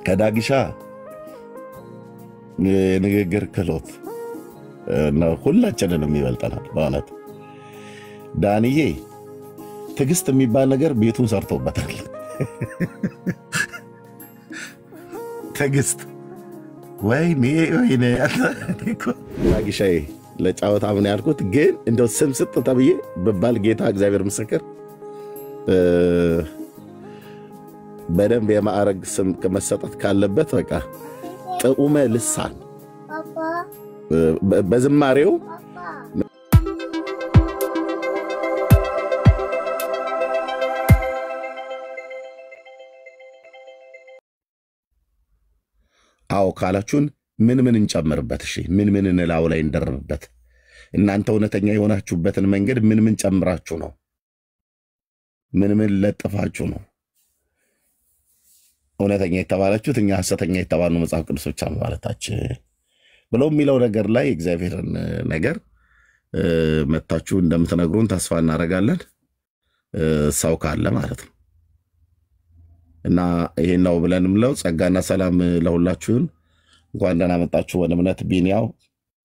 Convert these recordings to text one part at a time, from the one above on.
ከዳግሻ ንግግር ክሎት ነው ሁላችንንም ይበልጠናል በእውነት ዳንዬ ትግስት የሚባል ነገር ቤቱን ሰርቶበታል ትግስት ወይኔ ዳግሻዬ ለጫወታ ምን ያልኩት ግን እንደው ስም ስጥ ተብዬ በባል ጌታ እግዚአብሔር ምስክር በደንብ የማዕረግ ስም ከመሰጠት ካለበት በቃ ጥዑመ ልሳን በዝማሬው አው ካላችሁን ምን እንጨምርበት እሺ ምን እንላው ላይ እንደርብበት እናንተ እውነተኛ የሆናችሁበትን መንገድ ምን ጨምራችሁ ነው ምን ለጥፋችሁ ነው እውነተኛ የተባላችሁት እኛ ሐሰተኛ የተባሉ መጽሐፍ ቅዱሶች ማለታችን ብለው የሚለው ነገር ላይ እግዚአብሔርን ነገር መታችሁ እንደምትነግሩን ተስፋ እናደርጋለን ሰው ካለ ማለት ነው እና ይሄን ነው ብለንም ለው ጸጋና ሰላም ለሁላችሁን እንኳን ደህና መጣችሁ ወደ እምነት ቢኒያው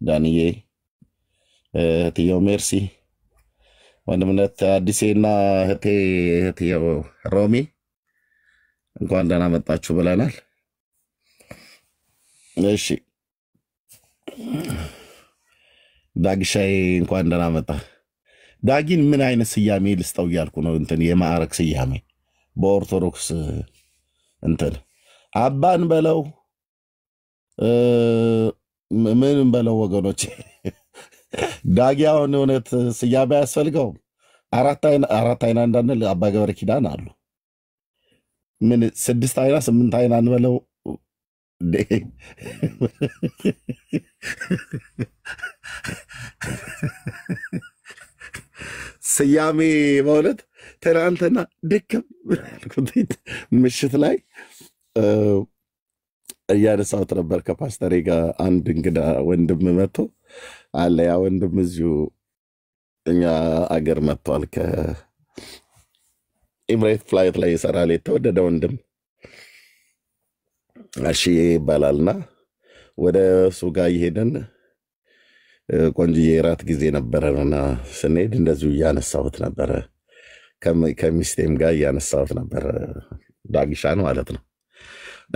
ዳንዬ እህትየው ሜርሲ ወደ እምነት አዲሴና እህትየው ሮሚ እንኳን ደህና መጣችሁ ብለናል እሺ ዳግሻዬ እንኳን ደህና መጣ ዳጊን ምን አይነት ስያሜ ልስጠው ያልኩ ነው እንትን የማዕረግ ስያሜ በኦርቶዶክስ እንትን አባን በለው ምን በለው ወገኖች ዳጊያውን እውነት ስያሜ ያስፈልገው አራት አይና እንዳንል አባ ገብረ ኪዳን አሉ ምን 6 አይና 8 አይና እንበለው ስያሜ ማለት ትናንትና ደከም ምሽት ላይ እያነሳሁት ነበር ከፓስተሬ ጋር አንድ እንግዳ ወንድም መጥቶ አለ ያ ወንድም እዚሁ እኛ አገር መጥቷል ከኢምሬት ፍላይት ላይ ይሰራል የተወደደ ወንድም እሺ ይባላልና ወደ እሱ ጋር ይሄድን ቆንጆዬ ራት ጊዜ ነበረና ስንሄድ እንደዚሁ እያነሳሁት ነበር ከሚስቴም ጋር እያነሳሁት ነበር ዳግሻን ማለት ነው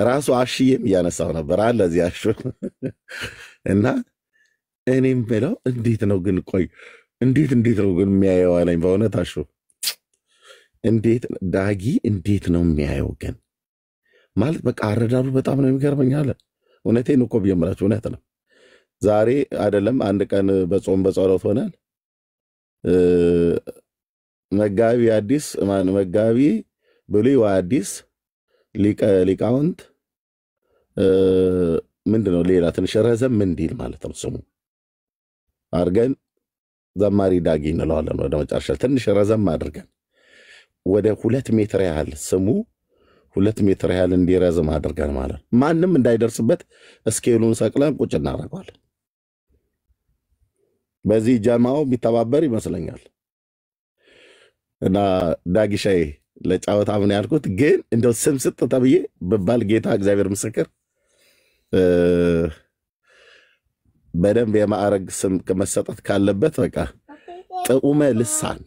ራሱ አሽዬም እያነሳሁ ነበር አለ እዚህ አሹ እና እኔም ብለው እንዴት ነው ግን ቆይ እንዴት ነው ግን የሚያየው አለኝ በእውነት አሹ እንዴት ዳጊ እንዴት ነው የሚያየው ግን ማለት በቃ አረዳዱ በጣም ነው የሚገርመኝ አለ እውነቴን እኮ ቢየምራችሁ እውነት ነው ዛሬ አይደለም አንድ ቀን በጾም በጸሎት ሆነን መጋቢ አዲስ ማን መጋቢ ብሉይ ወአዲስ ሊቃውንት ምንድነው ሌላ ትንሽ ረዘም እንዲል ማለት ነው ስሙ አርገን ዘማሪ ዳጊ እንለዋለን ወደ መጨረሻ ትንሽ ረዘም አድርገን ወደ 2 ሜትር ያህል ስሙ 2 ሜትር ያህል እንዲረዝም አድርገን ማለት ማንንም እንዳይደርስበት እስኬሉን ሰቅለን ቁጭ እናደርጋለን በዚህ ጀማው ቢተባበር ይመስለኛል እና ዳግሻዬ ለጫወታ ምን ያልኩት ግን እንደው ስም ስጥ ተብዬ በባል ጌታ እግዚአብሔር ምስክር በደንብ የማዕረግ ስም ከመሰጠት ካለበት በቃ ጥዑመ ልሳን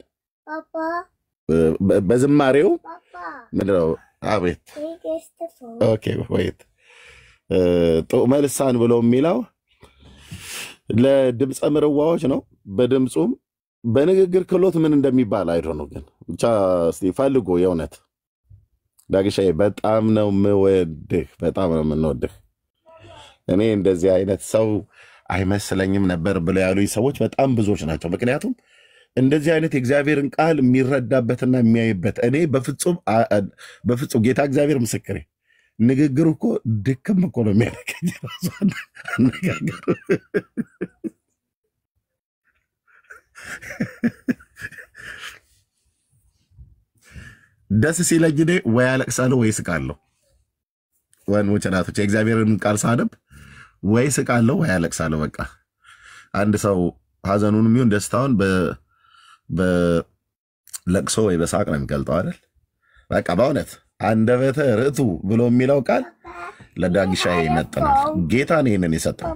በዝማሬው ምንድነው አቤት ኦኬ ወይት ጥዑመ ልሳን ብሎ የሚለው ለድምጸ ምርዋዎች ነው በድምጹም በንግግር ክሎት ምን እንደሚባል አይደለም ግን ብቻ እስቲ ፈልጎ የእውነት ዳግሻዬ በጣም ነው የምወድህ በጣም ነው የምንወድህ እኔ እንደዚህ አይነት ሰው አይመስለኝም ነበር ብለው ያሉኝ ሰዎች በጣም ብዙዎች ናቸው ምክንያቱም እንደዚህ አይነት የእግዚአብሔርን ቃል የሚረዳበትና የሚያይበት እኔ በፍጹም ጌታ እግዚአብሔር ምስክሬ ንግግሩ እኮ ድክም እኮ ነው የሚያደርገኝ አነጋገሩ ደስ ሲለኝ እኔ ወይ አለቅሳለሁ ወይ ስቃለሁ ወንዶች እናቶች የእግዚአብሔርን ቃል ሳነብ ወይ ስቃለሁ ወይ አለቅሳለሁ በቃ አንድ ሰው ሐዘኑን የሚሆን ደስታውን በለቅሶ ወይ በሳቅ ነው የሚገልጠው አይደል በቃ በእውነት አንደበተ ርቱ ብሎ የሚለው ቃል ለዳግሻዬ ይመጥናል። ጌታ ነው ይሄንን የሰጠው።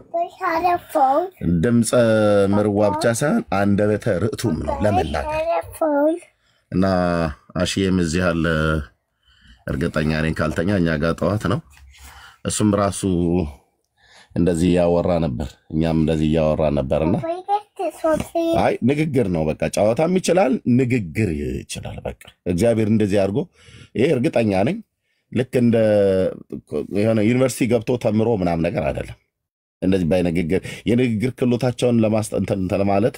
ድምፀ ምርዋ ብቻ ሳይሆን አንደበተ ርቱም ነው ለመናገር እና አሽዬም እዚህ ያለ እርግጠኛ ነኝ ካልተኛ እኛ ጋር ጠዋት ነው። እሱም ራሱ እንደዚህ ያወራ ነበር፣ እኛም እንደዚህ ያወራ ነበርና አይ ንግግር ነው በቃ ጨዋታም ይችላል ንግግር ይችላል። በቃ እግዚአብሔር እንደዚህ አድርጎ ይሄ እርግጠኛ ነኝ ልክ እንደ የሆነ ዩኒቨርሲቲ ገብቶ ተምሮ ምናምን ነገር አይደለም። እንደዚህ ባይነግግር የንግግር ክህሎታቸውን ለማስጠንተን ማለት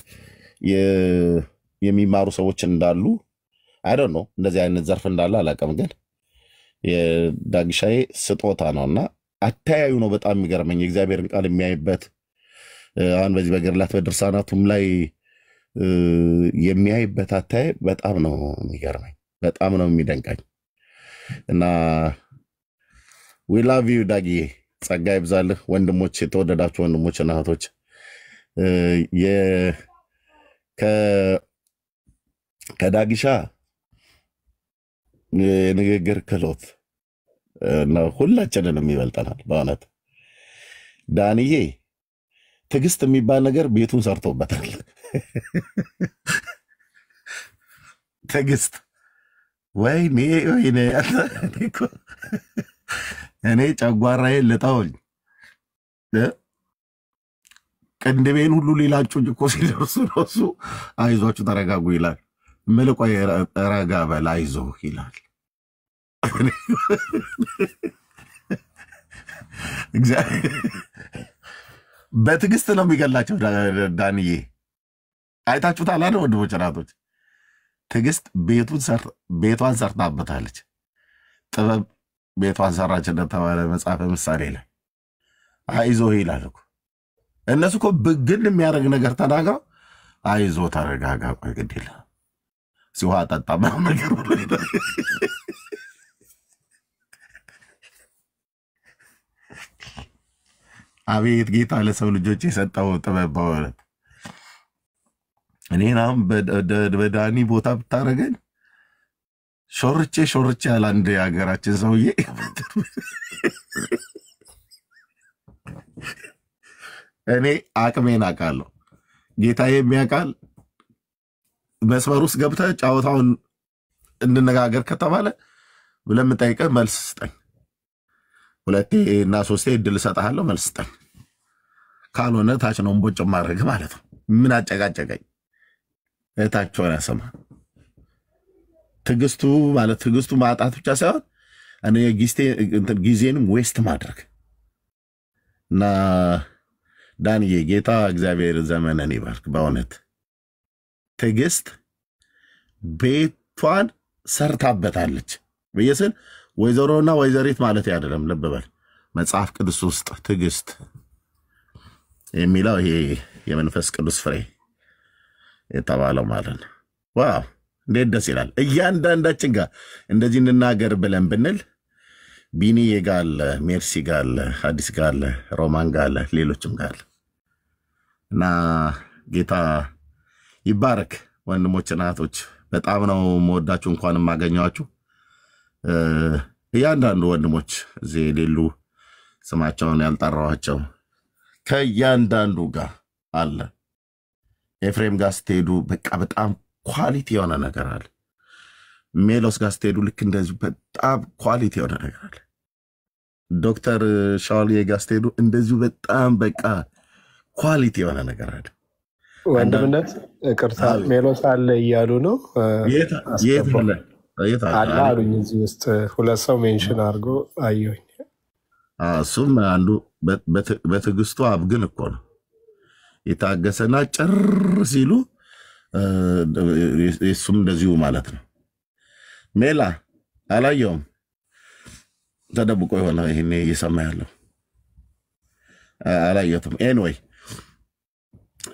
የሚማሩ ሰዎች እንዳሉ አይ ዶንት ኖ እንደዚህ አይነት ዘርፍ እንዳለ አላውቅም፣ ግን የዳግሻዬ ስጦታ ነውና አታያዩ ነው በጣም የሚገርመኝ የእግዚአብሔርን ቃል የሚያይበት አሁን በዚህ በገድላት በድርሳናቱም ላይ የሚያይበት አታይ በጣም ነው የሚገርመኝ፣ በጣም ነው የሚደንቀኝ እና we love you ዳጊ ጸጋ ይብዛልህ። ወንድሞች የተወደዳችሁ ወንድሞች እና እህቶች ከዳግሻ የንግግር ክህሎት ነው ሁላችንንም ይበልጠናል በእውነት። ዳንዬ ትዕግስት የሚባል ነገር ቤቱን ሰርቶበታል። ትዕግስት ወይኔ እኔ ጨጓራዬን ልጠውኝ ቅንድቤን ሁሉ ሊላጩኝ እኮ ሲደርሱ እሱ አይዟችሁ ተረጋጉ ይላል። ምልቆ ረጋ በል አይዞህ ይላል። በትዕግስት ነው የሚገላቸው። ዳንዬ አይታችሁታል አይደል ወንድሞች እናቶች? ትዕግስት ቤቷን ሰርታበታለች። ጥበብ ቤቷን ሰራች እንደተባለ መጽሐፈ ምሳሌ ላይ አይዞህ ይላል እኮ። እነሱ እኮ ብግን የሚያደርግ ነገር ተናግረው አይዞ ተረጋጋ ቆይ ግድ የለም ሲውሃ ጠጣ ነገር አቤት ጌታ ለሰው ልጆች የሰጠው ጥበብ በእውነት። እኔን አሁን በዳኒ ቦታ ብታረገኝ ሾርቼ ያለ አንድ የሀገራችን ሰውዬ እኔ አቅሜን አውቃለሁ፣ ጌታዬ የሚያውቃል። መስመር ውስጥ ገብተህ ጫወታውን እንነጋገር ከተባለ ብለህ የምጠይቀህ መልስ ስጠኝ። 2 እና 3 እድል እሰጥሃለሁ፣ መልስ ስጠኝ። ካልሆነ ታች ነው እምቦጭ ማድረግ ማለት ነው። ምን አጨቃጨቀኝ? እታቸውን ያሰማ ትዕግስቱ ማለት ትዕግስቱ ማጣት ብቻ ሳይሆን እኔ ጊዜንም ዌስት ማድረግ እና ዳንዬ ጌታ እግዚአብሔር ዘመንን ይባርክ በእውነት። ትዕግስት ቤቷን ሰርታበታለች ብዬስል ወይዘሮና ወይዘሪት ማለት አይደለም። ልብ በል መጽሐፍ ቅዱስ ውስጥ ትዕግስት የሚለው ይሄ የመንፈስ ቅዱስ ፍሬ የተባለው ማለት ነው። ዋው እንዴት ደስ ይላል። እያንዳንዳችን ጋር እንደዚህ እንናገር ብለን ብንል ቢኒ ጋር፣ ሜርሲ ጋር፣ አዲስ ጋር፣ ሮማን ጋር፣ ሌሎችም ጋር እና ጌታ ይባረክ። ወንድሞች እናቶች በጣም ነው መወዳችሁ። እንኳን ማገኛችሁ እያንዳንዱ ወንድሞች እዚህ የሌሉ ስማቸውን ያልጠራዋቸው ከእያንዳንዱ ጋር አለ። ኤፍሬም ጋር ስትሄዱ በቃ በጣም ኳሊቲ የሆነ ነገር አለ። ሜሎስ ጋር ስትሄዱ ልክ እንደዚሁ በጣም ኳሊቲ የሆነ ነገር አለ። ዶክተር ሻውልዬ ጋር ስትሄዱ እንደዚሁ በጣም በቃ ኳሊቲ የሆነ ነገር አለ። ወንድምነት ቅርታ ሜሎስ አለ እያሉ ነው። የት አለ አሉኝ። እዚህ ውስጥ 2 ሰው ሜንሽን አድርጎ አየሁኝ። እሱም አንዱ በትዕግስቱ አብግን እኮ ነው የታገሰና ጭር ሲሉ እሱም እንደዚሁ ማለት ነው። ሜላ አላየውም ተደብቆ የሆነ ይሄኔ እየሰማ ያለው አላየሁትም። ኤንዌይ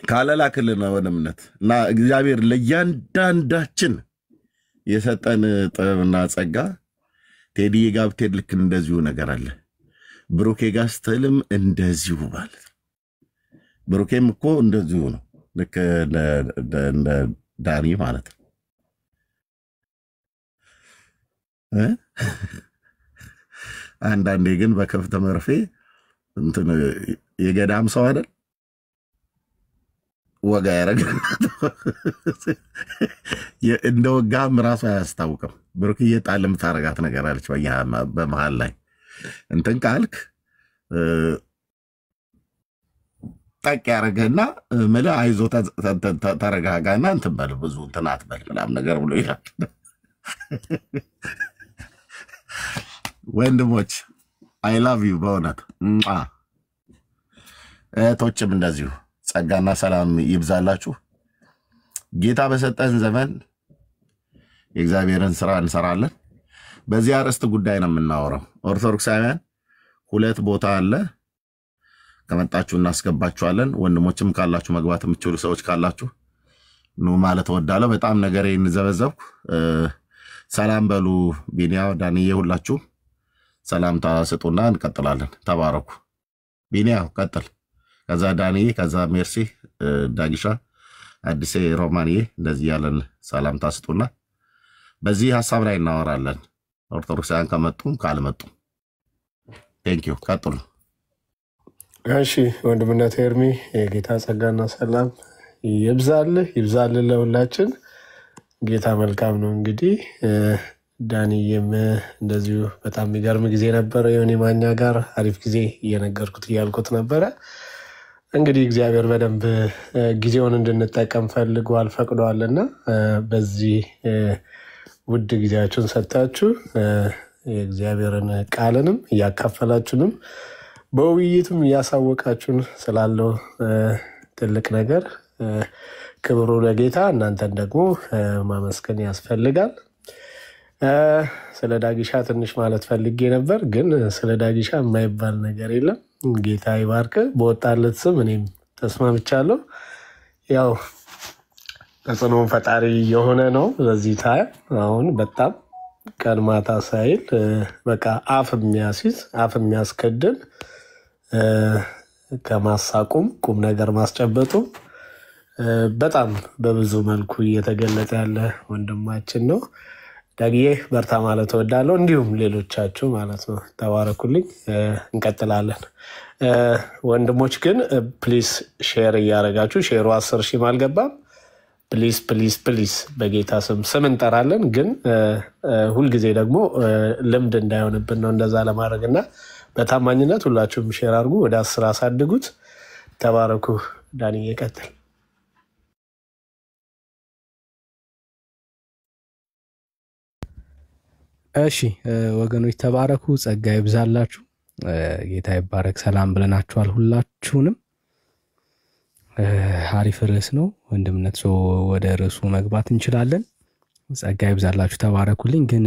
ካለላክልን ወንድምነት እና እግዚአብሔር ለእያንዳንዳችን የሰጠን ጥበብና ጸጋ ቴዲዬ ጋር ብትሄድ ልክ እንደዚሁ ነገር አለ። ብሩኬ ጋር ስትልም እንደዚሁ ማለት ነው። ብሩኬም እኮ እንደዚሁ ነው ልክ እንደ ዳኒ ማለት ነው። አንዳንዴ ግን በከብት መርፌ እንትን የገዳም ሰው አይደል ወጋ ያረጋ እንደ ወጋም ራሱ አያስታውቅም። ብሩክዬ ጣል የምታረጋት ነገር አለች በመሃል ላይ እንትን ካልክ ጠቅ ያረገና ምለ አይዞ ተረጋጋና እንትን በል ብዙ እንትን አትበል ምናምን ነገር ብሎ ይላል። ወንድሞች አይ ላቭ ዩ በእውነት እህቶችም እንደዚሁ ጸጋና ሰላም ይብዛላችሁ። ጌታ በሰጠን ዘመን የእግዚአብሔርን ስራ እንሰራለን። በዚህ አርዕስት ጉዳይ ነው የምናወራው። ኦርቶዶክሳውያን 2 ቦታ አለ፣ ከመጣችሁ እናስገባችኋለን። ወንድሞችም ካላችሁ መግባት የምትችሉ ሰዎች ካላችሁ ኑ ማለት እወዳለሁ። በጣም ነገር እንዘበዘብኩ። ሰላም በሉ ቢኒያው፣ ዳንዬ ሁላችሁ ሰላምታ ስጡና እንቀጥላለን። ተባረኩ። ቢኒያው ቀጥል፣ ከዛ ዳንዬ፣ ከዛ ሜርሲ፣ ዳጊሻ፣ አዲሴ፣ ሮማንዬ እንደዚህ ያለን ሰላምታ ስጡና በዚህ ሐሳብ ላይ እናወራለን። ኦርቶዶክሳውያን ከመጡም ካልመጡም ቴንኪዩ። ቀጥሉ። እሺ ወንድምነት ኤርሚ የጌታ ጸጋና ሰላም ይብዛልህ ለሁላችን። ጌታ መልካም ነው። እንግዲህ ዳንዬም እንደዚሁ በጣም የሚገርም ጊዜ ነበረ። የሆነ ማኛ ጋር አሪፍ ጊዜ እየነገርኩት እያልኩት ነበረ። እንግዲህ እግዚአብሔር በደንብ ጊዜውን እንድንጠቀም ፈልጓል ፈቅዷልና በዚህ ውድ ጊዜያችሁን ሰጣችሁ የእግዚአብሔርን ቃልንም እያካፈላችሁንም በውይይቱም እያሳወቃችሁን ስላለው ትልቅ ነገር ክብሩ ለጌታ። እናንተን ደግሞ ማመስገን ያስፈልጋል። ስለ ዳጊሻ ትንሽ ማለት ፈልጌ ነበር፣ ግን ስለ ዳጊሻ የማይባል ነገር የለም። ጌታ ይባርክ። በወጣለት ስም እኔም ተስማምቻለሁ። ያው ተጽዕኖ ፈጣሪ የሆነ ነው በዚህ ታያ አሁን በጣም ቀን ማታ ሳይል በቃ አፍ የሚያስይዝ አፍ የሚያስከድን ከማሳቁም ቁም ነገር ማስጨበጡም በጣም በብዙ መልኩ እየተገለጠ ያለ ወንድማችን ነው። ዳግዬ በርታ ማለት እወዳለሁ። እንዲሁም ሌሎቻችሁ ማለት ነው። ተባረኩልኝ። እንቀጥላለን። ወንድሞች ግን ፕሊስ ሼር እያደረጋችሁ ሼሩ 10 ሺህ አልገባም። ፕሊስ በጌታ ስም እንጠራለን። ግን ሁልጊዜ ደግሞ ልምድ እንዳይሆንብን ነው እንደዛ ለማድረግ እና በታማኝነት ሁላችሁም ሼር አድርጉ። ወደ 10 አሳድጉት። ተባረኩ። ዳንዬ ቀጥል። እሺ ወገኖች ተባረኩ። ጸጋ ይብዛላችሁ። ጌታ ይባረክ። ሰላም ብለናችኋል ሁላችሁንም። አሪፍ ርዕስ ነው ወንድምነት። ወደ ርዕሱ መግባት እንችላለን። ጸጋ ይብዛላችሁ። ተባረኩልኝ። ግን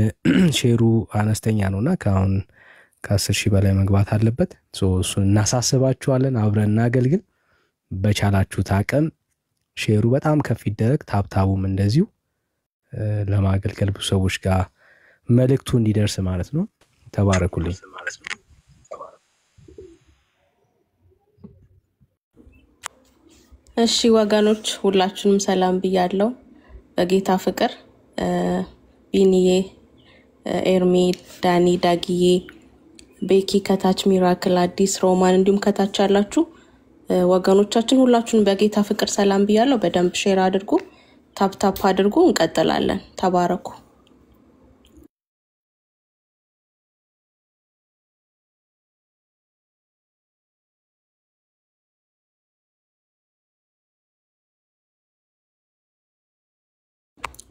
ሼሩ አነስተኛ ነውና ከአሁን ከ10 ሺህ በላይ መግባት አለበት። እሱን እናሳስባችኋለን። አብረን እናገልግል። በቻላችሁት አቅም ሼሩ በጣም ከፍ ይደረግ። ታብታቡም እንደዚሁ ለማገልገል ብዙ ሰዎች ጋር መልእክቱ እንዲደርስ ማለት ነው። ተባረኩልኝ። እሺ ወገኖች ሁላችሁንም ሰላም ብያለሁ በጌታ ፍቅር። ቢኒዬ፣ ኤርሚ፣ ዳኒ፣ ዳጊዬ፣ ቤኪ ከታች፣ ሚራክል፣ አዲስ፣ ሮማን እንዲሁም ከታች ያላችሁ ወገኖቻችን ሁላችሁንም በጌታ ፍቅር ሰላም ብያለሁ። በደንብ ሼር አድርጉ፣ ታፕ አድርጉ። እንቀጥላለን። ተባረኩ።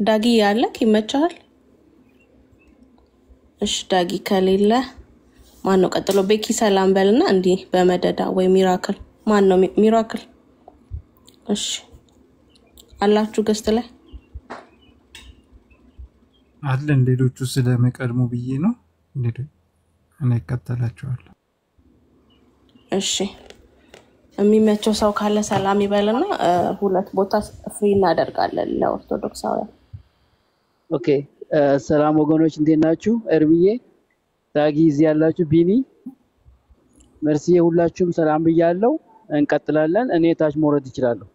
ዳጊ ያለክ ይመቻል? እሺ ዳጊ ከሌለ ማን ነው ቀጥሎ? ቤኪ ሰላም በልና እንዲ በመደዳ ወይ ሚራክል። ማን ነው ሚራክል? እሺ አላችሁ ገስት ላይ አለን። ሌሎቹ ስለመቀድሙ ብዬ ነው እኔ እከተላቸዋለሁ። እሺ የሚመቸው ሰው ካለ ሰላም ይበልና 2 ቦታ ፍሪ እናደርጋለን ለኦርቶዶክሳውያን። ኦኬ ሰላም ወገኖች እንዴት ናችሁ? እርብዬ፣ ዳጊ፣ እዚህ ያላችሁ ቢኒ፣ መርሲዬ ሁላችሁም ሰላም ብያለሁ። እንቀጥላለን። እኔ ታች መውረድ እችላለሁ።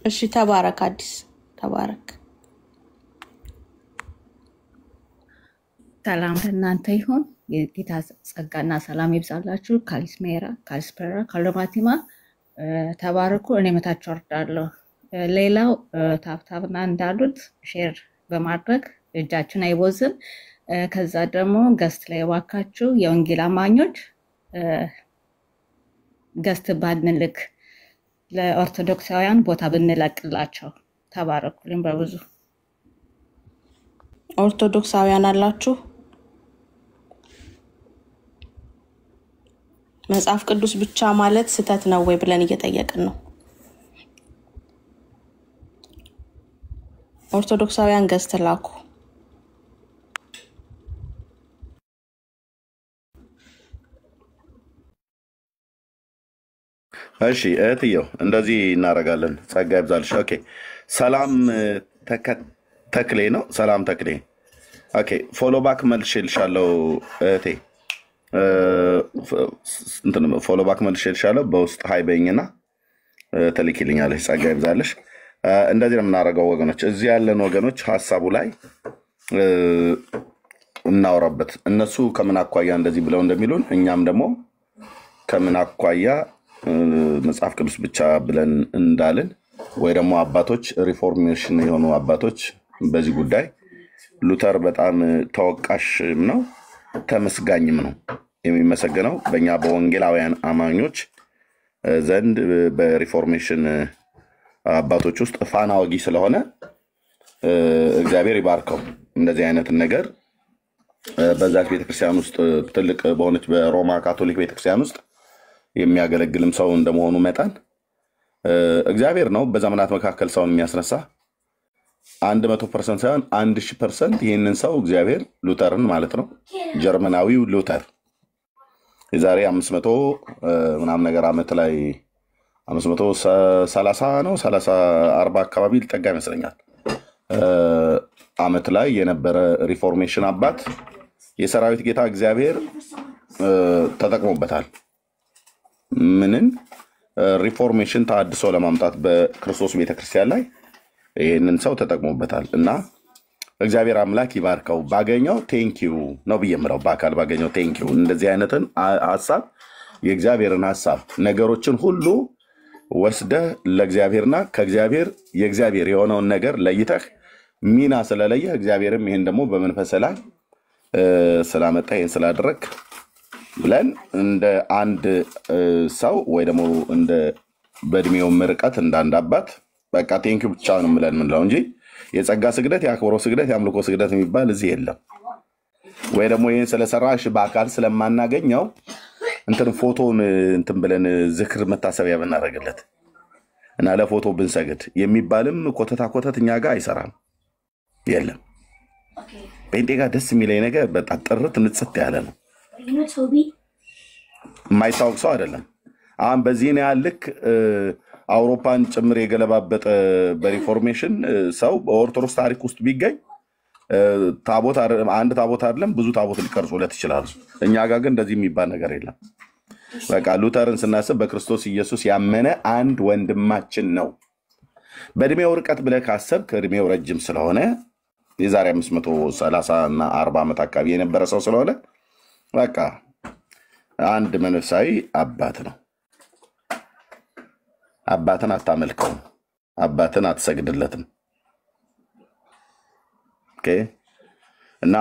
እሺ ተባረክ። አዲስ ተባረክ። ሰላም ለእናንተ ይሁን። የጌታ ጸጋና ሰላም ይብዛላችሁ። ካሊስፔራ ካሎማቲማ ተባረኩ። እኔ መታች ወርዳለሁ። ሌላው ታብታብና እንዳሉት ሼር በማድረግ እጃችን አይቦዝም። ከዛ ደግሞ ገስት ላይ ዋካችሁ የወንጌል አማኞች ገስት ባንልክ ለኦርቶዶክሳውያን ቦታ ብንለቅላቸው ተባረኩልኝ። በብዙ ኦርቶዶክሳውያን አላችሁ? መጽሐፍ ቅዱስ ብቻ ማለት ስተት ነው ወይ ብለን እየጠየቅን ነው። ኦርቶዶክሳውያን ገዝት ላኩ። እሺ እህትየው እንደዚህ እናደርጋለን። ጸጋ ይብዛልሽ። ኦኬ ሰላም ተክሌ ነው። ሰላም ተክሌ። ኦኬ ፎሎ ባክ መልሼልሻለሁ እህቴ። ፎሎ ባክ መልሼልሻለሁ። በውስጥ ሀይ በይኝና ተልኪልኛለሽ። ጸጋ ይብዛልሽ። እንደዚህ ነው የምናደርገው ወገኖች። እዚህ ያለን ወገኖች ሀሳቡ ላይ እናወራበት። እነሱ ከምን አኳያ እንደዚህ ብለው እንደሚሉን እኛም ደግሞ ከምን አኳያ መጽሐፍ ቅዱስ ብቻ ብለን እንዳልን ወይ ደግሞ አባቶች ሪፎርሜሽን የሆኑ አባቶች በዚህ ጉዳይ ሉተር በጣም ተወቃሽም ነው ተመስጋኝም ነው። የሚመሰገነው በእኛ በወንጌላውያን አማኞች ዘንድ በሪፎርሜሽን አባቶች ውስጥ ፋና ወጊ ስለሆነ እግዚአብሔር ይባርከው። እንደዚህ አይነት ነገር በዛች ቤተክርስቲያን ውስጥ ትልቅ በሆነች በሮማ ካቶሊክ ቤተክርስቲያን ውስጥ የሚያገለግልም ሰው እንደመሆኑ መጠን እግዚአብሔር ነው በዘመናት መካከል ሰውን የሚያስነሳ 100% ሳይሆን 1000% ይህንን ሰው እግዚአብሔር ሉተርን ማለት ነው ጀርመናዊው ሉተር የዛሬ 500 ምናምን ነገር ዓመት ላይ 530 ነው 40 አካባቢ ሊጠጋ ይመስለኛል ዓመት ላይ የነበረ ሪፎርሜሽን አባት የሰራዊት ጌታ እግዚአብሔር ተጠቅሞበታል። ምንን ሪፎርሜሽን ታድሶ ለማምጣት በክርስቶስ ቤተክርስቲያን ላይ ይህንን ሰው ተጠቅሞበታል እና እግዚአብሔር አምላክ ይባርከው። ባገኘው ቴንኪዩ ነው ብየምለው። በአካል ባገኘው ቴንኪዩ። እንደዚህ አይነትን ሐሳብ የእግዚአብሔርን ሐሳብ ነገሮችን ሁሉ ወስደህ ለእግዚአብሔርና ከእግዚአብሔር የእግዚአብሔር የሆነውን ነገር ለይተህ ሚና ስለለየህ እግዚአብሔርም ይሄን ደግሞ በመንፈስ ላይ ስላመጣ ይሄን ስላደረክ ብለን እንደ አንድ ሰው ወይ ደግሞ እንደ በእድሜው ምርቀት እንደ አንድ አባት በቃ ቴንኪው ብቻ ነው ብለን ምንለው እንጂ የጸጋ ስግደት የአክብሮ ስግደት የአምልኮ ስግደት የሚባል እዚህ የለም። ወይ ደግሞ ይሄን ስለሰራሽ በአካል ስለማናገኘው እንትን ፎቶን እንትን ብለን ዝክር መታሰቢያ ብናደርግለት እና ለፎቶ ብንሰግድ የሚባልም ኮተታ እኛ ጋር አይሰራም። የለም ጴንጤ ጋር ደስ የሚለኝ ነገር በጣም ጥርት ንጽት ያለ ነው። የማይታወቅ ሰው አይደለም። አሁን በዚህ ነው ያልክ አውሮፓን ጭምር የገለባበጠ በሪፎርሜሽን ሰው በኦርቶዶክስ ታሪክ ውስጥ ቢገኝ ታቦት አንድ ታቦት አይደለም ብዙ ታቦት ሊቀርጹለት ይችላሉ። እኛ ጋር ግን እንደዚህ የሚባል ነገር የለም። በቃ ሉተርን ስናስብ በክርስቶስ ኢየሱስ ያመነ አንድ ወንድማችን ነው። በእድሜው ርቀት ብለህ ካሰብክ እድሜው ረጅም ስለሆነ የዛሬ 530 እና 40 ዓመት አካባቢ የነበረ ሰው ስለሆነ በቃ አንድ መንፈሳዊ አባት ነው። አባትን አታመልከውም፣ አባትን አትሰግድለትም። ኦኬ እና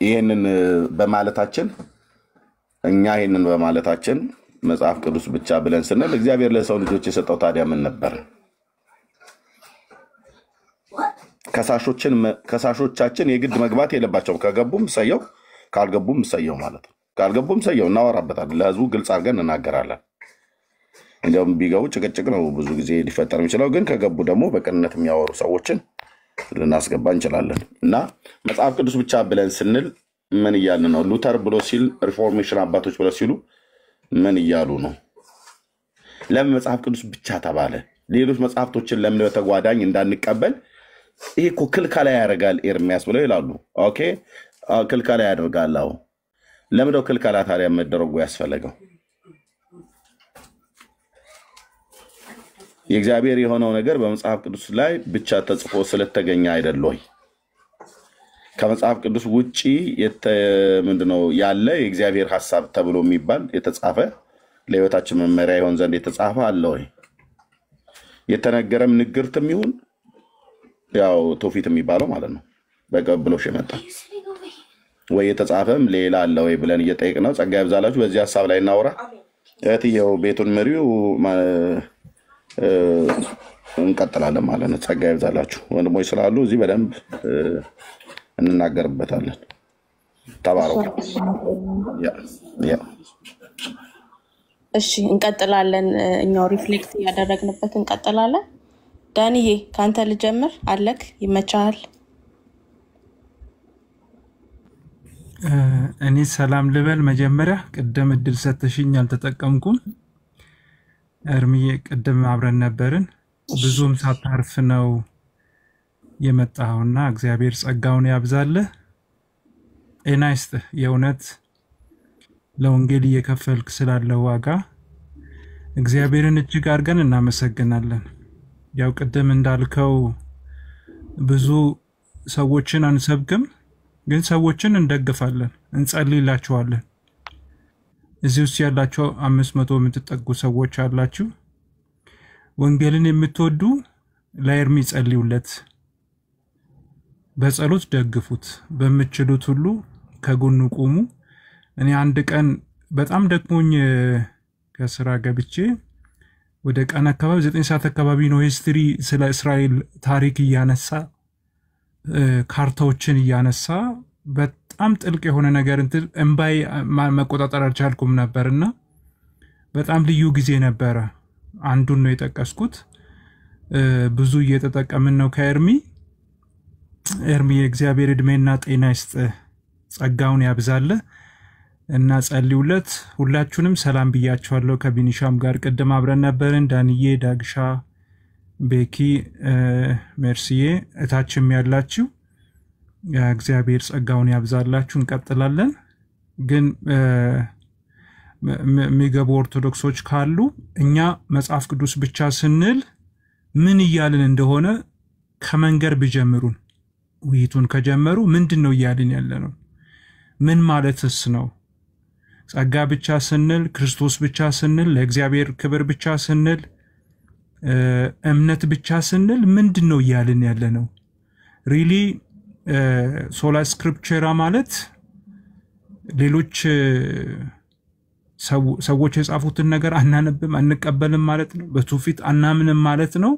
ይሄንን በማለታችን መጽሐፍ ቅዱስ ብቻ ብለን ስንል እግዚአብሔር ለሰው ልጆች የሰጠው ታዲያ ምን ነበር? ከሳሾቻችን የግድ መግባት የለባቸውም። ከገቡም ሰየው ካልገቡም ሰየው ማለት ነው። ካልገቡም ሰየው እናወራበታለን። ለህዝቡ ግልጽ አድርገን እናገራለን። እንደውም ቢገቡ ጭቅጭቅ ነው ብዙ ጊዜ ሊፈጠር የሚችለው። ግን ከገቡ ደግሞ በቅንነት የሚያወሩ ሰዎችን ልናስገባ እንችላለን። እና መጽሐፍ ቅዱስ ብቻ ብለን ስንል ምን እያልን ነው? ሉተር ብሎ ሲል ሪፎርሜሽን አባቶች ብለው ሲሉ ምን እያሉ ነው? ለምን መጽሐፍ ቅዱስ ብቻ ተባለ? ሌሎች መጽሐፍቶችን ለምን በተጓዳኝ እንዳንቀበል ይሄ እኮ ክልከላ ያደርጋል ኤርሚያስ ብለው ይላሉ። ኦኬ ክልከላ ያደርጋል። አዎ ለምንድነው ክልከላ ታዲያ መደረጉ ያስፈለገው? የእግዚአብሔር የሆነው ነገር በመጽሐፍ ቅዱስ ላይ ብቻ ተጽፎ ስለተገኘ አይደል ወይ? ከመጽሐፍ ቅዱስ ውጪ ምንድነው ያለ የእግዚአብሔር ሐሳብ ተብሎ የሚባል የተጻፈ ለህይወታችን መመሪያ ይሆን ዘንድ የተጻፈ አለ ወይ? የተነገረም ንግርትም ይሁን ያው ትውፊት የሚባለው ማለት ነው በቀብሎሽ የመጣ ወይ የተጻፈም ሌላ አለ ወይ ብለን እየጠየቅነው ጸጋ ይብዛላችሁ። በዚህ ሐሳብ ላይ እናወራ። እህትየው ቤቱን መሪው እንቀጥላለን ማለት ነው። ጸጋ ይብዛላችሁ። ወንድሞች ስላሉ እዚህ በደንብ እንናገርበታለን። ተባረኩ። እሺ እንቀጥላለን። እኛው ሪፍሌክት ያደረግንበት እንቀጥላለን። ዳንዬ ካንተ ልጀምር አለክ ይመቻል። እኔ ሰላም ልበል መጀመሪያ። ቅድም እድል ሰጥሽኝ አልተጠቀምኩም። እርምዬ ቅድም አብረን ነበርን። ብዙም ሳታርፍ ነው የመጣውና እግዚአብሔር ጸጋውን ያብዛልህ። ጤና ይስጥህ። የእውነት ለወንጌል እየከፈልክ ስላለው ዋጋ እግዚአብሔርን እጅግ አድርገን እናመሰግናለን። ያው ቅድም እንዳልከው ብዙ ሰዎችን አንሰብክም፣ ግን ሰዎችን እንደግፋለን፣ እንጸልይላቸዋለን። እዚህ ውስጥ ያላችሁ 500 የምትጠጉ ሰዎች አላችሁ። ወንጌልን የምትወዱ ለኤርሚ ጸልዩለት፣ በጸሎት ደግፉት፣ በምትችሉት ሁሉ ከጎኑ ቁሙ። እኔ አንድ ቀን በጣም ደክሞኝ ከስራ ገብቼ ወደ ቀን አካባቢ 9 ሰዓት አካባቢ ነው ሂስትሪ ስለ እስራኤል ታሪክ እያነሳ ካርታዎችን እያነሳ በጣም ጥልቅ የሆነ ነገር እንባይ መቆጣጠር አልቻልኩም ነበርና በጣም ልዩ ጊዜ ነበረ። አንዱን ነው የጠቀስኩት። ብዙ እየተጠቀምን ነው ከኤርሚ። ኤርሚ የእግዚአብሔር እድሜና ጤና ይስጥ፣ ጸጋውን ያብዛልህ እና ጸልዩለት። ሁላችሁንም ሰላም ብያችኋለሁ። ከቢኒሻም ጋር ቅድም አብረን ነበርን። ዳንዬ፣ ዳግሻ፣ ቤኪ፣ ሜርሲዬ እታችም ያላችሁ እግዚአብሔር ጸጋውን ያብዛላችሁ። እንቀጥላለን። ግን የሚገቡ ኦርቶዶክሶች ካሉ እኛ መጽሐፍ ቅዱስ ብቻ ስንል ምን እያልን እንደሆነ ከመንገር ቢጀምሩን፣ ውይይቱን ከጀመሩ ምንድነው እያልን ያለነው? ምን ማለትስ ነው? ጸጋ ብቻ ስንል፣ ክርስቶስ ብቻ ስንል፣ ለእግዚአብሔር ክብር ብቻ ስንል፣ እምነት ብቻ ስንል ምንድነው እያልን ያለነው? ሪሊ ሶላ ስክሪፕቸራ ማለት ሌሎች ሰዎች የጻፉትን ነገር አናነብም አንቀበልም ማለት ነው? በትውፊት አናምንም ማለት ነው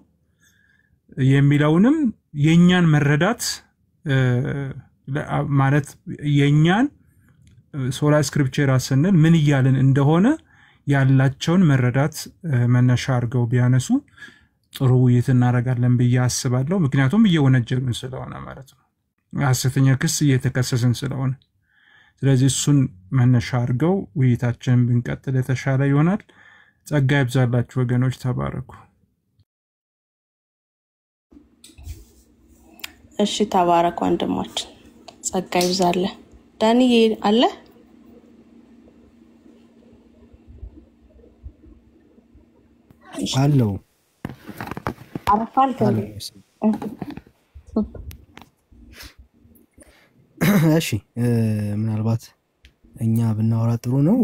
የሚለውንም የኛን መረዳት ማለት የኛን ሶላ ስክሪፕቸራ ስንል ምን እያልን እንደሆነ ያላቸውን መረዳት መነሻ አድርገው ቢያነሱ ጥሩ ውይይት እናደርጋለን ብዬ አስባለሁ። ምክንያቱም እየወነጀልን ስለሆነ ማለት ነው፣ ሐሰተኛ ክስ እየተከሰስን ስለሆነ። ስለዚህ እሱን መነሻ አድርገው ውይይታችንን ብንቀጥል የተሻለ ይሆናል። ጸጋ ይብዛላችሁ ወገኖች፣ ተባረኩ። እሺ ተባረኩ ወንድማችን፣ ጸጋ ይብዛልህ። ዳንዬ አለ? አለው አረፋል ከንዴ። እሺ ምናልባት እኛ ብናወራ ጥሩ ነው።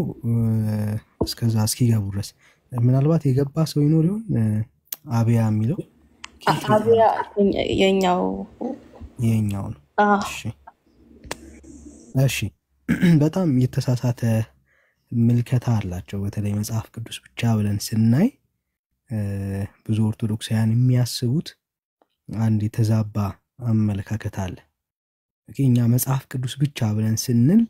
እስከዛ እስኪገቡ ድረስ ምናልባት የገባ ሰው ይኖር ይሆን? አብያ የሚለው አብያ የኛው ነው። እሺ በጣም የተሳሳተ ምልከታ አላቸው። በተለይ መጽሐፍ ቅዱስ ብቻ ብለን ስናይ ብዙ ኦርቶዶክሳውያን የሚያስቡት አንድ የተዛባ አመለካከት አለ። እኛ መጽሐፍ ቅዱስ ብቻ ብለን ስንል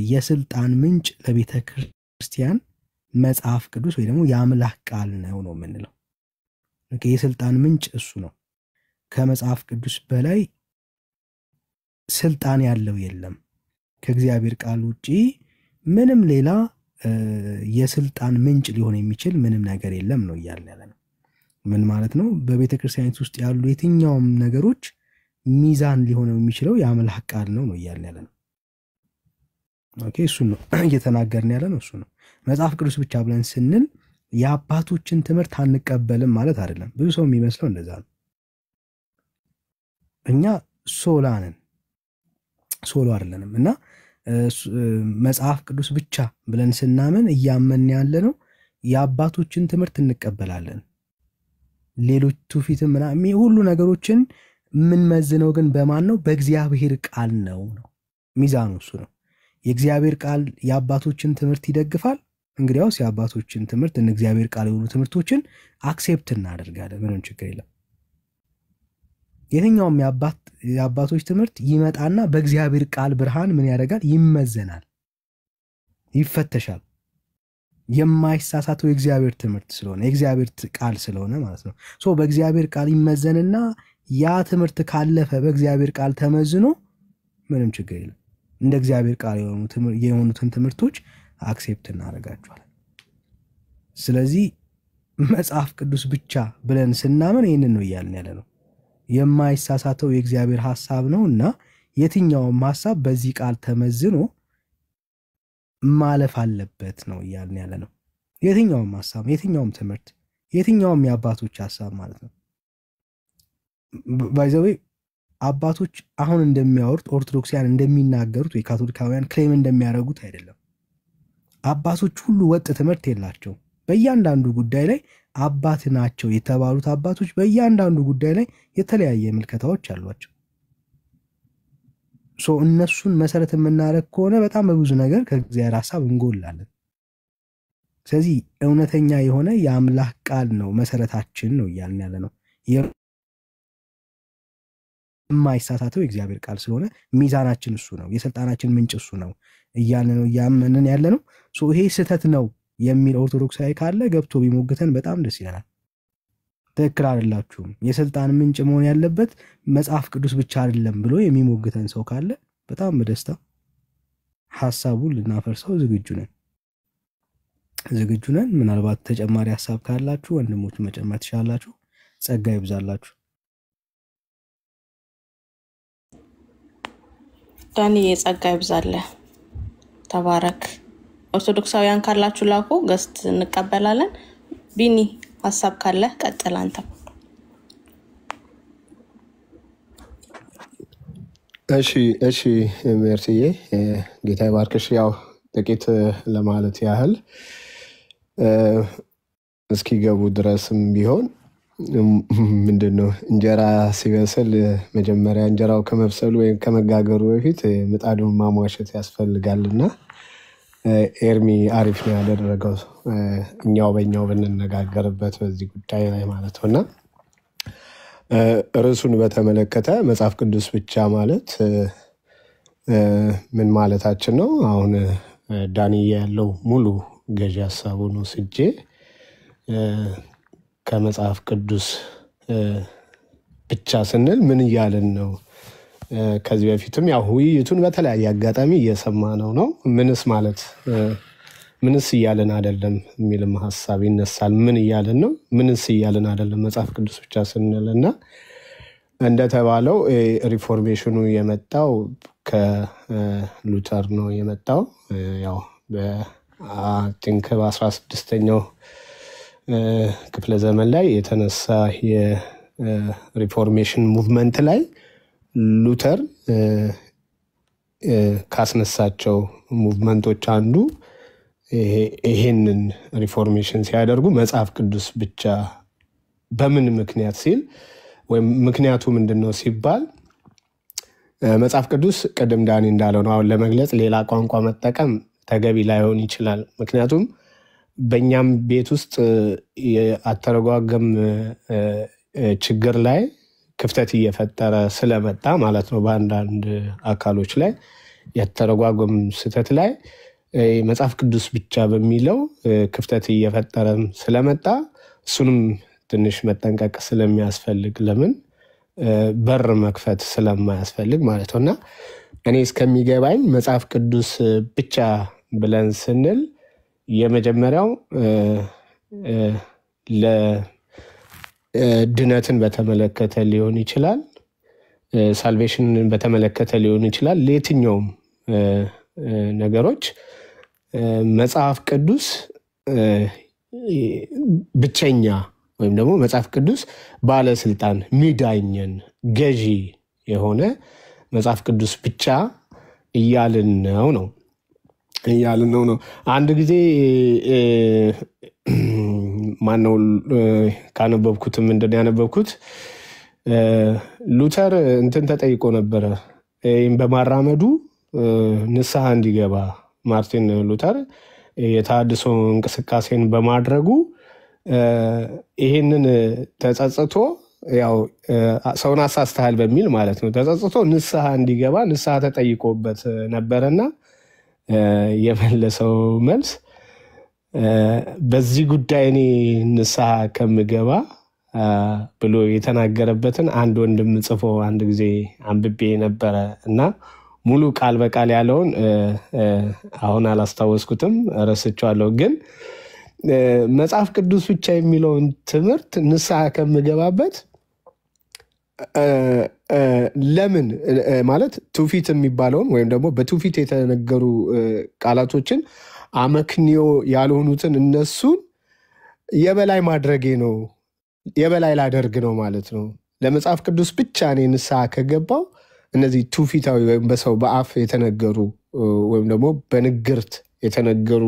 የስልጣን ምንጭ ለቤተ ክርስቲያን መጽሐፍ ቅዱስ ወይ ደግሞ የአምላክ ቃል ነው የምንለው። የስልጣን ምንጭ እሱ ነው። ከመጽሐፍ ቅዱስ በላይ ስልጣን ያለው የለም። ከእግዚአብሔር ቃል ውጪ ምንም ሌላ የስልጣን ምንጭ ሊሆን የሚችል ምንም ነገር የለም ነው እያልን ያለነው። ምን ማለት ነው? በቤተ ክርስቲያን ውስጥ ያሉ የትኛውም ነገሮች ሚዛን ሊሆን የሚችለው የአምላክ ቃል ነው እያልን ያለነው። ኦኬ፣ እሱ ነው እየተናገርን ያለነው፣ እሱ ነው። መጽሐፍ ቅዱስ ብቻ ብለን ስንል የአባቶችን ትምህርት አንቀበልም ማለት አይደለም። ብዙ ሰው የሚመስለው እንደዛ ነው። እኛ ሶላ ነን። ሶሎ አይደለንም እና መጽሐፍ ቅዱስ ብቻ ብለን ስናምን እያመን ያለ ነው የአባቶችን ትምህርት እንቀበላለን። ሌሎች ትውፊትም ምናምን ሁሉ ነገሮችን ምን መዝነው ግን በማን ነው? በእግዚአብሔር ቃል ነው። ሚዛኑ እሱ ነው። የእግዚአብሔር ቃል የአባቶችን ትምህርት ይደግፋል። እንግዲያውስ የአባቶችን ትምህርት እነ እግዚአብሔር ቃል የሆኑ ትምህርቶችን አክሴፕት እናደርጋለን። ምንም ችግር የለም። የትኛውም የአባቶች ትምህርት ይመጣና በእግዚአብሔር ቃል ብርሃን ምን ያደርጋል? ይመዘናል፣ ይፈተሻል። የማይሳሳተው የእግዚአብሔር ትምህርት ስለሆነ የእግዚአብሔር ቃል ስለሆነ ማለት ነው። በእግዚአብሔር ቃል ይመዘንና ያ ትምህርት ካለፈ በእግዚአብሔር ቃል ተመዝኖ ምንም ችግር የለም። እንደ እግዚአብሔር ቃል የሆኑትን ትምህርቶች አክሴፕት እናደርጋቸዋለን። ስለዚህ መጽሐፍ ቅዱስ ብቻ ብለን ስናምን ይህንን ነው እያልን ያለ ነው። የማይሳሳተው የእግዚአብሔር ሐሳብ ነውና የትኛውም ሐሳብ በዚህ ቃል ተመዝኖ ማለፍ አለበት ነው እያልን ያለ ነው። የትኛውም ሐሳብ፣ የትኛውም ትምህርት፣ የትኛውም የአባቶች ሐሳብ ማለት ነው። ባይ ዘ ዌይ አባቶች አሁን እንደሚያወሩት ኦርቶዶክሳውያን እንደሚናገሩት ወይ ካቶሊካውያን ክሌም እንደሚያደርጉት አይደለም። አባቶች ሁሉ ወጥ ትምህርት የላቸው። በእያንዳንዱ ጉዳይ ላይ አባት ናቸው የተባሉት አባቶች በእያንዳንዱ ጉዳይ ላይ የተለያየ ምልከታዎች አሏቸው። እነሱን መሰረት የምናደርግ ከሆነ በጣም በብዙ ነገር ከእግዚአብሔር ሐሳብ እንጎላለን። ስለዚህ እውነተኛ የሆነ የአምላክ ቃል ነው መሰረታችን ነው እያልን ያለ ነው። የማይሳሳተው የእግዚአብሔር ቃል ስለሆነ ሚዛናችን እሱ ነው፣ የስልጣናችን ምንጭ እሱ ነው እያልን ነው እያመንን ያለ ነው። ይሄ ስህተት ነው የሚል ኦርቶዶክሳዊ ካለ ገብቶ ቢሞግተን በጣም ደስ ይላል። ትክክል አይደላችሁም፣ የስልጣን ምንጭ መሆን ያለበት መጽሐፍ ቅዱስ ብቻ አይደለም ብሎ የሚሞግተን ሰው ካለ በጣም በደስታ ሐሳቡን ልናፈርሰው ዝግጁ ነን። ምናልባት ተጨማሪ ሐሳብ ካላችሁ ወንድሞች መጨመር ትችላላችሁ። ጸጋ ይብዛላችሁ። ዳኒ የጸጋ ይብዛልህ፣ ተባረክ። ኦርቶዶክሳውያን ካላችሁ ላኩ፣ ገስት እንቀበላለን። ቢኒ ሐሳብ ካለ ቀጥል አንተ። እሺ ሜርሲዬ፣ ጌታ ይባርክሽ። ያው ጥቂት ለማለት ያህል እስኪገቡ ድረስም ቢሆን ምንድነው እንጀራ ሲበስል መጀመሪያ እንጀራው ከመብሰሉ ወይም ከመጋገሩ በፊት ምጣዱን ማሟሸት ያስፈልጋልና ኤርሚ አሪፍ ነው ያደረገው። እኛው በእኛው ብንነጋገርበት በዚህ ጉዳይ ላይ ማለት ነውና ርዕሱን በተመለከተ መጽሐፍ ቅዱስ ብቻ ማለት ምን ማለታችን ነው? አሁን ዳኒ ያለው ሙሉ ገዢ ሐሳቡን ወስጄ ከመጽሐፍ ቅዱስ ብቻ ስንል ምን እያልን ነው? ከዚህ በፊትም ያው ውይይቱን በተለያየ አጋጣሚ እየሰማነው ነው። ምንስ እያልን አይደለም የሚልም ሐሳብ ይነሳል። ምን እያልን ነው? ምንስ እያልን አይደለም መጽሐፍ ቅዱስ ብቻ ስንልና እንደተባለው ሪፎርሜሽኑ የመጣው ከሉተር ነው የመጣው። ያው በቲንክ በ16ኛው ክፍለ ዘመን ላይ የተነሳ የሪፎርሜሽን ሙቭመንት ላይ ሉተር ካስነሳቸው ሙቭመንቶች አንዱ ይሄንን ሪፎርሜሽን ሲያደርጉ መጽሐፍ ቅዱስ ብቻ በምን ምክንያት ሲል ወይም ምክንያቱ ምንድነው ሲባል መጽሐፍ ቅዱስ ቅድም ዳኒ እንዳለው ነው። አሁን ለመግለጽ ሌላ ቋንቋ መጠቀም ተገቢ ላይሆን ይችላል። ምክንያቱም በእኛም ቤት ውስጥ የአተረጓጎም ችግር ላይ ክፍተት እየፈጠረ ስለመጣ ማለት ነው። በአንዳንድ አካሎች ላይ የአተረጓጎም ስህተት ላይ መጽሐፍ ቅዱስ ብቻ በሚለው ክፍተት እየፈጠረ ስለመጣ እሱንም ትንሽ መጠንቀቅ ስለሚያስፈልግ ለምን በር መክፈት ስለማያስፈልግ ማለት ነውና እኔ እስከሚገባኝ መጽሐፍ ቅዱስ ብቻ ብለን ስንል የመጀመሪያው ለድነትን በተመለከተ ሊሆን ይችላል፣ ሳልቬሽንን በተመለከተ ሊሆን ይችላል። ለየትኛውም ነገሮች መጽሐፍ ቅዱስ ብቸኛ ወይም ደግሞ መጽሐፍ ቅዱስ ባለስልጣን ሚዳኘን ገዢ የሆነ መጽሐፍ ቅዱስ ብቻ እያልን ነው አንድ ጊዜ ማነው ካነበብኩት ምንድን ያነበብኩት ሉተር እንትን ተጠይቆ ነበረ ይህም በማራመዱ ንስሐ እንዲገባ ማርቲን ሉተር የተሐድሶ እንቅስቃሴን በማድረጉ ይሄንን ተጸጽቶ ያው ሰውን አሳስተሃል በሚል ማለት ነው ተጸጽቶ ንስሐ እንዲገባ ንስሐ ተጠይቆበት ነበርና የመለሰው መልስ በዚህ ጉዳይ እኔ ንስሐ ከምገባ ብሎ የተናገረበትን አንድ ወንድም ጽፎ አንድ ጊዜ አንብቤ ነበር እና ሙሉ ቃል በቃል ያለውን አሁን አላስታወስኩትም ረስቻለሁ ግን መጽሐፍ ቅዱስ ብቻ የሚለውን ትምህርት ንስሐ ከምገባበት ለምን ማለት ትውፊት የሚባለውን ወይም ደግሞ በትውፊት የተነገሩ ቃላቶችን አመክንዮ ያልሆኑትን እነሱን የበላይ ማድረጌ ነው የበላይ ላደርግ ነው ማለት ነው ለመጽሐፍ ቅዱስ ብቻ እኔ ንስሐ ከገባው እነዚህ ትውፊታዊ ወይም በሰው በአፍ የተነገሩ ወይም ደግሞ በንግርት የተነገሩ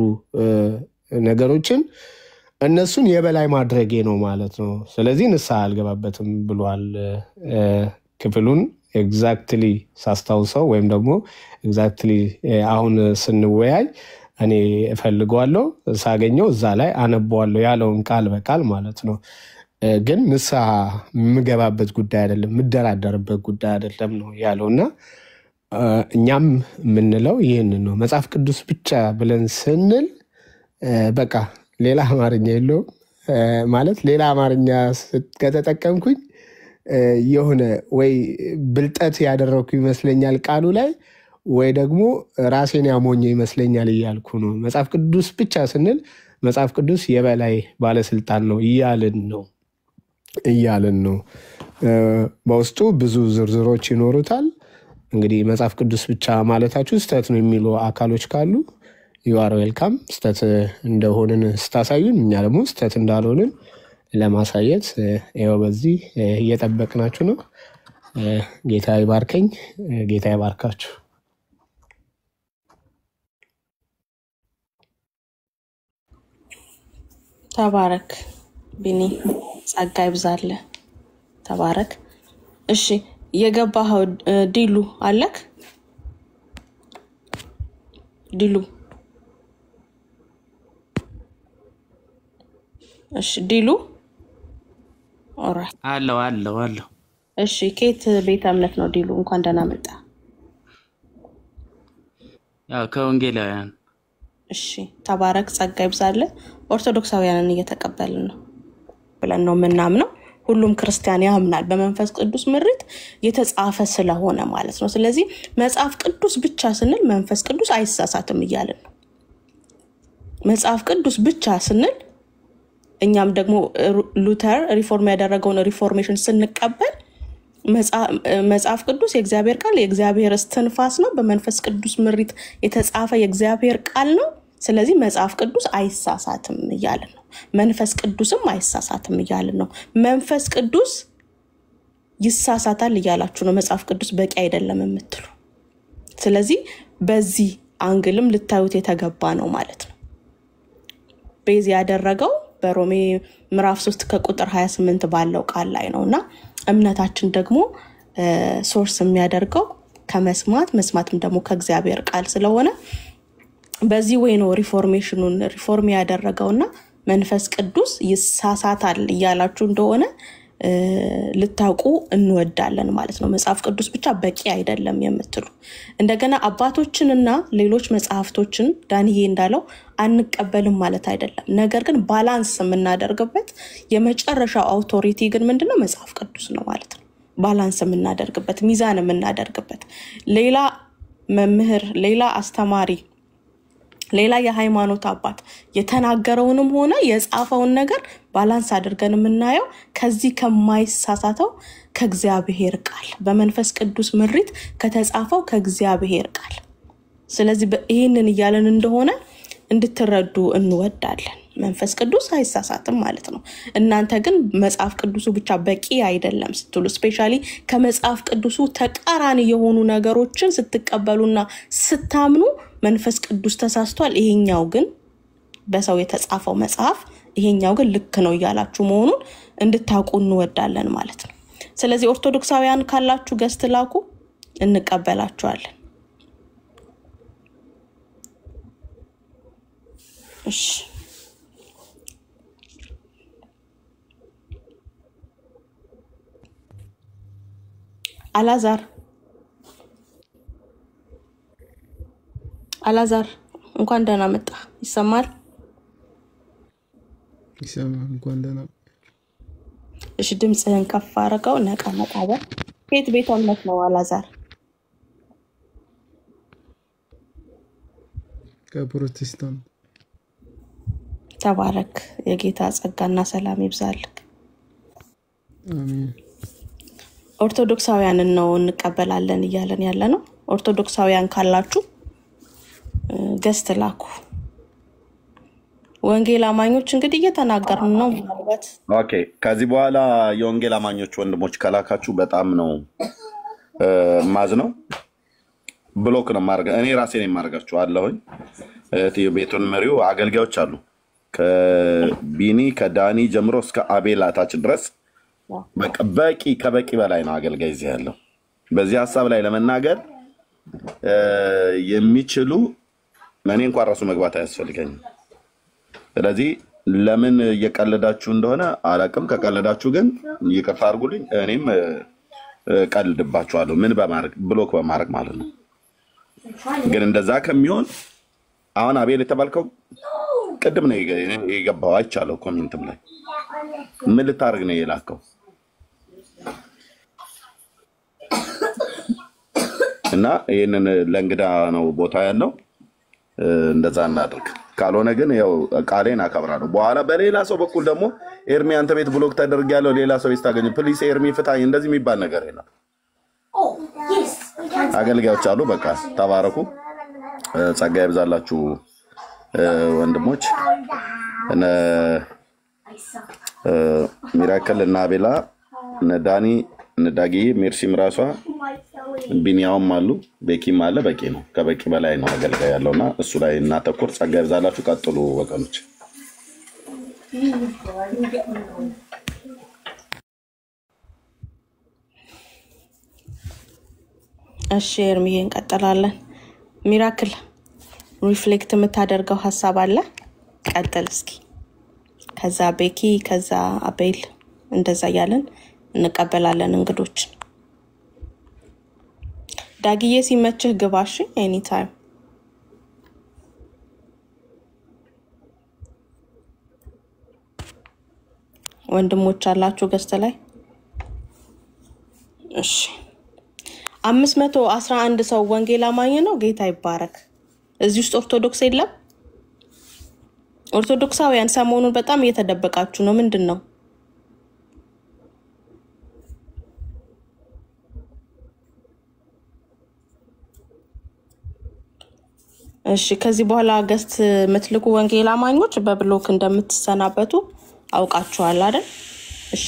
ነገሮችን እነሱን የበላይ ማድረጌ ነው ማለት ነው ስለዚህ ንስሐ አልገባበትም ብሏል ክፍሉን ኤግዛክትሊ ሳስታውሰው ወይም ደግሞ ኤግዛክትሊ አሁን ስንወያይ እኔ እፈልገዋለሁ ሳገኘው እዛ ላይ አነበዋለሁ ያለውን ቃል በቃል ማለት ነው ግን ንስሐ ምገባበት ጉዳይ አይደለም ምደራደርበት ጉዳይ አይደለም ነው ያለውና እኛም ምንለው ይሄንን ነው መጽሐፍ ቅዱስ ብቻ ብለን ስንል በቃ ሌላ አማርኛ የለውም ማለት ሌላ አማርኛ ከተጠቀምኩኝ የሆነ ወይ ብልጠት ያደረኩ ይመስለኛል ቃሉ ላይ ወይ ደግሞ ራሴን ያሞኘ ይመስለኛል እያልኩ ነው መጽሐፍ ቅዱስ ብቻ ስንል መጽሐፍ ቅዱስ የበላይ ባለስልጣን ነው እያልን ነው በውስጡ ብዙ ዝርዝሮች ይኖሩታል እንግዲህ መጽሐፍ ቅዱስ ብቻ ማለታችሁ ስተት ነው የሚሉ አካሎች ካሉ you are welcome ስተት እንደሆነን ስታሳዩን እኛ ደግሞ ስተት እንዳልሆነን ለማሳየት ያው በዚህ እየተጠበቅናችሁ ነው ጌታ ይባርከኝ ጌታ ይባርካችሁ ተባረክ ቢኒ ጸጋ ይብዛለ ተባረክ እሺ የገባው ዲሉ አለክ ዲሉ እሺ ዲሉ ኦራይት አለው እሺ ኬት ቤተ እምነት ነው ዲሉ እንኳን ደህና መጣ ያው ከወንጌላውያን እሺ ተባረክ ጸጋ ይብዛለ ኦርቶዶክሳውያንን እየተቀበልን ነው ብለን ነው ምናምነው ሁሉም ክርስቲያን ያምናል በመንፈስ ቅዱስ ምሪት የተጻፈ ስለሆነ ማለት ነው ስለዚህ መጽሐፍ ቅዱስ ብቻ ስንል መንፈስ ቅዱስ አይሳሳትም ይያልን ነው መጽሐፍ ቅዱስ ብቻ ስንል እኛም ደግሞ ሉተር ሪፎርም ያደረገውን ሪፎርሜሽን ስንቀበል መጽሐፍ ቅዱስ የእግዚአብሔር ቃል የእግዚአብሔር እስትንፋስ ነው በመንፈስ ቅዱስ ምሪት የተጻፈ የእግዚአብሔር ቃል ነው ስለዚህ መጽሐፍ ቅዱስ አይሳሳትም ይያልን ነው መንፈስ ቅዱስም አይሳሳትም ይያልን ነው መንፈስ ቅዱስ ይሳሳታል ይያላችሁ ነው መጽሐፍ ቅዱስ በቂ አይደለም የምትሉ ስለዚህ በዚህ አንግልም ልታዩት የተገባ ነው ማለት ነው ቤዝ ያደረገው በሮሜ ምዕራፍ 3 ከቁጥር 28 ባለው ቃል ላይ ነውና እምነታችን ደግሞ ሶርስ የሚያደርገው መስማትም ደግሞ ከእግዚአብሔር ቃል ስለሆነ በዚህ ወይ ነው ሪፎርሜሽኑን ሪፎርም ያደረገውና መንፈስ ቅዱስ ይሳሳታል ይያላችሁ እንደሆነ ልታውቁ እንወዳለን ማለት ነው መጽሐፍ ቅዱስ ብቻ በቂ አይደለም የምትሉ እንደገና አባቶችንና ሌሎች መጽሐፍቶችን ዳንኤል እንዳለው አንቀበልም ማለት አይደለም ነገር ግን ባላንስ የምናደርግበት የመጨረሻው አውቶሪቲ ግን ምንድነው መጽሐፍ ቅዱስ ነው ማለት ነው ባላንስ የምናደርግበት ሚዛን የምናደርግበት ሌላ መምህር ሌላ አስተማሪ ሌላ የሃይማኖት አባት የተናገረውንም ሆነ የጻፈውን ነገር ባላንስ አድርገን የምናየው ከዚህ ከማይሳሳተው ከእግዚአብሔር ቃል በመንፈስ ቅዱስ ምሪት ከተጻፈው ከእግዚአብሔር ቃል ስለዚህ ይሄንን ይያለን እንደሆነ እንድትረዱ እንወዳለን መንፈስ ቅዱስ አይሳሳትም ማለት ነው። እናንተ ግን መጽሐፍ ቅዱሱ ብቻ በቂ አይደለም ስትሉ ስፔሻሊ ከመጽሐፍ ቅዱሱ ተቃራኒ የሆኑ ነገሮችን ስትቀበሉና ስታምኑ መንፈስ ቅዱስ ተሳስቷል፣ ይሄኛው ግን በሰው የተጻፈው መጽሐፍ ይሄኛው ግን ልክ ነው እያላችሁ መሆኑን እንድታውቁ እንወዳለን ማለት ነው። ስለዚህ ኦርቶዶክሳውያን ካላችሁ ገስት ላኩ፣ እንቀበላችኋለን። እሺ አላዛር እንኳን ደህና መጣ። ይሰማል? እንኳን ደህና። እሺ ድምጽህን ከፍ አድርገው። ነቃ በል። ቤት እምነት ነው አላዛር? ከፕሮቴስታንት። ተባረክ። የጌታ ጸጋና ሰላም ይብዛልክ። አሜን። ኦርቶዶክሳውያንን ነው እንቀበላለን እያለን ያለ ነው። ኦርቶዶክሳውያን ካላችሁ ገስት ላኩ። ወንጌል አማኞች እንግዲህ እየተናገርን ነው ማለት። ኦኬ ከዚህ በኋላ የወንጌል አማኞች ወንድሞች ካላካችሁ በጣም ነው ማዝ ነው ብሎክ ነው ማርጋ እኔ ራሴ ነኝ ማርጋችሁ አለሁኝ። ቤቱን መሪው አገልጋዮች አሉ ከቢኒ ከዳኒ ጀምሮ እስከ አቤል አታች ድረስ በቂ ከበቂ በላይ ነው አገልጋይ እዚህ ያለው። በዚህ ሐሳብ ላይ ለመናገር የሚችሉ ማን እንኳን ራሱ መግባት አያስፈልገኝም። ስለዚህ ለምን እየቀለዳችሁ እንደሆነ አላቅም። ከቀለዳችሁ ግን ይቅርታ አድርጉልኝ። እኔም ቀልድባችኋለሁ ምን በማድረግ ብሎክ በማድረግ ማለት ነው። ግን እንደዛ ከሚሆን አሁን አቤል የተባልከው ቅድም ነው የገባው አይቻለው ኮሜንትም ላይ ምን ልታርግ ነው የላከው እና ይሄንን ለእንግዳ ነው ቦታ ያለው እንደዛ እናድርግ። ካልሆነ ግን ያው ቃሌን አከብራለሁ። በኋላ በሌላ ሰው በኩል ደግሞ ኤርሚ አንተ ቤት ብሎክ ተደርጋለሁ ሌላ ሰው ይስታገኝ ፕሊስ ኤርሚ ፍታኝ እንደዚህ የሚባል ነገር የለም። አገልጋዮች አሉ። በቃ ተባረኩ። ጸጋ ይብዛላችሁ ወንድሞች። እነ ሚራክል እና አቤላ እነ ዳኒ እነ ዳጊ ሜርሲም ራሷ ቢኒያውም አሉ ቤኪም አለ። በቂ ነው ከበቂ በላይ ነው አገልጋይ ያለውና እሱ ላይ እናተኩር። ጸጋ ይብዛላችሁ። ቀጥሉ ወገኖች። እሺ ኤርሚዬ እንቀጥላለን። ሚራክል ሪፍሌክት የምታደርገው ሐሳብ አለ? ቀጥል እስኪ። ከዛ ቤኪ ከዛ አቤል እንደዛ ያለን እንቀበላለን እንግዶች። ዳጊዬ ሲመችህ ግባሽ ኤኒ ታይም። ወንድሞች አላችሁ ገስት ላይ? እሺ 511 ሰው ወንጌል አማኝ ነው። ጌታ ይባረክ። እዚህ ውስጥ ኦርቶዶክስ የለም? ኦርቶዶክሳውያን ሰሞኑን በጣም እየተደበቃችሁ ነው። ምንድነው? እሺ ከዚህ በኋላ ገስት ምትልኩ ወንጌል አማኞች በብሎክ እንደምትሰናበቱ አውቃችኋል አይደል? እሺ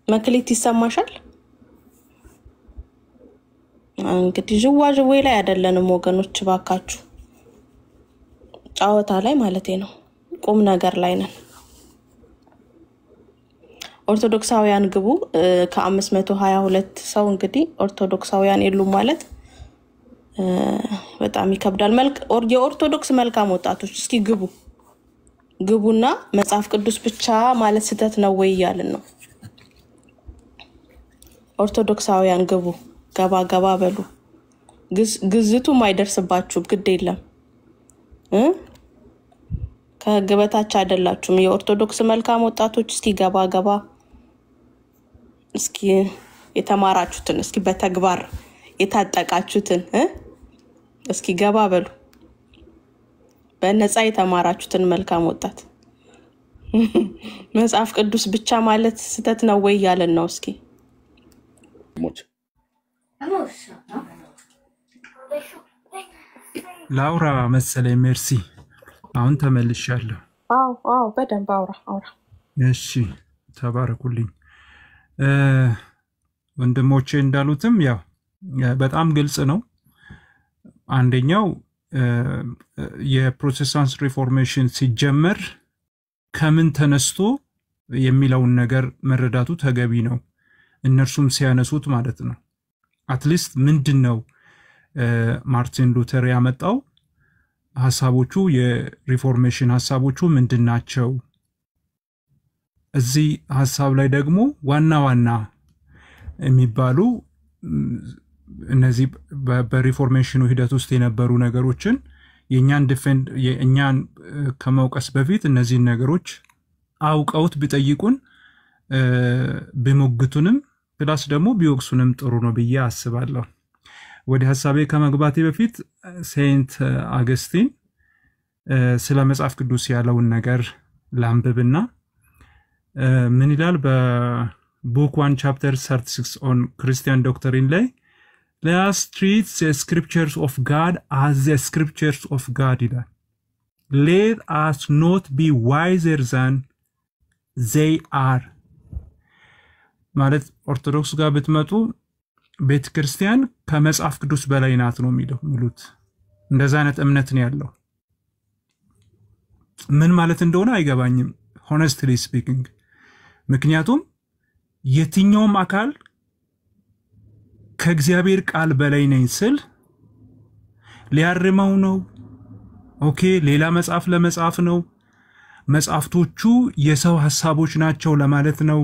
መክሊት ይሰማሻል? እንግዲህ ጅዋጅዌ ላይ አይደለንም ወገኖች፣ ባካችሁ ጫወታ ላይ ማለቴ ነው። ቁም ነገር ላይ ነን። ኦርቶዶክሳውያን ግቡ። ከ522 ሰው እንግዲህ ኦርቶዶክሳውያን የሉም ማለት በጣም ይከብዳል። የኦርቶዶክስ መልካም ወጣቶች እስኪ ግቡና መጽሐፍ ቅዱስ ብቻ ማለት ስተት ነው ወይ ያልን ነው። ኦርቶዶክሳውያን ግቡ፣ ገባ በሉ። ግዝቱ ማይደርስባችሁ ግድ የለም። ከግበታች አይደላችሁም። የኦርቶዶክስ መልካም ወጣቶች እስኪ ገባ እስኪ የተማራችሁትን እስኪ በተግባር የታጠቃችሁትን እስኪ ገባ በሉ። በነፃ የተማራችሁትን መልካም ወጣት መጽሐፍ ቅዱስ ብቻ ማለት ስተት ነው ወይ ያለን ነው። እስኪ ላውራ መሰለኝ ሜርሲ አሁን ተመልሻለሁ። አዎ በደንብ አውራ። እሺ ተባረኩልኝ። ወንድሞቼ እንዳሉትም ያው በጣም ግልጽ ነው። አንደኛው የፕሮቴስታንት ሪፎርሜሽን ሲጀመር ከምን ተነስቶ የሚለውን ነገር መረዳቱ ተገቢ ነው። እነርሱም ሲያነሱት ማለት ነው። አትሊስት ምንድነው ማርቲን ሉተር ያመጣው ሐሳቦቹ የሪፎርሜሽን ሐሳቦቹ ምንድናቸው? እዚህ ሐሳብ ላይ ደግሞ ዋና የሚባሉ እነዚህ በሪፎርሜሽኑ ሂደት ውስጥ የነበሩ ነገሮችን የኛን ከመውቀስ በፊት እነዚህን ነገሮች አውቀውት ቢጠይቁን ቢሞግቱንም ፕላስ ደግሞ ቢወቅሱንም ጥሩ ነው ብዬ አስባለሁ። ወደ ሐሳቤ ከመግባቴ በፊት ሴንት አገስቲን ስለ መጽሐፍ ቅዱስ ያለውን ነገር ላንብብና ምን ይላል በቡክ 1 ቻፕተር 36 on Christian doctrine ላይ let us treat the scriptures of God as the scriptures of God ይላል። let us not be wiser than they are ማለት ኦርቶዶክስ ጋር ብትመጡ ቤተ ክርስቲያን ከመጽሐፍ ቅዱስ በላይ ናት ነው የሚሉት። እንደዛ አይነት እምነት ነው ያለው። ምን ማለት እንደሆነ አይገባኝም honestly speaking። ምክንያቱም የትኛውም አካል ከእግዚአብሔር ቃል በላይ ነኝ ስል ሊያርመው ነው። ኦኬ ሌላ መጽሐፍ ለመጽሐፍ ነው። መጽሐፍቶቹ የሰው ሐሳቦች ናቸው ለማለት ነው።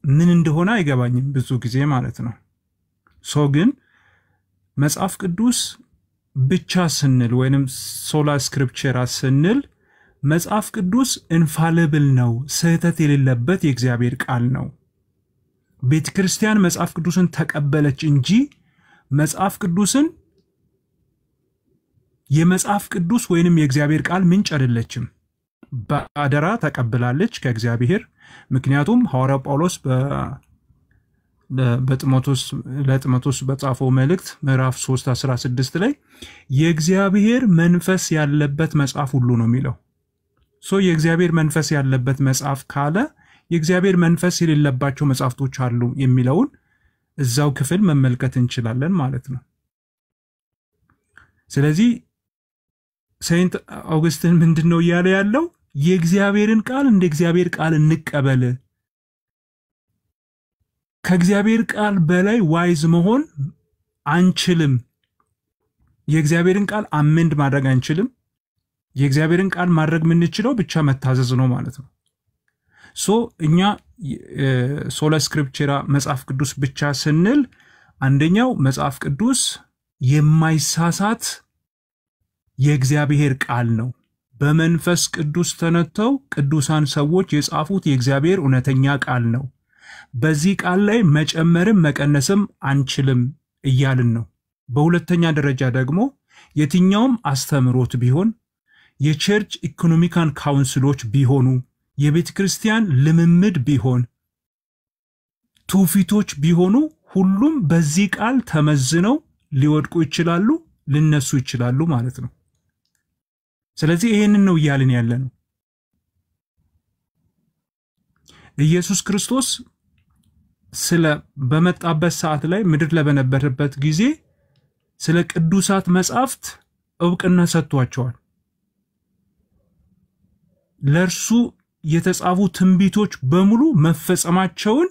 ምን እንደሆነ አይገባኝም ብዙ ጊዜ ማለት ነው። ግን መጽሐፍ ቅዱስ ብቻ ስንል ወይንም ሶላ ስክሪፕቸራ ስንል መጽሐፍ ቅዱስ ኢንፋሊብል ነው፣ ስህተት የሌለበት የእግዚአብሔር ቃል ነው። ቤተ ክርስቲያን መጽሐፍ ቅዱስን ተቀበለች እንጂ መጽሐፍ ቅዱስን የመጽሐፍ ቅዱስ ወይንም የእግዚአብሔር ቃል ምንጭ አይደለችም። በአደራ ተቀብላለች ከእግዚአብሔር። ምክንያቱም ሐዋርያው ጳውሎስ ለጢሞቴዎስ በጻፈው መልእክት ምዕራፍ 3:16 ላይ የእግዚአብሔር መንፈስ ያለበት መጽሐፍ ሁሉ ነው የሚለው። የእግዚአብሔር መንፈስ ያለበት መጽሐፍ ካለ የእግዚአብሔር መንፈስ የሌለባቸው መጽሐፍቶች አሉ የሚለውን እዛው ክፍል መመልከት እንችላለን ማለት ነው። ስለዚህ ሴንት አውግስቲን ምንድነው ያለ ያለው? የእግዚአብሔርን ቃል እንደ እግዚአብሔር ቃል እንቀበል። ከእግዚአብሔር ቃል በላይ ዋይዝ መሆን አንችልም። የእግዚአብሔርን ቃል አሜንድ ማድረግ አንችልም። የእግዚአብሔርን ቃል ማድረግ የምንችለው ብቻ መታዘዝ ነው ማለት ነው። እኛ ሶላ ስክሪፕቸራ መጽሐፍ ቅዱስ ብቻ ስንል አንደኛው መጽሐፍ ቅዱስ የማይሳሳት የእግዚአብሔር ቃል ነው። በመንፈስ ቅዱስ ተነተው ቅዱሳን ሰዎች የጻፉት የእግዚአብሔር እውነተኛ ቃል ነው። በዚህ ቃል ላይ መጨመርም መቀነስም አንችልም እያልን ነው። በሁለተኛ ደረጃ ደግሞ የትኛውም አስተምሮት ቢሆን የቸርች ኢኮኖሚካል ካውንስሎች ቢሆኑ የቤተ ክርስቲያን ልምምድ ቢሆን ትውፊቶች ቢሆኑ ሁሉም በዚህ ቃል ተመዝነው ሊወድቁ ይችላሉ፣ ሊነሱ ይችላሉ ማለት ነው። ስለዚህ ይሄንን ነው ያልን ያለነው። ኢየሱስ ክርስቶስ በመጣበት ሰዓት ላይ ምድር ላይ በነበረበት ጊዜ ስለ ቅዱሳት መጻሕፍት ዕውቅና ሰጥቷቸዋል። ለእርሱ የተጻፉ ትንቢቶች በሙሉ መፈጸማቸውን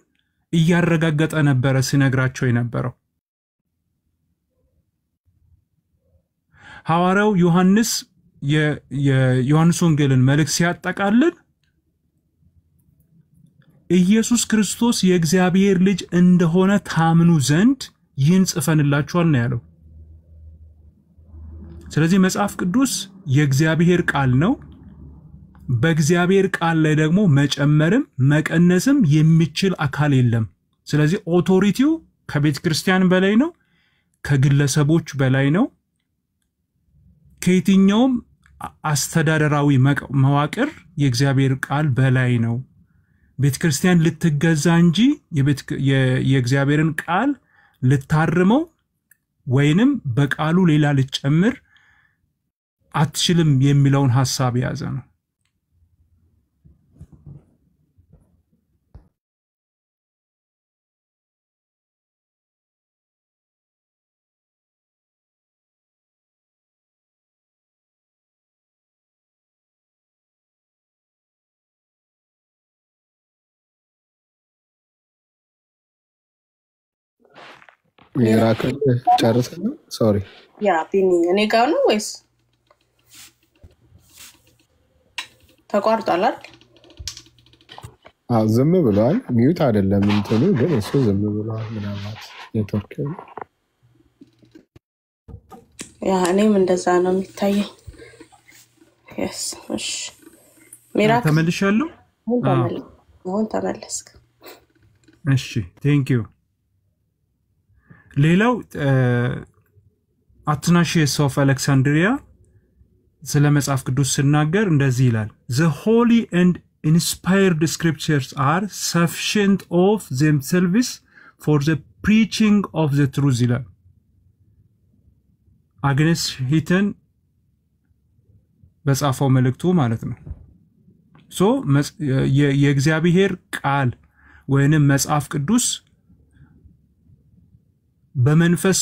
እያረጋገጠ ነበር ሲነግራቸው የነበረው። ሐዋርያው ዮሐንስ የዮሐንስ ወንጌልን መልእክት ሲያጠቃልል ኢየሱስ ክርስቶስ የእግዚአብሔር ልጅ እንደሆነ ታምኑ ዘንድ ይህን ጽፈንላችኋል ነው ያለው። ስለዚህ መጽሐፍ ቅዱስ የእግዚአብሔር ቃል ነው። በእግዚአብሔር ቃል ላይ ደግሞ መጨመርም መቀነስም የሚችል አካል የለም። ስለዚህ ኦቶሪቲው ከቤተ ክርስቲያን በላይ ነው፣ ከግለሰቦች በላይ ነው፣ ከየትኛውም አስተዳደራዊ መዋቅር የእግዚአብሔር ቃል በላይ ነው። ቤተ ክርስቲያን ልትገዛ እንጂ የእግዚአብሔርን ቃል ልታርመው ወይንም በቃሉ ሌላ ልትጨምር አትችልም የሚለውን ሐሳብ የያዘ ነው። ሚራክል ጨርሰናል። ሶሪ ያ ቢኒ እኔ ጋር ነው ወይስ ተቋርጧል? ዝም ብለዋል። ሚዩት አይደለም እንትኑ ግን እሱ ዝም ብለዋል። ምናልባት ኔትወርክ ያ እኔም እንደዛ ነው የሚታየኝ። yes እሺ ሚራክል ተመልሻለሁ። አሁን ተመለስክ። እሺ ቴንክ ዩ። ሌላው አትናሺየስ ኦፍ አሌክሳንድሪያ ስለ መጽሐፍ ቅዱስ ሲናገር እንደዚህ ይላል the holy and inspired scriptures are sufficient of themselves for the preaching of the truth ይላል አግነስ ሂተን በጻፈው መልእክቱ ማለት ነው። ሶ የእግዚአብሔር ቃል ወይንም መጽሐፍ ቅዱስ በመንፈስ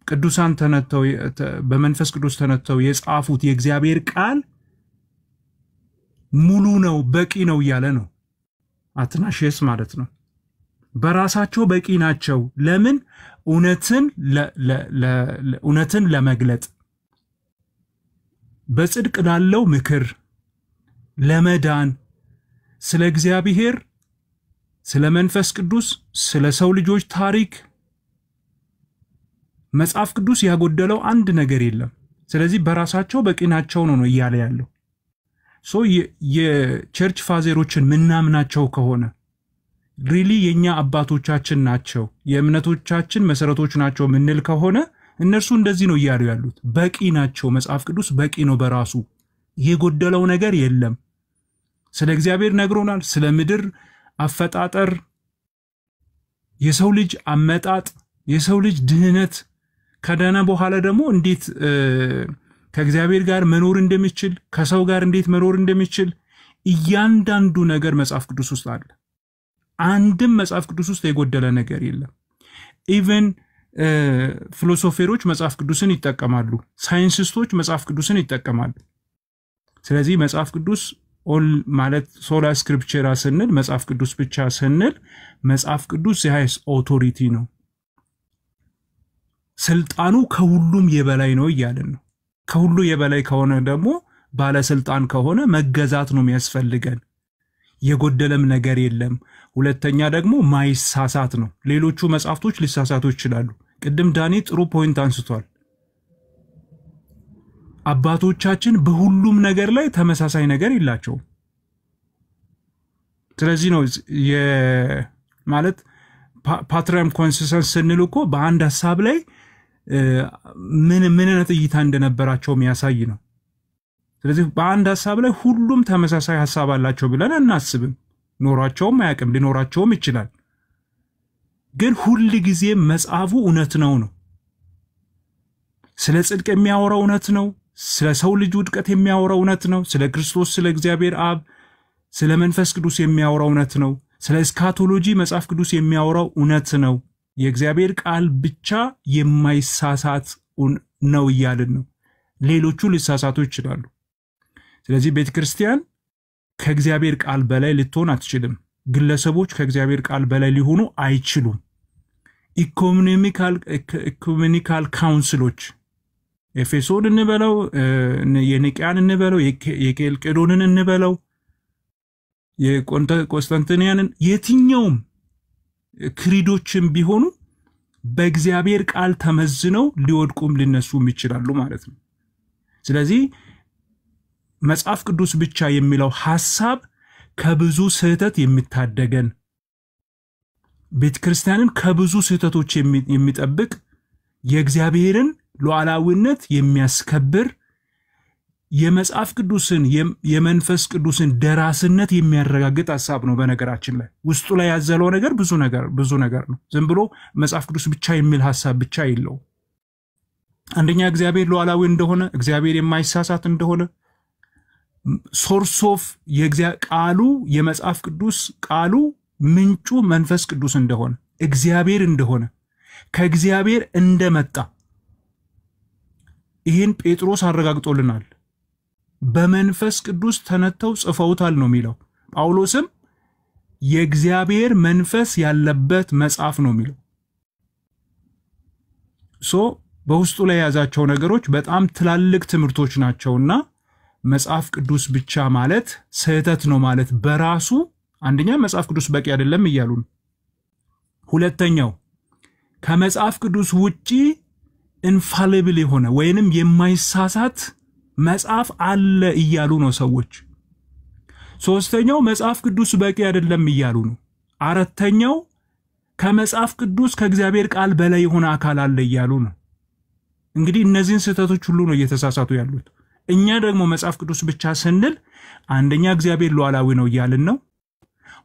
ቅዱሳን ተነተው የጻፉት የእግዚአብሔር ቃል ሙሉ ነው በቂ ነው እያለ ነው አትናሺየስ ማለት ነው። በራሳቸው በቂ ናቸው። ለምን? እውነትን ለመግለጥ በጽድቅ ላለው ምክር ለመዳን ስለ እግዚአብሔር ስለ መንፈስ ቅዱስ ስለ ሰው ልጆች ታሪክ መጽሐፍ ቅዱስ ያጎደለው አንድ ነገር የለም። ስለዚህ በራሳቸው በቂ ናቸው ነው እያለ ያለው። ሶ የቸርች ፋዘሮችን ምናምናቸው ከሆነ ሪሊ የኛ አባቶቻችን ናቸው የእምነቶቻችን መሰረቶች ናቸው ምንል ከሆነ እነርሱ እንደዚህ ነው እያሉ ያሉት። በቂ ናቸው። መጽሐፍ ቅዱስ በቂ ነው በራሱ የጎደለው ነገር የለም። ስለ እግዚአብሔር ነግሮናል። ስለ ምድር አፈጣጠር፣ የሰው ልጅ አመጣጥ፣ የሰው ልጅ ድህነት ከዳነ በኋላ ደግሞ እንዴት ከእግዚአብሔር ጋር መኖር እንደሚችል ከሰው ጋር እንዴት መኖር እንደሚችል እያንዳንዱ ነገር መጽሐፍ ቅዱስ ውስጥ አለ። አንድም መጽሐፍ ቅዱስ ውስጥ የጎደለ ነገር የለም። ኢቭን ፊሎሶፈሮች መጽሐፍ ቅዱስን ይጠቀማሉ። ሳይንቲስቶች መጽሐፍ ቅዱስን ይጠቀማሉ። ስለዚህ መጽሐፍ ቅዱስ ኦል ማለት ሶላ ስክሪፕቸራ ስንል መጽሐፍ ቅዱስ ብቻ ስንል መጽሐፍ ቅዱስ የሃይስ ኦቶሪቲ ነው። ስልጣኑ ከሁሉም የበላይ ነው እያለን ነው። ከሁሉ የበላይ ከሆነ ደግሞ ባለስልጣን ከሆነ መገዛት ነው የሚያስፈልገን። የጎደለም ነገር የለም። ሁለተኛ ደግሞ ማይሳሳት ነው። ሌሎቹ መጽሐፍቶች ሊሳሳቱ ይችላሉ። ቅድም ዳኒ ጥሩ ፖይንት አንስቷል። አባቶቻችን በሁሉም ነገር ላይ ተመሳሳይ ነገር የላቸውም። ስለዚህ ነው ማለት ፓትሪያም ኮንሰንሰስ ስንል እኮ በአንድ ሐሳብ ላይ ምን አይነት እይታ እንደነበራቸው የሚያሳይ ነው። ስለዚህ በአንድ ሐሳብ ላይ ሁሉም ተመሳሳይ ሐሳብ አላቸው ብለን እናስብም። ኖራቸውም አያውቅም፣ ሊኖራቸውም ይችላል። ግን ሁሉ ጊዜ መጽሐፉ እውነት ነው። ስለ ጽድቅ የሚያወራው እውነት ነው። ስለ ሰው ልጅ ውድቀት የሚያወራው እውነት ነው። ስለ ክርስቶስ፣ ስለ እግዚአብሔር አብ፣ ስለ መንፈስ ቅዱስ የሚያወራው እውነት ነው። ስለ እስካቶሎጂ መጽሐፍ ቅዱስ የሚያወራው እውነት ነው። የእግዚአብሔር ቃል ብቻ የማይሳሳት ነው እያልን ነው። ሌሎቹ ሊሳሳቱ ይችላሉ። ስለዚህ ቤተክርስቲያን ከእግዚአብሔር ቃል በላይ ልትሆን አትችልም። ግለሰቦች ከእግዚአብሔር ቃል በላይ ሊሆኑ አይችሉም። ኢኮኖሚካል ካውንስሎች ኤፌሶን እንበለው የኒቅያን እንበለው የኬልቄዶንን እንበለው የቆንስታንቲኒያንን የትኛውም ክሪዶችን ቢሆኑ በእግዚአብሔር ቃል ተመዝነው ሊወድቁም ሊነሱም ይችላሉ ማለት ነው። ስለዚህ መጽሐፍ ቅዱስ ብቻ የሚለው ሐሳብ ከብዙ ስህተት የሚታደገን ቤተክርስቲያንን ከብዙ ስህተቶች የሚጠብቅ የእግዚአብሔርን ሉዓላዊነት የሚያስከብር የመጽሐፍ ቅዱስን የመንፈስ ቅዱስን ደራስነት የሚያረጋግጥ ሐሳብ ነው። በነገራችን ላይ ውስጡ ላይ ያዘለው ነገር ብዙ ነገር ነው። ዝም ብሎ መጽሐፍ ቅዱስ ብቻ የሚል ሐሳብ ብቻ የለው። አንደኛ እግዚአብሔር ሉዓላዊ እንደሆነ እግዚአብሔር የማይሳሳት እንደሆነ ሶርስ ኦፍ ቃሉ የመጽሐፍ ቅዱስ ቃሉ ምንጩ መንፈስ ቅዱስ እንደሆነ እግዚአብሔር እንደሆነ ከእግዚአብሔር እንደመጣ ይህን ጴጥሮስ አረጋግጦልናል። በመንፈስ ቅዱስ ተነተው ጽፈውታል ነው የሚለው። ጳውሎስም የእግዚአብሔር መንፈስ ያለበት መጽሐፍ ነው የሚለው። በውስጡ ላይ የያዛቸው ነገሮች በጣም ትላልቅ ትምህርቶች ናቸውና መጽሐፍ ቅዱስ ብቻ ማለት ስህተት ነው ማለት በራሱ አንደኛ መጽሐፍ ቅዱስ በቂ አይደለም እያሉ ነው። ሁለተኛው ከመጽሐፍ ቅዱስ ውጪ ኢንፋሊብል የሆነ ወይንም የማይሳሳት መጽሐፍ አለ እያሉ ነው ሰዎች። ሶስተኛው መጽሐፍ ቅዱስ በቂ አይደለም እያሉ ነው። አራተኛው ከመጽሐፍ ቅዱስ ከእግዚአብሔር ቃል በላይ የሆነ አካል አለ እያሉ ነው። እንግዲህ እነዚህን ስህተቶች ሁሉ ነው እየተሳሳቱ ያሉት። እኛ ደግሞ መጽሐፍ ቅዱስ ብቻ ስንል አንደኛ እግዚአብሔር ሉዓላዊ ነው እያልን ነው።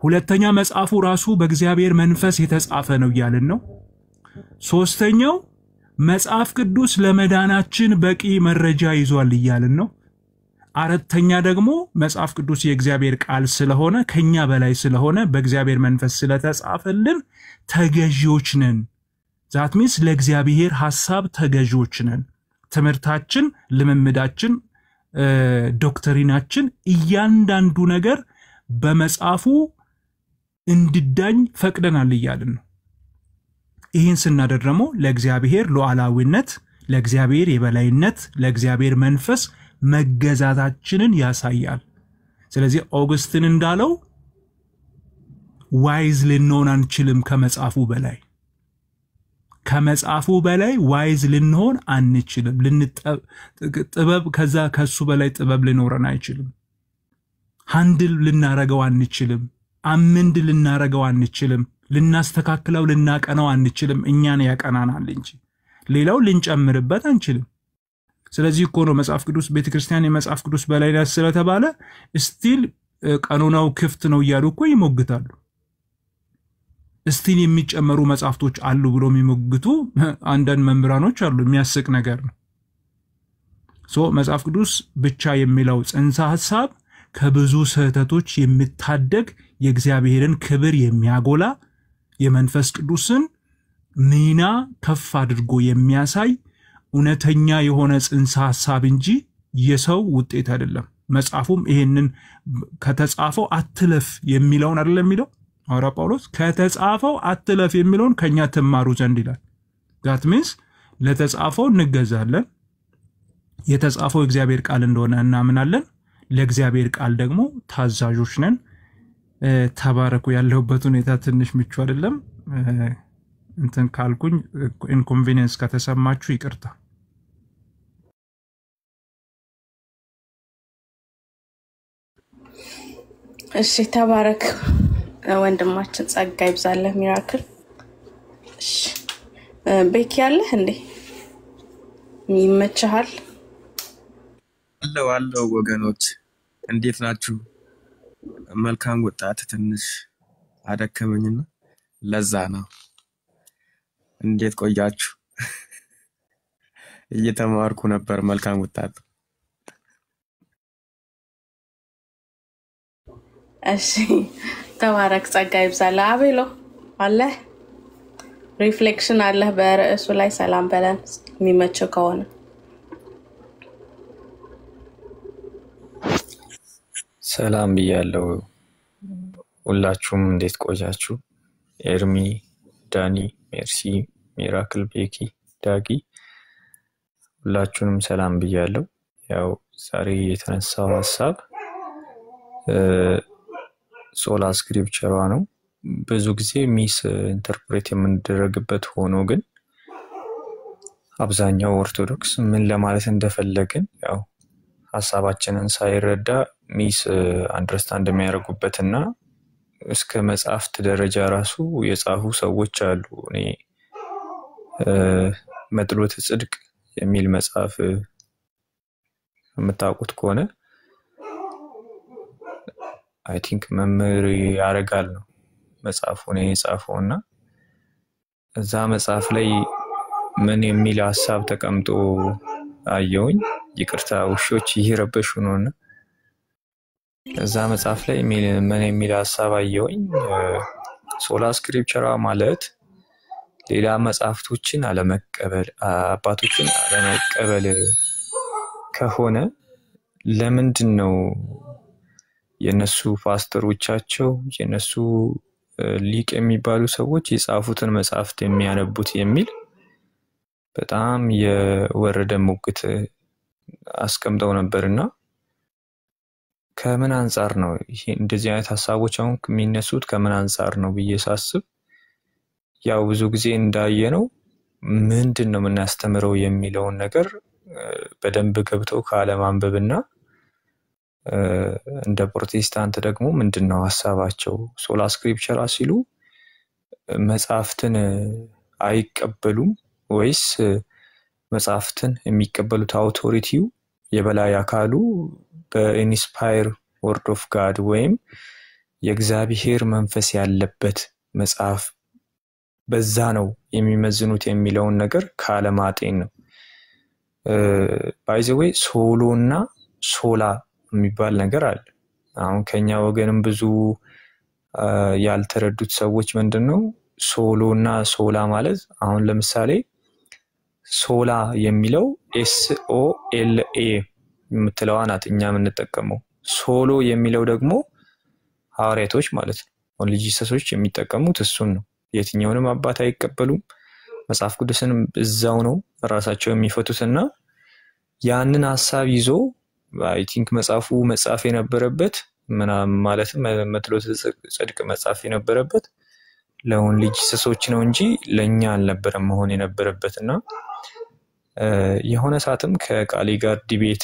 ሁለተኛ መጽሐፉ ራሱ በእግዚአብሔር መንፈስ የተጻፈ ነው እያልን ነው። ሶስተኛው መጽሐፍ ቅዱስ ለመዳናችን በቂ መረጃ ይዟል እያልን ነው። አራተኛ ደግሞ መጽሐፍ ቅዱስ የእግዚአብሔር ቃል ስለሆነ ከኛ በላይ ስለሆነ በእግዚአብሔር መንፈስ ስለተጻፈልን ተገዢዎች ነን። ዛት ሚንስ ለእግዚአብሔር ሐሳብ ተገዢዎች ነን። ትምህርታችን፣ ልምምዳችን፣ ዶክትሪናችን እያንዳንዱ ነገር በመጽሐፉ እንድዳኝ ፈቅደናል እያልን ነው። ይህን ስናደርግ ደግሞ ለእግዚአብሔር ሉዓላዊነት፣ ለእግዚአብሔር የበላይነት፣ ለእግዚአብሔር መንፈስ መገዛታችንን ያሳያል። ስለዚህ ኦገስትን እንዳለው ዋይዝ ልንሆን አንችልም ከመጽሐፉ በላይ ዋይዝ ልንሆን አንችልም። ጥበብ ከሱ በላይ ጥበብ ሊኖረን አይችልም። ሃንድል ልናረገው አንችልም። አምንድ ልናረገው አንችልም። ልናስተካክለው ልናቀናው አንችልም። እኛን ያቀናናል እንጂ ሌላው ልንጨምርበት አንችልም። ስለዚህ እኮ ነው መጽሐፍ ቅዱስ ቤተክርስቲያን የመጽሐፍ ቅዱስ በላይ ላይ ስለተባለ ስቲል ቀኖናው ክፍት ነው እያሉ እኮ ይሞግታሉ። ስቲል የሚጨመሩ መጽሐፍቶች አሉ ብሎ የሚሞግቱ አንዳንድ መምህራኖች አሉ። የሚያስቅ ነገር ነው። መጽሐፍ ቅዱስ ብቻ የሚለው ጽንሰ ሐሳብ ከብዙ ስህተቶች የሚታደግ የእግዚአብሔርን ክብር የሚያጎላ የመንፈስ ቅዱስን ሚና ከፍ አድርጎ የሚያሳይ እውነተኛ የሆነ ጽንሰ ሐሳብ እንጂ የሰው ውጤት አይደለም። መጽሐፉም ይሄንን ከተጻፈው አትለፍ የሚለውን አይደለም የሚለው ሐዋርያ ጳውሎስ ከተጻፈው አትለፍ የሚለውን ከኛ ተማሩ ዘንድ ይላል። that means ለተጻፈው እንገዛለን። የተጻፈው እግዚአብሔር ቃል እንደሆነ እናምናለን። ለእግዚአብሔር ቃል ደግሞ ታዛዦች ነን። ተባረኩ። ያለሁበት ሁኔታ ትንሽ ምቹ አይደለም። እንትን ካልኩኝ ኢንኮንቬኒየንስ ከተሰማችሁ ይቅርታ። እሺ ተባረክ ወንድማችን፣ ጸጋ ይብዛልህ። ሚራክል እሺ ቤኪ ያለህ እንዴ? ይመችሃል? አለው ወገኖች እንዴት ናችሁ? መልካም ወጣት ትንሽ አደከመኝና ለዛ ነው። እንዴት ቆያችሁ? እየተማርኩ ነበር። መልካም ወጣት። እሺ ተባረክ፣ ጸጋ ይብዛልህ። አቤሎ አለ ሪፍሌክሽን አለ በርዕሱ ላይ ሰላም በለን የሚመቸው ከሆነ። ሰላም ብያለሁ። ሁላችሁም እንዴት ቆያችሁ? ኤርሚ፣ ዳኒ፣ ሜርሲ፣ ሚራክል፣ ቤኪ፣ ዳጊ ሁላችሁንም ሰላም ብያለሁ። ያው ዛሬ የተነሳው ሐሳብ ሶላ ስክሪፕቸሯ ነው። ብዙ ጊዜ ሚስ ኢንተርፕሬት የምንደረግበት ሆኖ ግን አብዛኛው ኦርቶዶክስ ምን ለማለት እንደፈለግን ያው ሐሳባችንን ሳይረዳ ሚስ አንደርስታንድ የሚያደርጉበትና እስከ መጽሐፍት ደረጃ ራሱ የጻፉ ሰዎች አሉ። እኔ መጥሎት ጽድቅ የሚል መጽሐፍ የምታውቁት ከሆነ አይ ቲንክ መምህር ያረጋል ነው መጽሐፉን የጻፈውና እዛ መጽሐፍ ላይ ምን የሚል ሀሳብ ተቀምጦ አየውኝ። ይቅርታ ውሾች እየረበሹ ነውና እዛ መጽሐፍ ላይ ምን የሚል ሀሳብ አየውኝ። ሶላ ስክሪፕቸራ ማለት ሌላ መጽሐፍቶችን አለመቀበል፣ አባቶችን አለመቀበል ከሆነ ለምንድን ነው የነሱ ፓስተሮቻቸው የነሱ ሊቅ የሚባሉ ሰዎች የጻፉትን መጽሐፍት የሚያነቡት የሚል በጣም የወረደ ሙግት አስቀምጠው ነበርና ከምን አንፃር ነው ይሄ እንደዚህ አይነት ሐሳቦች አሁን የሚነሱት ከምን አንፃር ነው ብዬ ሳስብ ያው ብዙ ጊዜ እንዳየነው ምንድነው የምናስተምረው የሚለውን ነገር በደንብ ገብተው ካለማንበብና እንደ ፕሮቴስታንት ደግሞ ምንድነው ሐሳባቸው ሶላ ስክሪፕቸራ ሲሉ መጽሐፍትን አይቀበሉም ወይስ መጽሐፍትን የሚቀበሉት አውቶሪቲው የበላይ አካሉ በኢንስፓየር ወርድ ኦፍ ጋድ ወይም የእግዚአብሔር መንፈስ ያለበት መጽሐፍ በዛ ነው የሚመዝኑት የሚለውን ነገር ካለማጤን ነው። ባይ ዘ ዌይ ሶሎና ሶላ የሚባል ነገር አለ። አሁን ከኛ ወገንም ብዙ ያልተረዱት ሰዎች ምንድነው ሶሎና ሶላ ማለት አሁን ለምሳሌ ሶላ የሚለው SOLA የምትለዋ ናት እኛ የምንጠቀመው። ሶሎ የሚለው ደግሞ ሐዋርያቶች ማለት ነው ወንጌል ጂሰሶች የሚጠቀሙት እሱን ነው። የትኛውንም አባት አይቀበሉም። መጽሐፍ ቅዱስንም እዛው ነው ራሳቸው የሚፈቱትና ያንን ሐሳብ ይዞ አይ ቲንክ መጽሐፍ የነበረበት ማለት መጥሎት ጽድቅ መጽሐፍ የነበረበት ለወንጌል ጂሰሶች ነው እንጂ ለኛ አልነበረም መሆን የነበረበትና የሆነ ሰዓትም ከቃሊ ጋር ዲቤት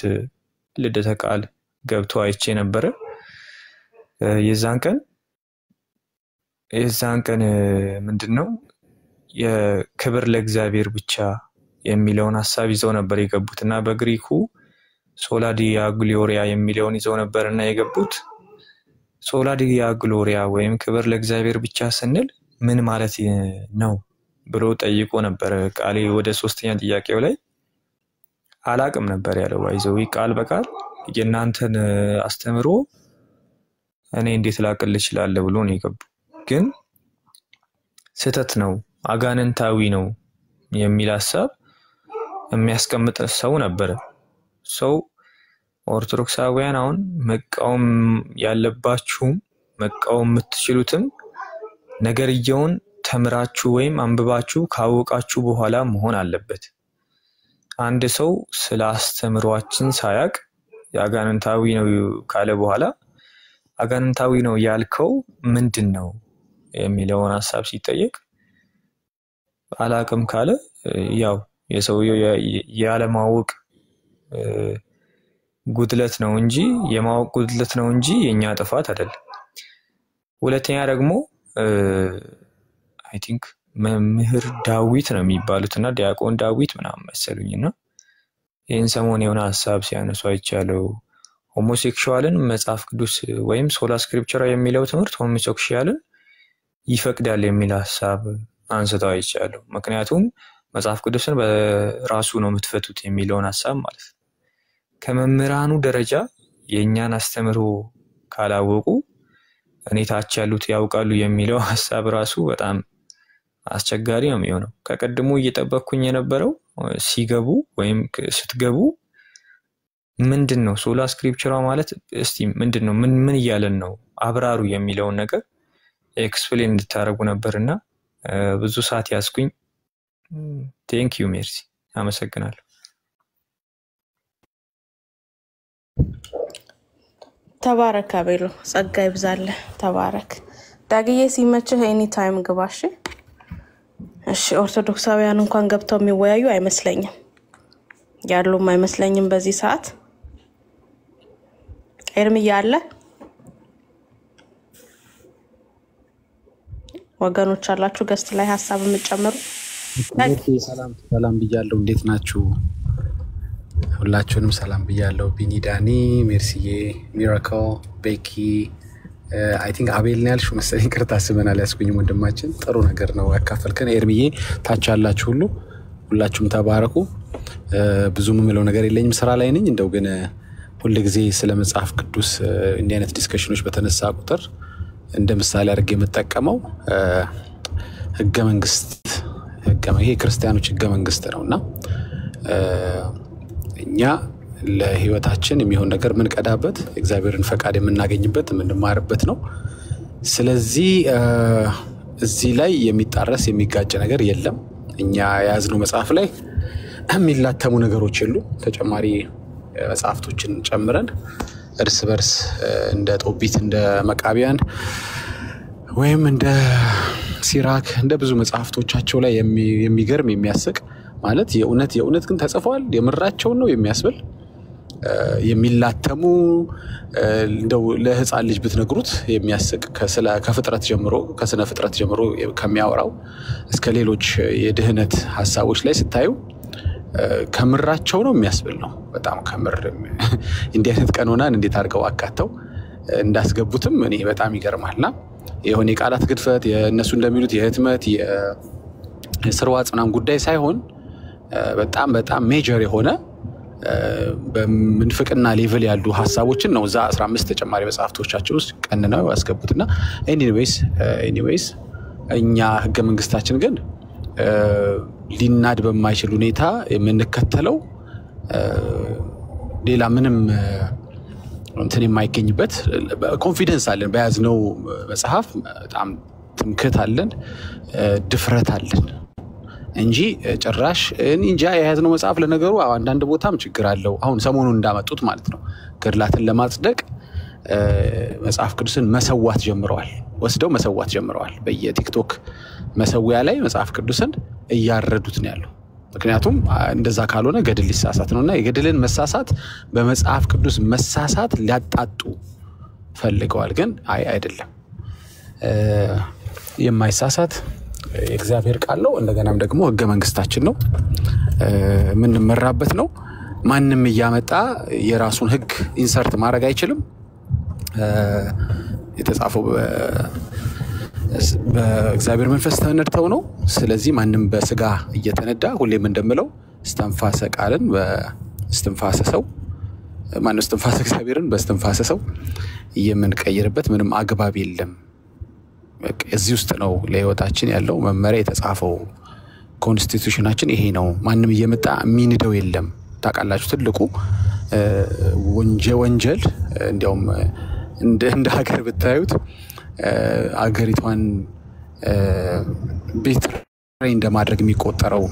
ልደተ ቃል ገብቶ አይቼ ነበር። የዛን ቀን ምንድነው የክብር ለእግዚአብሔር ብቻ የሚለውን ሐሳብ ይዘው ነበር የገቡትና በግሪኩ ሶላ ዲያ ግሎሪያ የሚለውን ይዘው ነበርና የገቡት ሶላ ዲያ ግሎሪያ ወይም ክብር ለእግዚአብሔር ብቻ ስንል ምን ማለት ነው ብሎ ጠይቆ ነበር። ቃሊ ወደ ሶስተኛ ጥያቄው ላይ አላቅም ነበር ያለው። ባይዘው ቃል በቃል የናንተን አስተምሮ እኔ እንዴት ላቅል ይችላል ብሎ ነው የገቡ። ግን ስተት ነው አጋንንታዊ ነው የሚል ሐሳብ የሚያስቀምጥ ሰው ነበር። ሰው ኦርቶዶክሳውያን አሁን መቃወም ያለባችሁም መቃወም የምትችሉትም ነገርየውን ተምራችሁ ወይም አንብባችሁ ካወቃችሁ በኋላ መሆን አለበት። አንድ ሰው ስለ አስተምሯችን ሳያቅ ያጋንንታዊ ነው ካለ በኋላ አጋንንታዊ ነው ያልከው ምንድነው የሚለውን ሐሳብ ሲጠየቅ አላቅም ካለ ያው የሰውየው ያለማወቅ ጉድለት ነው እንጂ የማወቅ ጉድለት ነው እንጂ የኛ ጥፋት አይደለም። ሁለተኛ ደግሞ አይ ቲንክ መምህር ዳዊት ነው የሚባሉትና ዲያቆን ዳዊት ምናምን መሰሉኝና ይሄን ሰሞን የሆነ ሐሳብ ሲያነሱ አይቻለው። ሆሞሴክሹዋልን መጽሐፍ ቅዱስ ወይም ሶላ ስክሪፕቸራ የሚለው ትምህርት ሆሞሴክሹዋልን ይፈቅዳል የሚል ሐሳብ አንስተው አይቻለው። ምክንያቱም መጽሐፍ ቅዱስን በራሱ ነው የምትፈቱት የሚለውን ሐሳብ ማለት ነው። ከመምህራኑ ደረጃ የኛን አስተምሮ ካላወቁ እኔ ታች ያሉት ያውቃሉ የሚለው ሐሳብ ራሱ በጣም አስቸጋሪ ነው የሚሆነው። ከቀድሞ እየጠበቅኩኝ የነበረው ሲገቡ ወይም ስትገቡ ምንድነው ሶላ ስክሪፕቸራ ማለት እስቲ ምንድነው ምን እያለን ነው አብራሩ የሚለውን ነገር ኤክስፕሌን እንድታረጉ ነበርና ብዙ ሰዓት ያስኩኝ። ቴንክ ዩ ሜርሲ፣ አመሰግናለሁ። ተባረክ አቤሎ፣ ጸጋ ይብዛልህ። ተባረክ ዳግዬ፣ ሲመችህ ኤኒ ታይም ግባሽ። እሺ ኦርቶዶክሳውያን እንኳን ገብተው የሚወያዩ አይመስለኝም ያሉም አይመስለኝም በዚህ ሰዓት። ኤርሚያ አለ? ወገኖች አላችሁ ገስት ላይ ሐሳብ የምትጨምሩ? ሰላም ብያለሁ። እንዴት ናችሁ? ሁላችሁንም ሰላም ብያለሁ። ቢኒ፣ ዳኒ፣ ሜርሲዬ፣ ሚራክል፣ ቤኪ አይ ቲንክ አቤል ነው ያልሽው መሰለኝ። ይቅርታ ስመን አልያዝኩኝም ወንድማችን። ጥሩ ነገር ነው ያካፈልከን። ኤርሚዬ ታች ያላችሁ ሁሉ ሁላችሁም ተባረኩ። ብዙ የምለው ነገር የለኝም፣ ስራ ላይ ነኝ። እንደው ግን ሁል ጊዜ ስለ መጽሐፍ ቅዱስ እንዲህ አይነት ዲስከሽኖች በተነሳ ቁጥር እንደ ምሳሌ አድርጌ የምጠቀመው ህገ መንግስት ይሄ ክርስቲያኖች ህገ መንግስት ነውና እኛ ለህይወታችን የሚሆን ነገር ምን ቀዳበት እግዚአብሔርን ፈቃድ የምናገኝበት የምንማርበት ነው። ስለዚህ እዚህ ላይ የሚጣረስ የሚጋጭ ነገር የለም። እኛ የያዝነው መጽሐፍ ላይ የሚላተሙ ነገሮች የሉ። ተጨማሪ መጽሐፍቶችን ጨምረን እርስ በርስ እንደ ጦቢት እንደ መቃቢያን ወይም እንደ ሲራክ እንደ ብዙ መጽሐፍቶቻቸው ላይ የሚገርም የሚያስቅ ማለት የእውነት ግን ተጽፈዋል የምራቸውን ነው የሚያስብል የሚላተሙ እንደው ለህፃን ልጅ ብትነግሩት የሚያስቅ ከፍጥረት ጀምሮ ከስነ ፍጥረት ጀምሮ ከሚያወራው እስከ ሌሎች የድህነት ሐሳቦች ላይ ስታዩ ከምራቸው ነው የሚያስብል ነው። በጣም ከምር እንዲህ አይነት ቀኖናን እንዴት አድርገው አካተው እንዳስገቡትም እኔ በጣም ይገርማልና የሆነ የቃላት ግድፈት የእነሱ እንደሚሉት የህትመት የስርዋጽ ምናምን ጉዳይ ሳይሆን በጣም ሜጀር የሆነ በምንፍቅና ሌቭል ያሉ ሐሳቦችን ነው እዛ 15 ተጨማሪ መጽሐፍቶቻቸው ውስጥ ቀንነው ያስገቡትና ኤኒዌይስ እኛ ህገ መንግስታችን ግን ሊናድ በማይችል ሁኔታ የምንከተለው ሌላ ምንም እንትን የማይገኝበት ኮንፊደንስ አለን በያዝነው መጽሐፍ በጣም ትምክህት አለን ድፍረት አለን እንጂ ጭራሽ እንጃ የያዝነው መጽሐፍ ለነገሩ አንዳንድ ቦታም ችግር አለው። አሁን ሰሞኑን እንዳመጡት ማለት ነው ገድላትን ለማጽደቅ መጽሐፍ ቅዱስን መሰዋት ጀምረዋል። ወስደው መሰዋት ጀምረዋል። በየቲክቶክ መሰዊያ ላይ መጽሐፍ ቅዱስን እያረዱት ነው ያለው። ምክንያቱም እንደዛ ካልሆነ ገድል ሊሳሳት ነውና የገድልን መሳሳት በመጽሐፍ ቅዱስ መሳሳት ሊያጣጡ ፈልገዋል። ግን አይደለም የማይሳሳት የእግዚአብሔር ቃል ነው። እንደገናም ደግሞ ህገ መንግስታችን ነው የምንመራበት ነው። ማንም እያመጣ የራሱን ህግ ኢንሰርት ማድረግ አይችልም። የተጻፈው በእግዚአብሔር መንፈስ ተነድተው ነው። ስለዚህ ማንም በስጋ እየተነዳ ሁሌም እንደምለው እስትንፋሰ ቃልን በእስትንፋሰ ሰው ማነው እስትንፋሰ እግዚአብሔርን በእስትንፋሰ ሰው የምንቀይርበት ምንም አግባብ የለም። እዚህ ውስጥ ነው ለህይወታችን ያለው መመሪያ የተጻፈው። ኮንስቲቱሽናችን ይሄ ነው። ማንም እየመጣ የሚንደው የለም። ታውቃላችሁ ትልቁ ወንጀል እንዲያውም እንደ ሀገር ብታዩት አገሪቷን ቤት እንደማድረግ የሚቆጠረው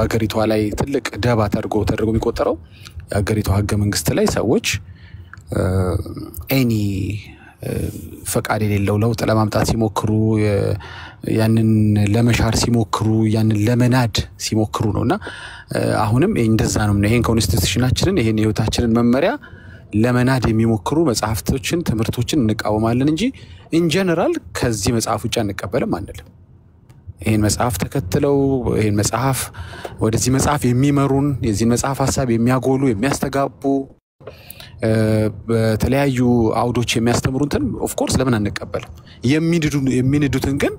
አገሪቷ ላይ ትልቅ ደባ ተደርጎ የሚቆጠረው አገሪቷ ህገ መንግስት ላይ ሰዎች ፈቃድ የሌለው ለውጥ ለማምጣት ሲሞክሩ ያንን ለመሻር ሲሞክሩ ያንን ለመናድ ሲሞክሩ ነውና አሁንም እንደዛ ነው። ይሄን ኮንስቲቱሽናችንን ይሄን ህይወታችንን መመሪያ ለመናድ የሚሞክሩ መጽሐፍቶችን ትምህርቶችን እንቃወማለን እንጂ ኢን ጀነራል ከዚህ መጽሐፍ ውጭ አንቀበልም አንልም። ይሄን መጽሐፍ ተከትለው ይሄን መጽሐፍ ወደዚህ መጽሐፍ የሚመሩን የዚህ መጽሐፍ ሐሳብ የሚያጎሉ የሚያስተጋቡ በተለያዩ አውዶች የሚያስተምሩትን ኦፍ ኮርስ ለምን አንቀበልም? የሚንዱትን ግን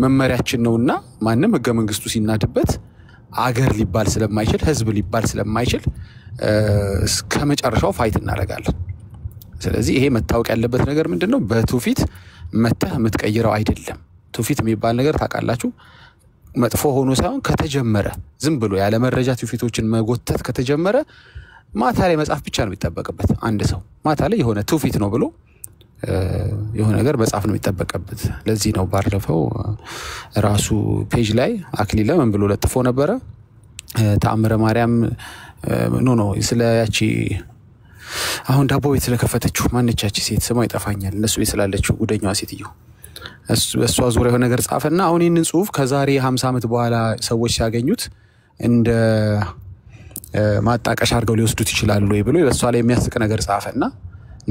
መመሪያችን ነውና ማንም ህገ መንግስቱ ሲናድበት አገር ሊባል ስለማይችል ህዝብ ሊባል ስለማይችል እስከመጨረሻው ፋይት እናደርጋለን። ስለዚህ ይሄ መታወቅ ያለበት ነገር ምንድነው? በትውፊት መተህ የምትቀይረው አይደለም። ትውፊት የሚባል ነገር ታውቃላችሁ መጥፎ ሆኖ ሳይሆን ከተጀመረ ዝም ብሎ ያለ መረጃ ትውፊቶችን መጎተት ከተጀመረ ማታ ላይ መጽሐፍ ብቻ ነው የሚጠበቅበት። አንድ ሰው ማታ ላይ የሆነ ትውፊት ነው ብሎ የሆነ ነገር መጽሐፍ ነው የሚጠበቅበት። ለዚህ ነው ባለፈው ራሱ ፔጅ ላይ አክሊለ ምን ብሎ ለጥፎ ነበረ ተአምረ ማርያም ኖ ስለያቺ አሁን ዳቦ ቤት ስለከፈተችው ማንቻች ሴት ስሟ ይጠፋኛል። እነሱ ቤት ስላለችው ጉደኛዋ ሴትዮ እሷ ዙሪያ የሆነ ነገር ጻፈና አሁን ይህንን ጽሁፍ ከዛሬ 50 ዓመት በኋላ ሰዎች ሲያገኙት እንደ ማጣቀሻ አድርገው ሊወስዱት ይችላሉ ወይ ብሎ በሷ ላይ የሚያስቅ ነገር ጻፈና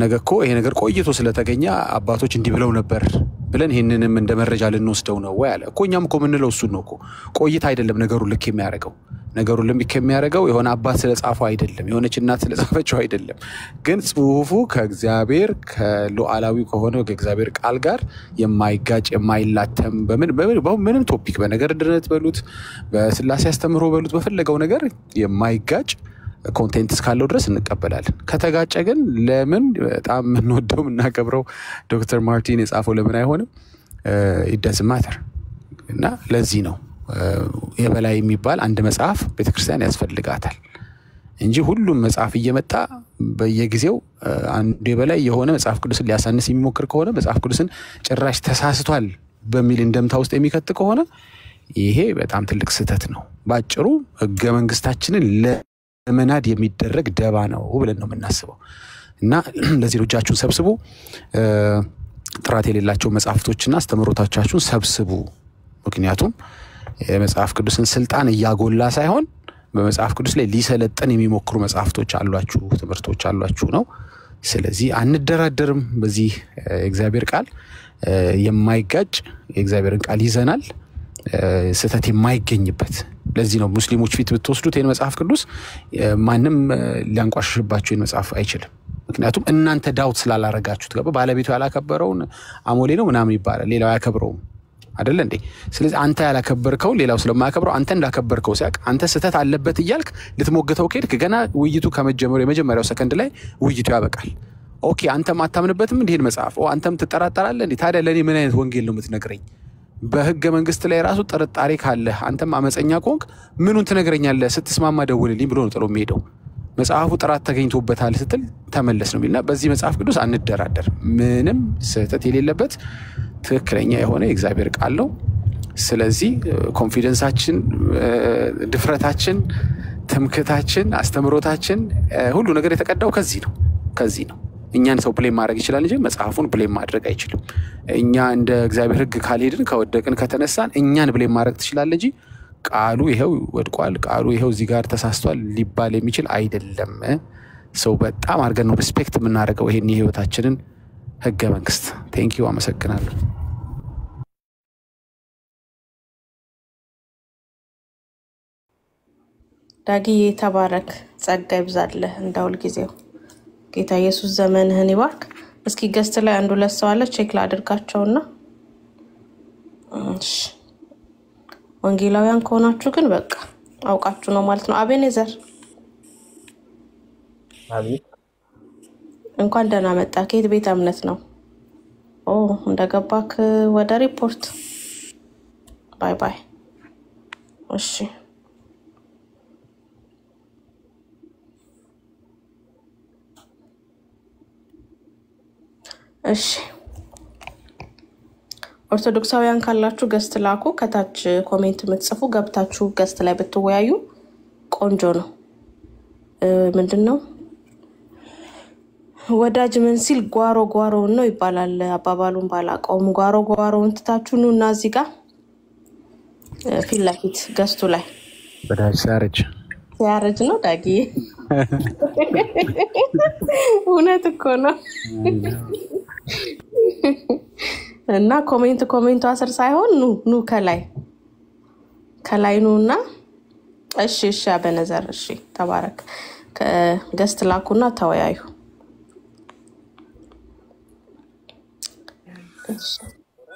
ነገ እኮ ይሄ ነገር ቆይቶ ስለተገኘ አባቶች እንዲህ ብለው ነበር ብለን ይሄንንም እንደ መረጃ ልንወስደው ነው ወይ አለ። እኮ እኛም እኮ ምንለው እሱን ነው እኮ ቆይታ አይደለም ነገሩ ልክ የሚያደርገው ነገሩን ልምክ የሚያደርገው የሆነ አባት ስለጻፈው አይደለም፣ የሆነች እናት ስለጻፈችው አይደለም። ግን ጽሁፉ ከእግዚአብሔር ከሉዓላዊ ከሆነው ከእግዚአብሔር ቃል ጋር የማይጋጭ የማይላተም ምንም ቶፒክ በነገር ድነት በሉት በስላሴ አስተምህሮ በሉት በፈለገው ነገር የማይጋጭ ኮንቴንት እስካለው ድረስ እንቀበላለን። ከተጋጨ ግን ለምን በጣም የምንወደው የምናከብረው ዶክተር ማርቲን የጻፈው ለምን አይሆንም? ኢት ማተር እና ለዚህ ነው የበላይ የሚባል አንድ መጽሐፍ ቤተክርስቲያን ያስፈልጋታል እንጂ ሁሉም መጽሐፍ እየመጣ በየጊዜው አንድ የበላይ የሆነ መጽሐፍ ቅዱስን ሊያሳንስ የሚሞክር ከሆነ መጽሐፍ ቅዱስን ጭራሽ ተሳስቷል በሚል እንደምታ ውስጥ የሚከት ከሆነ ይሄ በጣም ትልቅ ስህተት ነው። ባጭሩ ህገ መንግስታችንን ለመናድ የሚደረግ ደባ ነው ብለን ነው የምናስበው እና ለዚህ እጃችሁን ሰብስቡ፣ ጥራት የሌላቸው መጽሐፍቶችና አስተምህሮቶቻችሁን ሰብስቡ። ምክንያቱም የመጽሐፍ ቅዱስን ስልጣን እያጎላ ሳይሆን በመጽሐፍ ቅዱስ ላይ ሊሰለጠን የሚሞክሩ መጽሐፍቶች አሏችሁ፣ ትምህርቶች አሏችሁ ነው። ስለዚህ አንደራደርም። በዚህ የእግዚአብሔር ቃል የማይጋጭ የእግዚአብሔርን ቃል ይዘናል፣ ስህተት የማይገኝበት። ለዚህ ነው ሙስሊሞች ፊት ብትወስዱት ይህን መጽሐፍ ቅዱስ ማንም ሊያንቋሽሽባችሁ ይህን መጽሐፍ አይችልም። ምክንያቱም እናንተ ዳውት ስላላረጋችሁት ገባ። ባለቤቱ ያላከበረውን አሞሌ ነው ምናምን ይባላል፣ ሌላው ያከብረውም አይደል እንዴ? ስለዚህ አንተ ያላከበርከው ሌላው ስለማያከብረው አንተ እንዳከበርከው ሲያቅ አንተ ስህተት አለበት እያልክ ልትሞግተው ከሄድክ ገና ውይይቱ ከመጀመሩ የመጀመሪያው ሰከንድ ላይ ውይይቱ ያበቃል። ኦኬ አንተም አታምንበትም እንዲህን መጽሐፍ አንተም ትጠራጠራለህ እንዴ? ታዲያ ለኔ ምን አይነት ወንጌል ነው የምትነግረኝ? በህገ መንግስት ላይ ራሱ ጥርጣሬ ካለ አንተም አመፀኛ ከሆንክ ምኑን ትነግረኛለህ? ስትስማማ ደውልልኝ ብሎ ነው ጥሎ የሚሄደው። መጽሐፉ ጥራት ተገኝቶበታል ስትል ተመለስ ነው የሚልና በዚህ መጽሐፍ ቅዱስ አንደራደር። ምንም ስህተት የሌለበት ትክክለኛ የሆነ የእግዚአብሔር ቃል ነው። ስለዚህ ኮንፊደንሳችን፣ ድፍረታችን፣ ትምክህታችን፣ አስተምሮታችን ሁሉ ነገር የተቀዳው ከዚህ ነው። እኛን ሰው ብሌም ማድረግ ይችላል እንጂ መጽሐፉን ብሌም ማድረግ አይችልም። እኛ እንደ እግዚአብሔር ህግ ካልሄድን ከወደቅን ከተነሳን እኛን ብሌም ማድረግ ትችላለህ እንጂ ቃሉ ይሄው ወድቋል፣ ቃሉ ይሄው እዚህ ጋር ተሳስቷል ሊባል የሚችል አይደለም። ሰው በጣም አድርገን ነው ሪስፔክት የምናደርገው ይሄን የህይወታችንን ህገ መንግስት። ቴንኪዩ፣ አመሰግናለሁ። ዳጊዬ ተባረክ፣ ጸጋ ይብዛልህ እንደ ሁልጊዜው። ጌታ ኢየሱስ ዘመንህን ይባርክ። እስኪ ገስት ላይ አንዱ ለሰው አለ ቼክ ላድርጋቸውና እሺ ወንጌላውያን ከሆናችሁ ግን በቃ አውቃችሁ ነው ማለት ነው። አቤኔዘር አቤት፣ እንኳን ደህና መጣ። ከየት ቤተ እምነት ነው? ኦ እንደገባክ ወደ ሪፖርት። ባይ ባይ። እሺ እሺ ኦርቶዶክሳውያን ካላችሁ ገስት ላኩ። ከታች ኮሜንት የምትጽፉ ገብታችሁ ገስት ላይ ብትወያዩ ቆንጆ ነው። ምንድነው ወዳጅ ምን ሲል ጓሮ ጓሮውን ነው ይባላል። አባባሉን ባላቀውም ጓሮ ጓሮውን ትታችሁ ኑ እና እዚህ ጋር ፊት ለፊት ገስቱ ላይ ወዳጅ ሲያረጅ ነው ዳጊ። እውነት እኮ ነው። እና ኮሜንቱ አስር ሳይሆን ኑ ከላይ ኑና እሺ አበነዘር እሺ ተባረክ። ገስት ላኩና ተወያዩ።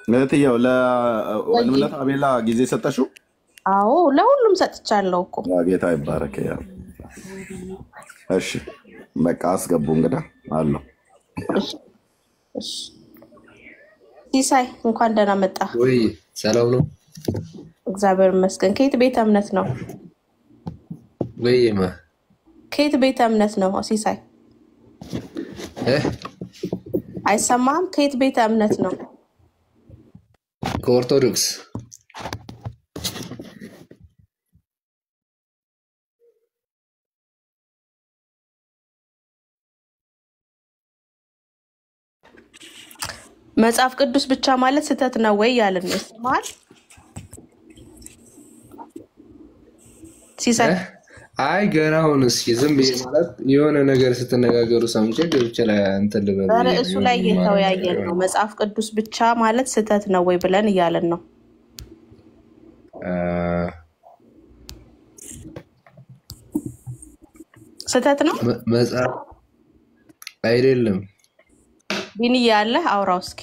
ለትየው ለወንድምነት አቤላ ጊዜ ሰጠሽው? አዎ ለሁሉም ሰጥቻለሁ እኮ። ጌታ ይባረክ። ያው እሺ በቃ አስገቡ እንግዳ አለው። እሺ ሲሳይ እንኳን ደህና መጣ። ወይ ሰላም ነው? እግዚአብሔር ይመስገን። ከየት ቤተ እምነት ነው? ወይማ ከየት ቤተ እምነት ነው ሲሳይ? አይሰማም? ከየት ቤተ እምነት ነው? ከኦርቶዶክስ። መጽሐፍ ቅዱስ ብቻ ማለት ስህተት ነው ወይ ያልን ነው ይሰማል ሲሳይ? አይ ገና አሁን እስኪ ዝም ብዬ ማለት የሆነ ነገር ስትነጋገሩ ሰምቼ ገብቼ ላይ እንትን ልበል። እሱ ላይ እየተወያየን ነው። መጽሐፍ ቅዱስ ብቻ ማለት ስህተት ነው ወይ ብለን እያለን ነው። ስህተት ነው መጽሐፍ አይደለም። ቢኒ ያለ አውራው እስኪ።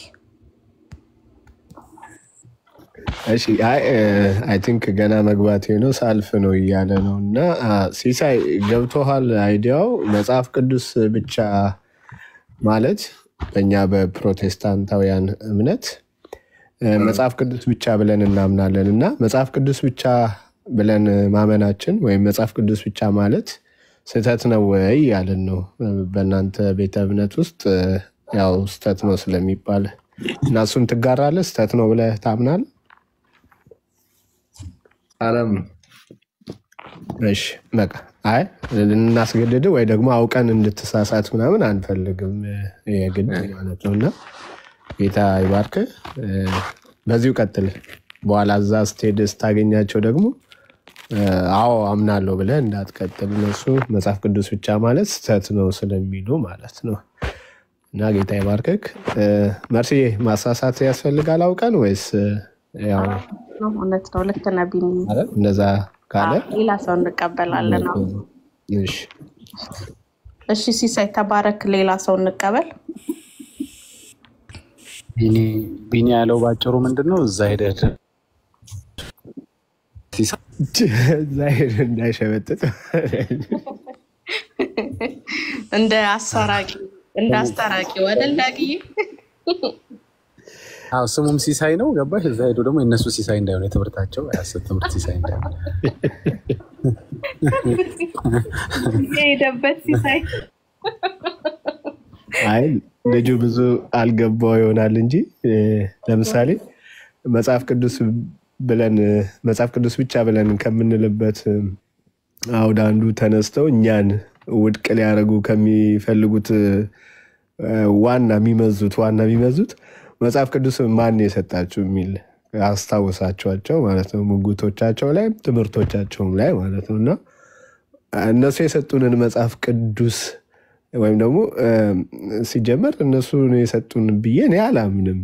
እሺ አይ ቲንክ ገና መግባት ነው ሳልፍ ነው እያለ ነው። እና ሲሳይ ገብቶሃል አይዲያው? መጽሐፍ ቅዱስ ብቻ ማለት በእኛ በፕሮቴስታንታውያን እምነት መጽሐፍ ቅዱስ ብቻ ብለን እናምናለን። እና መጽሐፍ ቅዱስ ብቻ ብለን ማመናችን ወይም መጽሐፍ ቅዱስ ብቻ ማለት ስህተት ነው ወይ ያለን ነው። በእናንተ ቤተ እምነት ውስጥ ያው ስህተት ነው ስለሚባል እና እሱን ትጋራለህ? ስህተት ነው ብለህ ታምናለህ? አለም ነው። እሺ በቃ አይ ልናስገድድ ወይ ደግሞ አውቀን እንድትሳሳት ምናምን አንፈልግም የግድ ማለት ነው። እና ጌታ ይባርክ። በዚሁ ቀጥል። በኋላ እዛ ስትሄድ ስታገኛቸው ደግሞ አዎ አምናለሁ ብለህ እንዳትቀጥል። እነሱ መጽሐፍ ቅዱስ ብቻ ማለት ስህተት ነው ስለሚሉ ማለት ነው። እና ጌታ ይባርክክ። መርሲ ማሳሳት ያስፈልጋል አውቀን ወይስ ያው እውነት ነው? ልክ ነህ ቢኒ። እንደዛ ካለ ሌላ ሰው እንቀበላለን። እሺ ሲሳይ ተባረክ። ሌላ ሰው እንቀበል። ቢኒ ያለው ባጭሩ ምንድነው? እዛ ሄደህ እንዳይሸበጥጥ እንደ አስታራቂ ወደል ዳግዬ። አዎ ስሙም ሲሳይ ነው። ገባሽ? እዛ ሄዶ ደግሞ የነሱ ሲሳይ እንዳይሆን የትምህርታቸው ያሰብ ትምህርት ሲሳይ እንዳይሆን የሄደበት ሲሳይ። አይ ልጁ ብዙ አልገባው ይሆናል እንጂ ለምሳሌ መጽሐፍ ቅዱስ ብቻ ብለን ከምንልበት አውድ አንዱ ተነስተው እኛን ውድቅ ሊያደርጉ ከሚፈልጉት ዋና የሚመዙት መጽሐፍ ቅዱስ ማን የሰጣችሁ የሚል አስታውሳቸዋቸው ማለት ነው። ሙግቶቻቸው ላይ ትምህርቶቻቸውም ላይ ማለት ነው። እና እነሱ የሰጡንን መጽሐፍ ቅዱስ ወይም ደግሞ ሲጀመር እነሱ የሰጡን ብዬ እኔ አላምንም።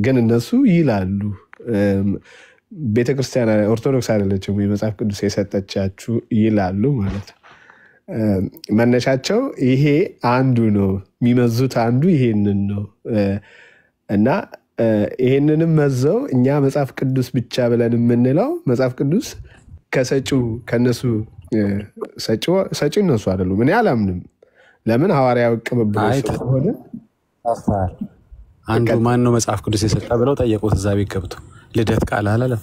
ግን እነሱ ይላሉ ቤተክርስቲያን ኦርቶዶክስ አይደለችም የመጽሐፍ ቅዱስ የሰጠቻችሁ ይላሉ ማለት ነው። መነሻቸው ይሄ አንዱ ነው። የሚመዙት አንዱ ይሄንን ነው። እና ይሄንንም መዘው እኛ መጽሐፍ ቅዱስ ብቻ ብለን የምንለው መጽሐፍ ቅዱስ ከነሱ ሰጪ እነሱ አይደሉም። እኔ አላምንም። ለምን ሐዋርያው ቅብብሎች ስለሆነ አንዱ ማን ነው መጽሐፍ ቅዱስ የሰጠ ብለው ጠየቁት። እዛ ቤት ገብቶ ልደት ቃል አላለም።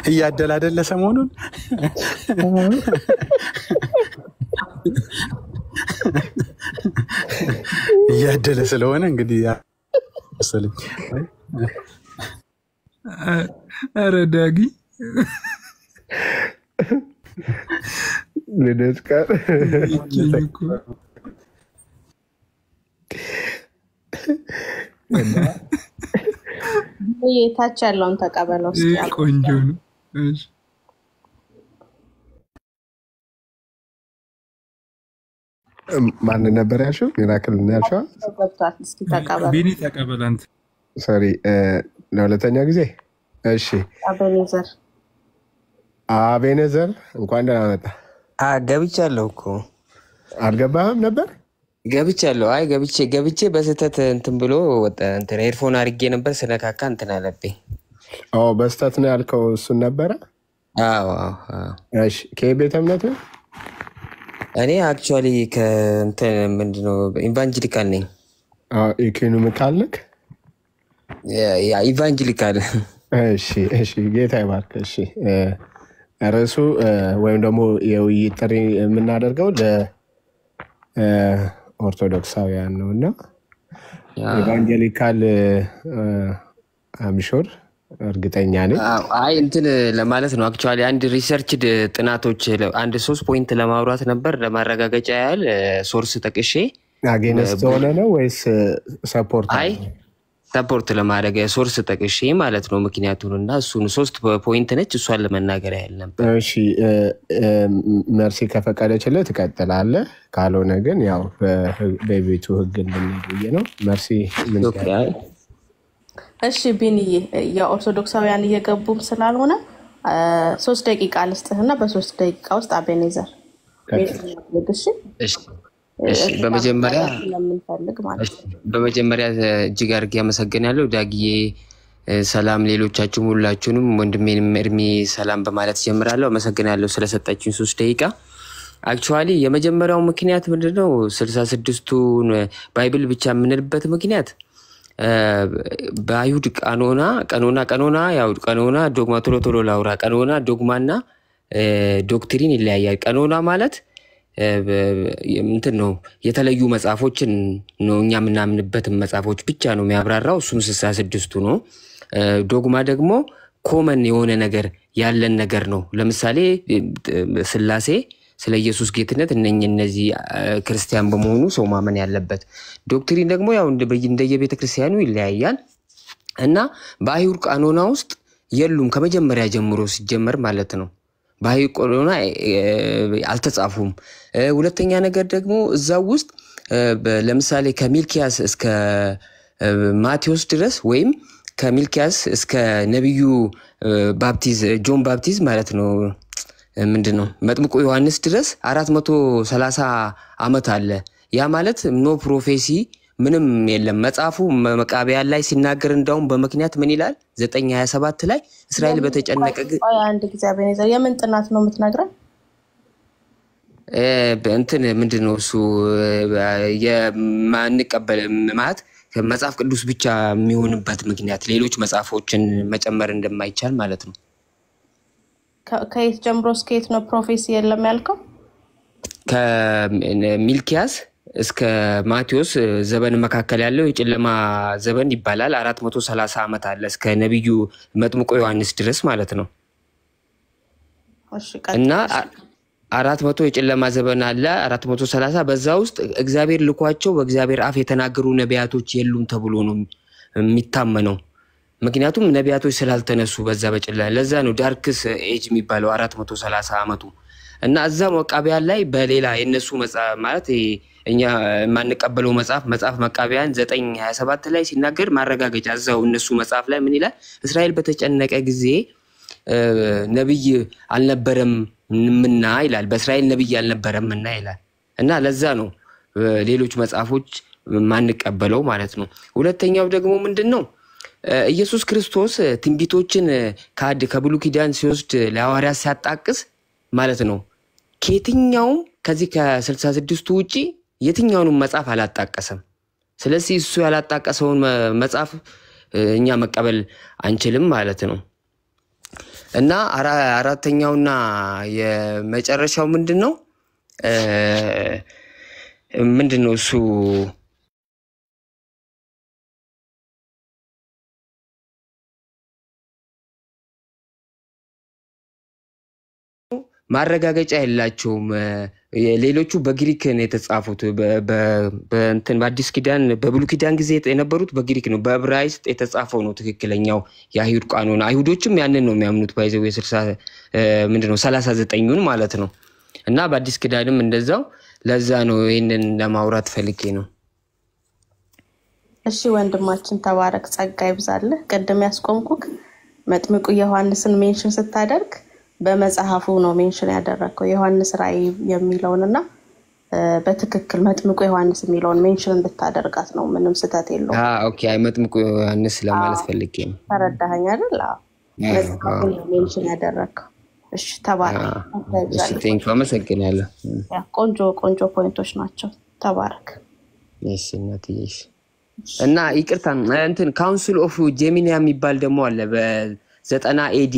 እያደለ አይደለ ሰሞኑን እያደለ ስለሆነ እንግዲህ መሰለኝ። ኧረ ዳጊ ልደት ቃል ታች ያለውን ተቀበለው እስኪ። ቆንጆ ነው። ማን ነበር ያልሽው? ሚራክል ነው ያልሽው? ቢኒ ተቀበል አንተ። ሶሪ ለሁለተኛ ጊዜ። እሺ አቤኔዘር እንኳን ደህና መጣ። ገብቻለሁ እኮ። አልገባህም ነበር? ገብቻለሁ። አይ ገብቼ በስህተት እንትን ብሎ ወጣ። እንትን ኤርፎን አድርጌ ነበር ስለካካ እንትን አለብኝ። በስህተት ነው ያልከው እሱን ነበረ? አዎ። እሺ ከቤተ እምነት ነው? እኔ አክቹዋሊ ከእንትን ምንድነው ኢቫንጀሊካል ነኝ። ኢኮኖሚካል ነክ? ኢቫንጀሊካል። እሺ ጌታ ይባርክ። እሺ ርዕሱ ወይም ደግሞ የውይይት ጥሪ የምናደርገው ለኦርቶዶክሳውያን ነው እና ኢቫንጀሊካል አምሾር እርግጠኛ ነኝ። አይ እንትን ለማለት ነው አክቹዋሊ አንድ ሪሰርችድ ጥናቶች አንድ 3 ፖይንት ለማውራት ነበር ለማረጋገጫ ያህል ሶርስ ጠቅሼ። አጌንስት ሆነ ነው ወይስ ሰፖርት? አይ ሰፖርት ለማድረግ ሶርስ ጠቅሼ ማለት ነው ምክንያቱን እና እሱን 3 ፖይንት ነች እሷን ለመናገር ያህል ነበር። እሺ መርሲ ከፈቀደችልህ ትቀጥላለህ፣ ካልሆነ ግን ያው በቤቱ ህግ እንድንሄድ ነው። መርሲ ምን እሺ ቢኒዬ የኦርቶዶክሳውያን እየገቡም ስላልሆነ 3 ደቂቃ ልስጥህና በ3 ደቂቃ ውስጥ አቤኔዘር እሺ በመጀመሪያ ስለምንፈልግ ማለት ነው። በመጀመሪያ እጅግ አድርጌ አመሰግናለሁ ዳግዬ። ሰላም ሌሎቻችሁም ሁላችሁንም ወንድሜንም እርሚ ሰላም በማለት ጀምራለሁ። አመሰግናለሁ ስለሰጣችሁኝ 3 ደቂቃ። አክቹአሊ የመጀመሪያው ምክንያት ምንድነው 66ቱን ባይብል ብቻ የምንልበት ምክንያት በአይሁድ ቀኖና ያው ቀኖና ዶግማ ቶሎ ላውራ ቀኖና ዶግማና ዶክትሪን ይለያያል። ቀኖና ማለት እንትን ነው የተለዩ መጽሐፎችን ነው እኛ ምናምንበት መጽሐፎች ብቻ ነው የሚያብራራው እሱም 66ቱ ነው። ዶግማ ደግሞ ኮመን የሆነ ነገር ያለን ነገር ነው። ለምሳሌ ስላሴ ስለ ኢየሱስ ጌትነት እነዚህ ክርስቲያን በመሆኑ ሰው ማመን ያለበት። ዶክትሪን ደግሞ ያው እንደየቤተ ክርስቲያኑ ይለያያል እና በአይሁድ ቀኖና ውስጥ የሉም ከመጀመሪያ ጀምሮ ሲጀመር ማለት ነው። በአይሁድ ቀኖና አልተጻፉም። ሁለተኛ ነገር ደግሞ እዛው ውስጥ ለምሳሌ ከሚልኪያስ እስከ ማቴዎስ ድረስ ወይም ከሚልኪያስ እስከ ነብዩ ጆን ባፕቲስት ማለት ነው ምንድነው መጥምቁ ዮሐንስ ድረስ 430 ዓመት አለ። ያ ማለት ኖ ፕሮፌሲ ምንም የለም። መጽሐፉ መቃብያን ላይ ሲናገር እንዳውም በመክንያት ምን ይላል 9:27 ላይ እስራኤል በተጨነቀ አንድ ጊዜ አቤኔዘር የምን ጥናት ነው የምትነግረን? እንትን ምንድነው እሱ የማንቀበል ማለት መጽሐፍ ቅዱስ ብቻ የሚሆንበት ምክንያት ሌሎች መጽሐፎችን መጨመር እንደማይቻል ማለት ነው። ከየት ጀምሮ እስከ የት ነው ፕሮፌሲ የለም ያልከው? ከሚልኪያስ እስከ ማቴዎስ ዘመን መካከል ያለው የጨለማ ዘመን ይባላል። 430 ዓመት አለ እስከ ነብዩ መጥምቁ ዮሐንስ ድረስ ማለት ነው። እና 400 የጨለማ ዘመን አለ 430 በዛ ውስጥ እግዚአብሔር ልኳቸው በእግዚአብሔር አፍ የተናገሩ ነቢያቶች የሉም ተብሎ ነው የሚታመነው። ምክንያቱም ነቢያቶች ስላልተነሱ በዛ በጨለማ ለዛ ነው ዳርክስ ኤጅ የሚባለው 430 ዓመቱ። እና እዛ መቃብያን ላይ በሌላ የነሱ መጽሐፍ ማለት እኛ ማንቀበለው መጽሐፍ መቃብያን 9:27 ላይ ሲናገር ማረጋገጫ እዛው እነሱ መጽሐፍ ላይ ምን ይላል? እስራኤል በተጨነቀ ጊዜ ነብይ አልነበረምና ይላል። በእስራኤል ነብይ አልነበረምና ይላል። እና ለዛ ነው ሌሎች መጽሐፎች ማንቀበለው ማለት ነው። ሁለተኛው ደግሞ ምንድነው ኢየሱስ ክርስቶስ ትንቢቶችን ከብሉይ ኪዳን ሲወስድ ለሐዋርያት ሲያጣቅስ ማለት ነው ከየትኛውም ከዚህ ከ66ቱ ውጪ የትኛውንም መጽሐፍ አላጣቀሰም። ስለዚህ እሱ ያላጣቀሰውን መጽሐፍ እኛ መቀበል አንችልም ማለት ነው። እና አራተኛውና የመጨረሻው ምንድነው እሱ ማረጋገጫ የላቸውም። ሌሎቹ በግሪክ ነው የተጻፉት። በእንትን በአዲስ ኪዳን በብሉይ ኪዳን ጊዜ የነበሩት በግሪክ ነው። በዕብራይስጥ የተጻፈው ነው ትክክለኛው የአይሁድ ቀኖና። አይሁዶችም ያንን ነው የሚያምኑት ባይዘው ምንድነው 39ን ማለት ነው። እና በአዲስ ኪዳንም እንደዛው። ለዛ ነው ይሄንን ለማውራት ፈልጌ ነው። እሺ ወንድማችን ተባረክ፣ ጸጋ ይብዛልህ። ቀደም ያስቆምኩክ መጥምቁ ዮሐንስን ሜንሽን ስታደርግ በመጽሐፉ ነው ሜንሽን ያደረከው ዮሐንስ ራእይ የሚለውንና በትክክል መጥምቁ ዮሐንስ የሚለውን ሜንሽን እንድታደርጋት ነው። ምንም ስተት የለውም። ኦኬ መጥምቁ ዮሐንስ ለማለት ፈልጌ ነው። ተረዳኸኝ አይደል? መጽሐፉ ሜንሽን ያደረከው። እሺ ተባረክ። እሺ ቴንክ ዩ አመሰግናለሁ። ቆንጆ ፖይንቶች ናቸው። ተባረክ። እሺ እናትዬሽ እና ይቅርታ እንትን ካውንስል ኦፍ ጄሚኒያ የሚባል ደግሞ አለ በ90 ኤዲ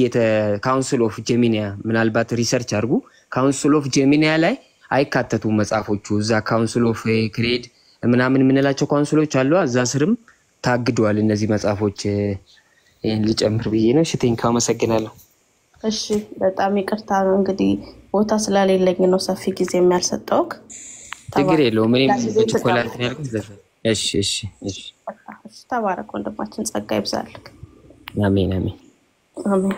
ካውንስል ኦፍ ጄሚኒያ ምናልባት ሪሰርች አድርጉ። ካውንስል ኦፍ ጄሚኒያ ላይ አይካተቱም መጽሐፎቹ። እዛ ካውንስል ኦፍ ክሬድ ምናምን የምንላቸው ካውንስሎች አሉ። እዛ ስርም ታግደዋል እነዚህ መጽሐፎች። ይሄን ልጨምር ብዬ ነው። እሺ ቴንክ አመሰግናለሁ። እሺ በጣም ይቅርታ እንግዲህ ቦታ ስለሌለኝ ነው ሰፊ ጊዜ የሚያልሰጠውክ። ችግር የለውም። እኔም ቸኮላት ነው ያልኩት። እሺ ተባረክ ወንድማችን፣ ጸጋ ይብዛልክ። አሜን አሜን አሜን።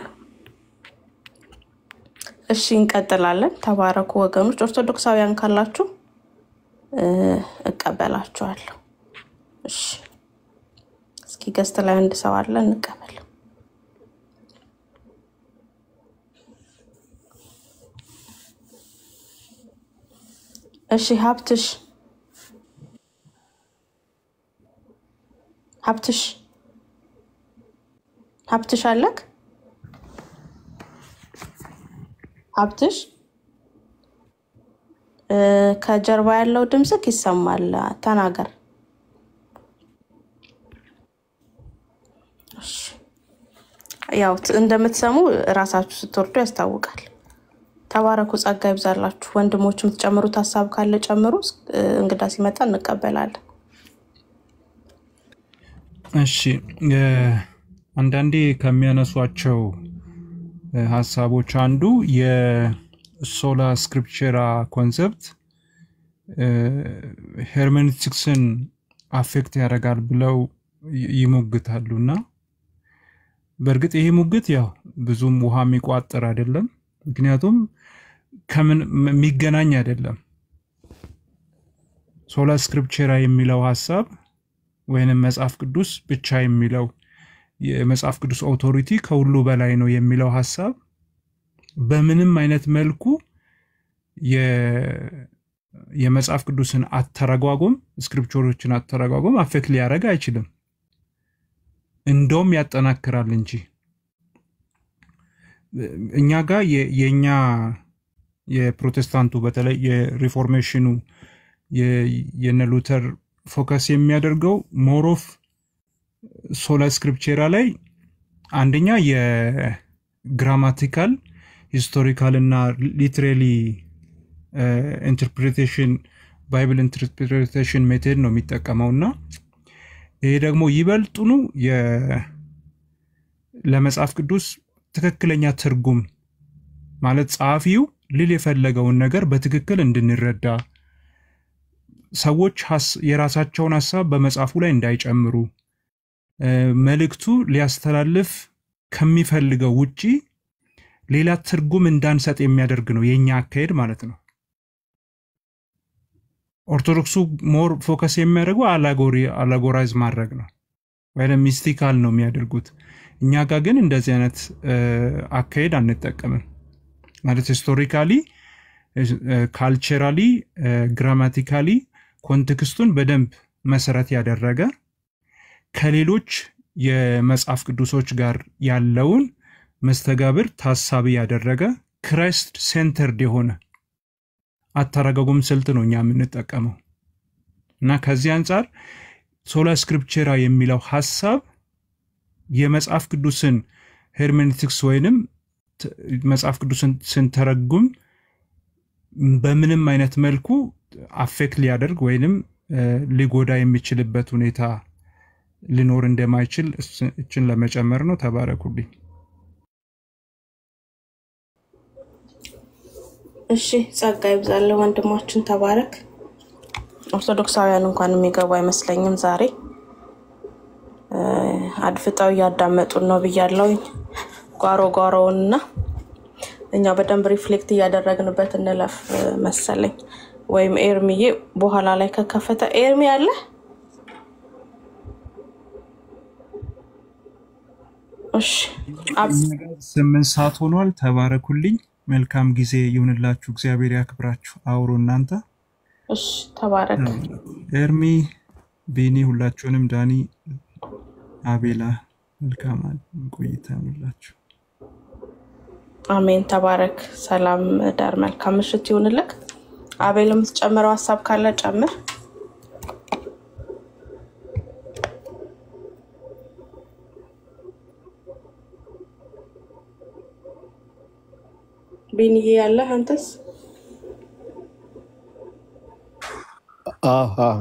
እሺ እንቀጥላለን። ተባረኩ ወገኖች። ኦርቶዶክሳውያን ካላችሁ እቀበላችኋለሁ። እሺ እስኪ ገስት ላይ አንድ ሰው አለ እንቀበል። እሺ ሀብትሽ ሀብትሽ ሀብትሽ አለክ ሀብትሽ ከጀርባ ያለው ድምጽክ ይሰማል ተናገር እሺ ያው እንደምትሰሙ ራሳችሁ ስትወርዱ ያስታውቃል ተባረኩ ጸጋ ይብዛላችሁ ወንድሞች የምትጨምሩት ሐሳብ ካለ ጨምሩ እንግዳ ሲመጣ እንቀበላለን እሺ አንዳንዴ ከሚያነሷቸው ሐሳቦች አንዱ የሶላ ስክሪፕቸራ ኮንሰፕት ሄርሜኔቲክስን አፌክት ያደርጋል ብለው ይሞግታሉና በርግጥ ይሄ ሙግት ያው ብዙም ውሃ የሚቋጥር አይደለም ምክንያቱም ከምን የሚገናኝ አይደለም ሶላ ስክሪፕቸራ የሚለው ሐሳብ ወይንም መጽሐፍ ቅዱስ ብቻ የሚለው የመጽሐፍ ቅዱስ ኦቶሪቲ ከሁሉ በላይ ነው የሚለው ሐሳብ በምንም አይነት መልኩ የመጽሐፍ ቅዱስን አተረጓጎም ስክሪፕቸሮችን አተረጓጎም አፌክት ሊያደርግ አይችልም እንደውም ያጠናክራል እንጂ እኛ ጋር የኛ የፕሮቴስታንቱ በተለይ የሪፎርሜሽኑ የነሉተር ፎከስ የሚያደርገው ሞሮፍ ሶላ ስክሪፕቸራ ላይ አንደኛ የግራማቲካል ሂስቶሪካል እና ሊትራሊ ኢንተርፕሪቴሽን ባይብል ኢንተርፕሪቴሽን ሜተድ ነው የሚጠቀመውና ይሄ ደግሞ ይበልጡኑ ለመጽሐፍ ቅዱስ ትክክለኛ ትርጉም ማለት ጻፊው ሊል የፈለገውን ነገር በትክክል እንድንረዳ ሰዎች የራሳቸውን ሐሳብ በመጽሐፉ ላይ እንዳይጨምሩ መልእክቱ ሊያስተላልፍ ከሚፈልገው ውጪ ሌላ ትርጉም እንዳንሰጥ የሚያደርግ ነው የኛ አካሄድ ማለት ነው ኦርቶዶክሱ ሞር ፎከስ የሚያደርገው አላጎራይዝ ማድረግ ነው ወይንም ሚስቲካል ነው የሚያደርጉት እኛ ጋር ግን እንደዚህ አይነት አካሄድ አንጠቀምም ማለት ሂስቶሪካሊ ካልቸራሊ ግራማቲካሊ ኮንቴክስቱን በደንብ መሰረት ያደረገ ከሌሎች የመጽሐፍ ቅዱሶች ጋር ያለውን መስተጋብር ታሳቢ ያደረገ ክራይስት ሴንተርድ የሆነ አተረጓጎም ስልት ነው እኛ የምንጠቀመው እና ከዚህ አንፃር ሶላ ስክሪፕቸራ የሚለው ሐሳብ የመጽሐፍ ቅዱስን ሄርሜኔቲክስ ወይንም መጽሐፍ ቅዱስን ስንተረጉም በምንም አይነት መልኩ አፌክት ሊያደርግ ወይንም ሊጎዳ የሚችልበት ሁኔታ ሊኖር እንደማይችል እችን ለመጨመር ነው ተባረኩልኝ እሺ ጸጋ ይብዛል ወንድሞችን ተባረክ ኦርቶዶክሳውያን እንኳን የሚገቡ አይመስለኝም ዛሬ አድፍጣው ያዳመጡን ነው ብያለሁ ጓሮና እኛ በደንብ ሪፍሌክት ያደረግንበት እንለፍ መሰለኝ ወይም ኤርሚዬ በኋላ ላይ ከከፈተ ኤርሚ አለ እሺ 8 ሰዓት ሆኗል ተባረኩልኝ መልካም ጊዜ ይሁንላችሁ እግዚአብሔር ያክብራችሁ አውሩ እናንተ እሺ ተባረክ ኤርሚ ቢኒ ሁላችሁንም ዳኒ አቤላ መልካም ቆይታ ይሁንላችሁ አሜን ተባረክ ሰላም ዳር መልካም ምሽት ይሁንልክ አቤልም ተጨምረው ሐሳብ ካለ ጨምር ቢኒ ያለ አንተስ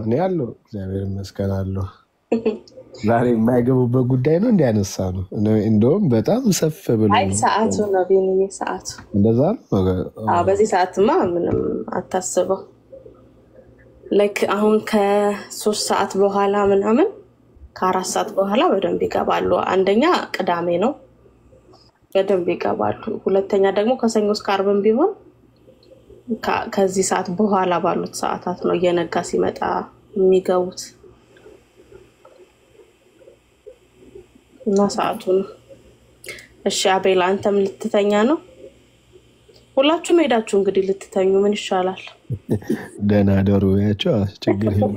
እኔ ያለው እግዚአብሔር ይመስገን አለው ዛሬ የማይገቡበት ጉዳይ ነው እንዲያነሳ ነው እንደውም በጣም ሰፍ ብሎ አይ ሰዓቱ ነው ቢኒ ሰዓቱ እንደዛ ነው በዚህ ሰዓትማ ምንም አታስበው ላይክ አሁን ከ3 ሰዓት በኋላ ምናምን ከ4 ሰዓት በኋላ በደንብ ይገባሉ አንደኛ ቅዳሜ ነው በደንብ ይገባሉ ሁለተኛ ደግሞ ከሰኞ እስከ ዓርብም ቢሆን ከዚህ ሰዓት በኋላ ባሉት ሰዓታት ነው የነጋ ሲመጣ የሚገቡት እና ሰዓቱ ነው እሺ አቤላ አንተም ልትተኛ ነው ሁላችሁም ሄዳችሁ እንግዲህ ልትተኙ ምን ይሻላል? ደህና ደሩ ያቸው ችግር የለም።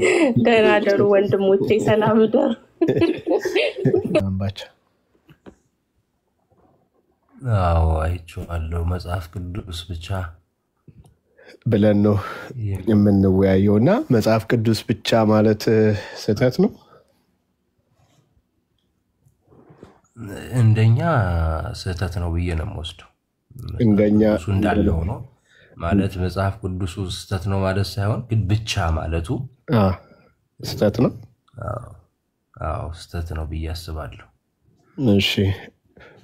ደህና ደሩ ወንድሞቼ፣ ሰላም ደሩ። አንባቸው አዎ አይቼዋለሁ። መጽሐፍ ቅዱስ ብቻ ብለን ነው የምንወያየው እና መጽሐፍ ቅዱስ ብቻ ማለት ስህተት ነው እንደኛ ስህተት ነው ብዬ ነው የምወስደው። እንደኛ እሱ እንዳለው ነው ማለት መጽሐፍ ቅዱሱ ስህተት ነው ማለት ሳይሆን ግን ብቻ ማለቱ ስህተት ነው። አዎ ስህተት ነው ብዬ አስባለሁ። እሺ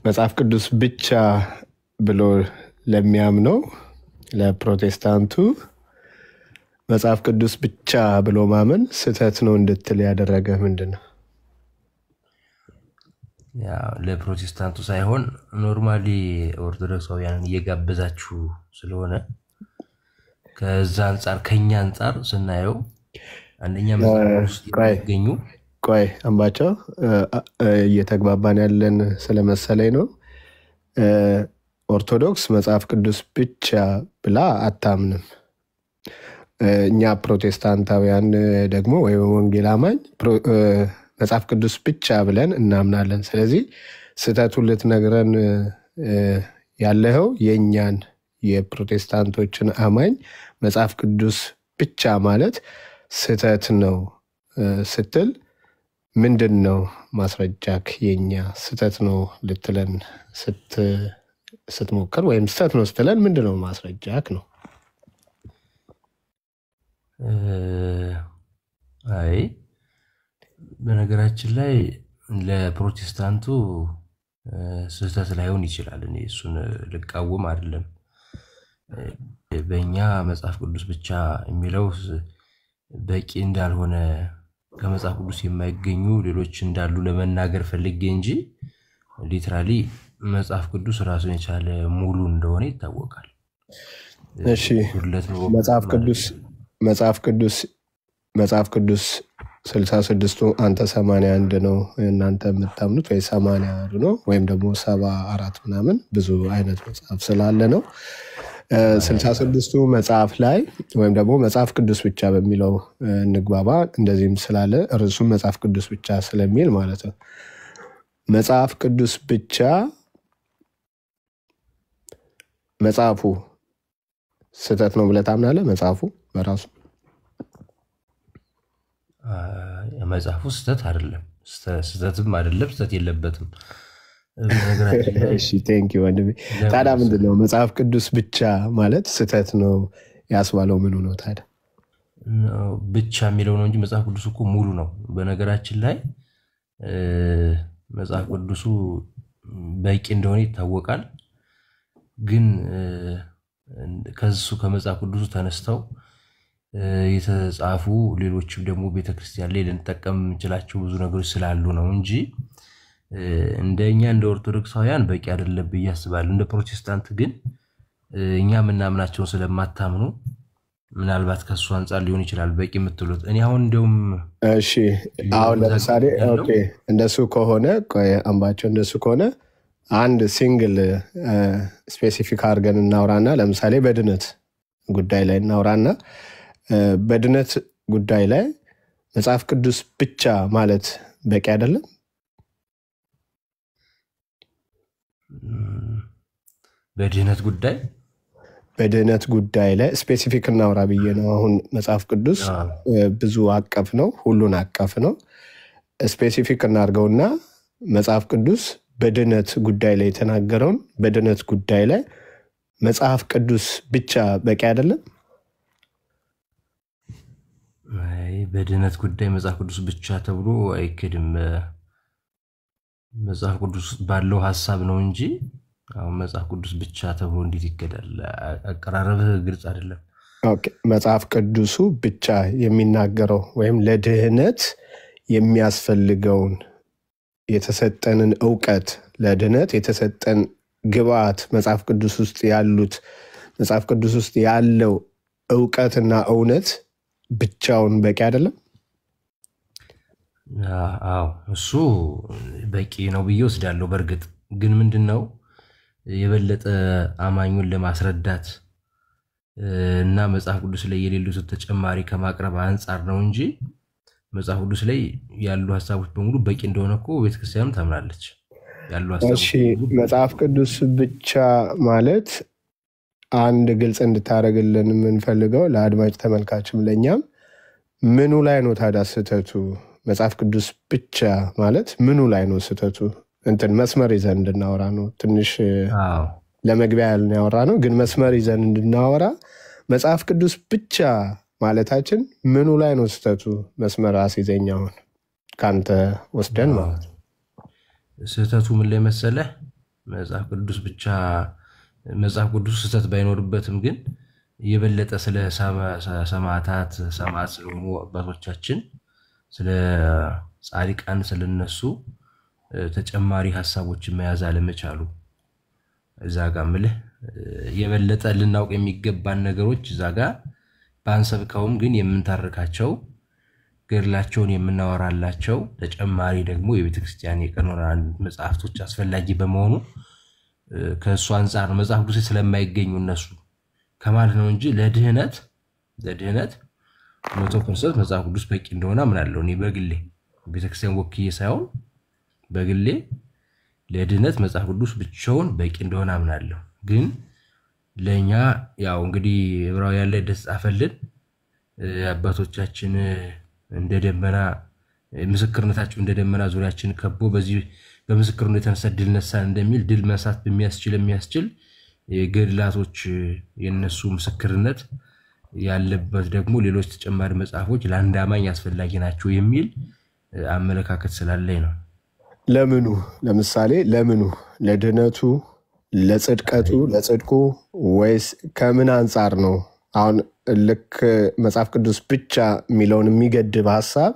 መጽሐፍ ቅዱስ ብቻ ብሎ ለሚያምነው ለፕሮቴስታንቱ መጽሐፍ ቅዱስ ብቻ ብሎ ማመን ስህተት ነው እንድትል ያደረገ ምንድነው? ያው ለፕሮቴስታንቱ ሳይሆን ኖርማሊ ኦርቶዶክሳውያንን እየጋበዛችሁ ስለሆነ ከዛ አንፃር ከኛ አንፃር ስናየው አንደኛ መጽሐፍ ውስጥ የሚገኙ ቆይ አንባቸው እየተግባባን ያለን ስለመሰለኝ ነው። ኦርቶዶክስ መጽሐፍ ቅዱስ ብቻ ብላ አታምንም። እኛ ፕሮቴስታንታውያን ደግሞ ወይ ወንጌል አማኝ መጽሐፍ ቅዱስ ብቻ ብለን እናምናለን። ስለዚህ ስህተቱን ልትነግረን ያለኸው የእኛን የፕሮቴስታንቶችን አማኝ መጽሐፍ ቅዱስ ብቻ ማለት ስህተት ነው ስትል ምንድን ነው ማስረጃክ? የኛ ስህተት ነው ልትለን ስትሞክር ወይም ስህተት ነው ስትለን ምንድን ነው ማስረጃክ ነው? አይ በነገራችን ላይ ለፕሮቴስታንቱ ስህተት ላይሆን ይችላል። እኔ እሱን ልቃወም አይደለም። በእኛ መጽሐፍ ቅዱስ ብቻ የሚለው በቂ እንዳልሆነ ከመጽሐፍ ቅዱስ የማይገኙ ሌሎች እንዳሉ ለመናገር ፈልጌ እንጂ ሊትራሊ መጽሐፍ ቅዱስ ራሱን የቻለ ሙሉ እንደሆነ ይታወቃል። እሺ መጽሐፍ ቅዱስ 66ቱ አንተ 81 ነው እናንተ የምታምኑት ወይ 80 ነው ወይም ደግሞ 74 ምናምን ብዙ አይነት መጽሐፍ ስላለ ነው። 66ቱ መጽሐፍ ላይ ወይም ደግሞ መጽሐፍ ቅዱስ ብቻ በሚለው እንግባባ። እንደዚህም ስላለ እርሱም መጽሐፍ ቅዱስ ብቻ ስለሚል ማለት ነው። መጽሐፍ ቅዱስ ብቻ መጽሐፉ ስህተት ነው ብለህ ታምናለህ? መጽሐፉ በራሱ መጽሐፉ ስህተት አይደለም፣ ስህተትም አይደለም፣ ስህተት የለበትም። እሺ ቴንኪው ወንድሜ። ታዲያ ምንድን ነው መጽሐፍ ቅዱስ ብቻ ማለት ስህተት ነው ያስባለው? ምኑ ነው ታዲያ? ብቻ የሚለው ነው እንጂ መጽሐፍ ቅዱስ እኮ ሙሉ ነው። በነገራችን ላይ መጽሐፍ ቅዱሱ በቂ እንደሆነ ይታወቃል። ግን ከሱ ከመጽሐፍ ቅዱሱ ተነስተው የተጻፉ ሌሎችም ደግሞ ቤተክርስቲያን ላይ ልንጠቀም እንችላቸው ብዙ ነገሮች ስላሉ ነው እንጂ እንደኛ እንደ ኦርቶዶክሳውያን በቂ አይደለም ብዬ አስባለሁ። እንደ ፕሮቴስታንት ግን እኛ ምናምናቸውን ስለማታምኑ ምናልባት ከሱ አንፃር ሊሆን ይችላል በቂ የምትሉት። እኔ አሁን እንደውም እሺ አሁን ለምሳሌ ኦኬ እንደሱ ከሆነ ቆይ አምባቸው እንደሱ ከሆነ አንድ ሲንግል ስፔሲፊክ አድርገን እናውራና ለምሳሌ በድነት ጉዳይ ላይ እናውራና በድነት ጉዳይ ላይ መጽሐፍ ቅዱስ ብቻ ማለት በቂ አይደለም? በድህነት ጉዳይ ላይ ስፔሲፊክ እናውራ ብዬ ነው። አሁን መጽሐፍ ቅዱስ ብዙ አቀፍ ነው፣ ሁሉን አቀፍ ነው። ስፔሲፊክ እናርገውና መጽሐፍ ቅዱስ በድህነት ጉዳይ ላይ የተናገረውን በድህነት ጉዳይ ላይ መጽሐፍ ቅዱስ ብቻ በቂ አይደለም? በድህነት ጉዳይ መጽሐፍ ቅዱስ ብቻ ተብሎ አይክድም። መጽሐፍ ቅዱስ ባለው ሐሳብ ነው እንጂ አሁን መጽሐፍ ቅዱስ ብቻ ተብሎ እንዴት ይከዳል? አቀራረብህ ግልጽ አይደለም። ኦኬ መጽሐፍ ቅዱሱ ብቻ የሚናገረው ወይም ለድህነት የሚያስፈልገውን የተሰጠንን ዕውቀት ለድህነት የተሰጠን ግብዓት መጽሐፍ ቅዱስ ውስጥ ያሉት መጽሐፍ ቅዱስ ውስጥ ያለው ዕውቀትና እውነት ብቻውን በቂ አይደለም? አዎ እሱ በቂ ነው ብዬ ወስዳለሁ። በእርግጥ ግን ምንድነው የበለጠ አማኙን ለማስረዳት እና መጽሐፍ ቅዱስ ላይ የሌሉት ተጨማሪ ከማቅረብ አንጻር ነው እንጂ መጽሐፍ ቅዱስ ላይ ያሉ ሀሳቦች በሙሉ በቂ እንደሆነ እኮ ቤተክርስቲያኑ ታምናለች። ያሉ እሺ መጽሐፍ ቅዱስ ብቻ ማለት አንድ ግልጽ እንድታደርግልን የምንፈልገው ለአድማጭ ተመልካችም ለኛም ምኑ ላይ ነው ታዲያ ስህተቱ? መጽሐፍ ቅዱስ ብቻ ማለት ምኑ ላይ ነው ስህተቱ? እንትን መስመር ይዘን እንድናወራ ነው። ትንሽ ለመግቢያ ያልን ያወራ ነው፣ ግን መስመር ይዘን እንድናወራ መጽሐፍ ቅዱስ ብቻ ማለታችን ምኑ ላይ ነው ስህተቱ? መስመር አስይዘኛውን ካንተ ወስደን ማለት ነው። ስህተቱ ምን ላይ መሰለህ? መጽሐፍ ቅዱስ ብቻ መጽሐፍ ቅዱስ ስህተት ባይኖርበትም ግን የበለጠ ስለ ሰማዕታት ሰማዕት ስለሆኑ አባቶቻችን ስለ ጻድቃን ስለነሱ ተጨማሪ ሀሳቦችን መያዝ አለመቻሉ እዛ ጋር ምልህ የበለጠ ልናውቅ የሚገባን ነገሮች እዛ ጋር ባንሰብከውም ግን የምንታርካቸው ገድላቸውን የምናወራላቸው ተጨማሪ ደግሞ የቤተክርስቲያን የቀኖና መጽሐፍቶች አስፈላጊ በመሆኑ ከእሱ አንጻር መጽሐፍ ቅዱስ ስለማይገኙ እነሱ ከማለት ነው እንጂ ለድህነት 100% መጽሐፍ ቅዱስ በቂ እንደሆነ አምናለሁ። እኔ በግሌ ቤተክርስቲያን ወክዬ ሳይሆን በግሌ ለድህነት መጽሐፍ ቅዱስ ብቻውን በቂ እንደሆነ አምናለሁ። ግን ለኛ ያው እንግዲህ ዕብራውያን ላይ ተጻፈልን አባቶቻችን እንደ ደመና ምስክርነታቸው እንደ ደመና ዙሪያችን ከቦ በዚህ በምስክርነቱ የተነሳ ድል ነሳን እንደሚል ድል መንሳት የሚያስችል የገድላቶች የነሱ ምስክርነት ያለበት ደግሞ ሌሎች ተጨማሪ መጽሐፎች ለአንድ አማኝ አስፈላጊ ናቸው የሚል አመለካከት ስላለኝ ነው። ለምኑ ለምሳሌ ለምኑ ለድነቱ ለጽድቀቱ ለጽድቁ ወይስ ከምን አንጻር ነው? አሁን ልክ መጽሐፍ ቅዱስ ብቻ የሚለውን የሚገድብ ሐሳብ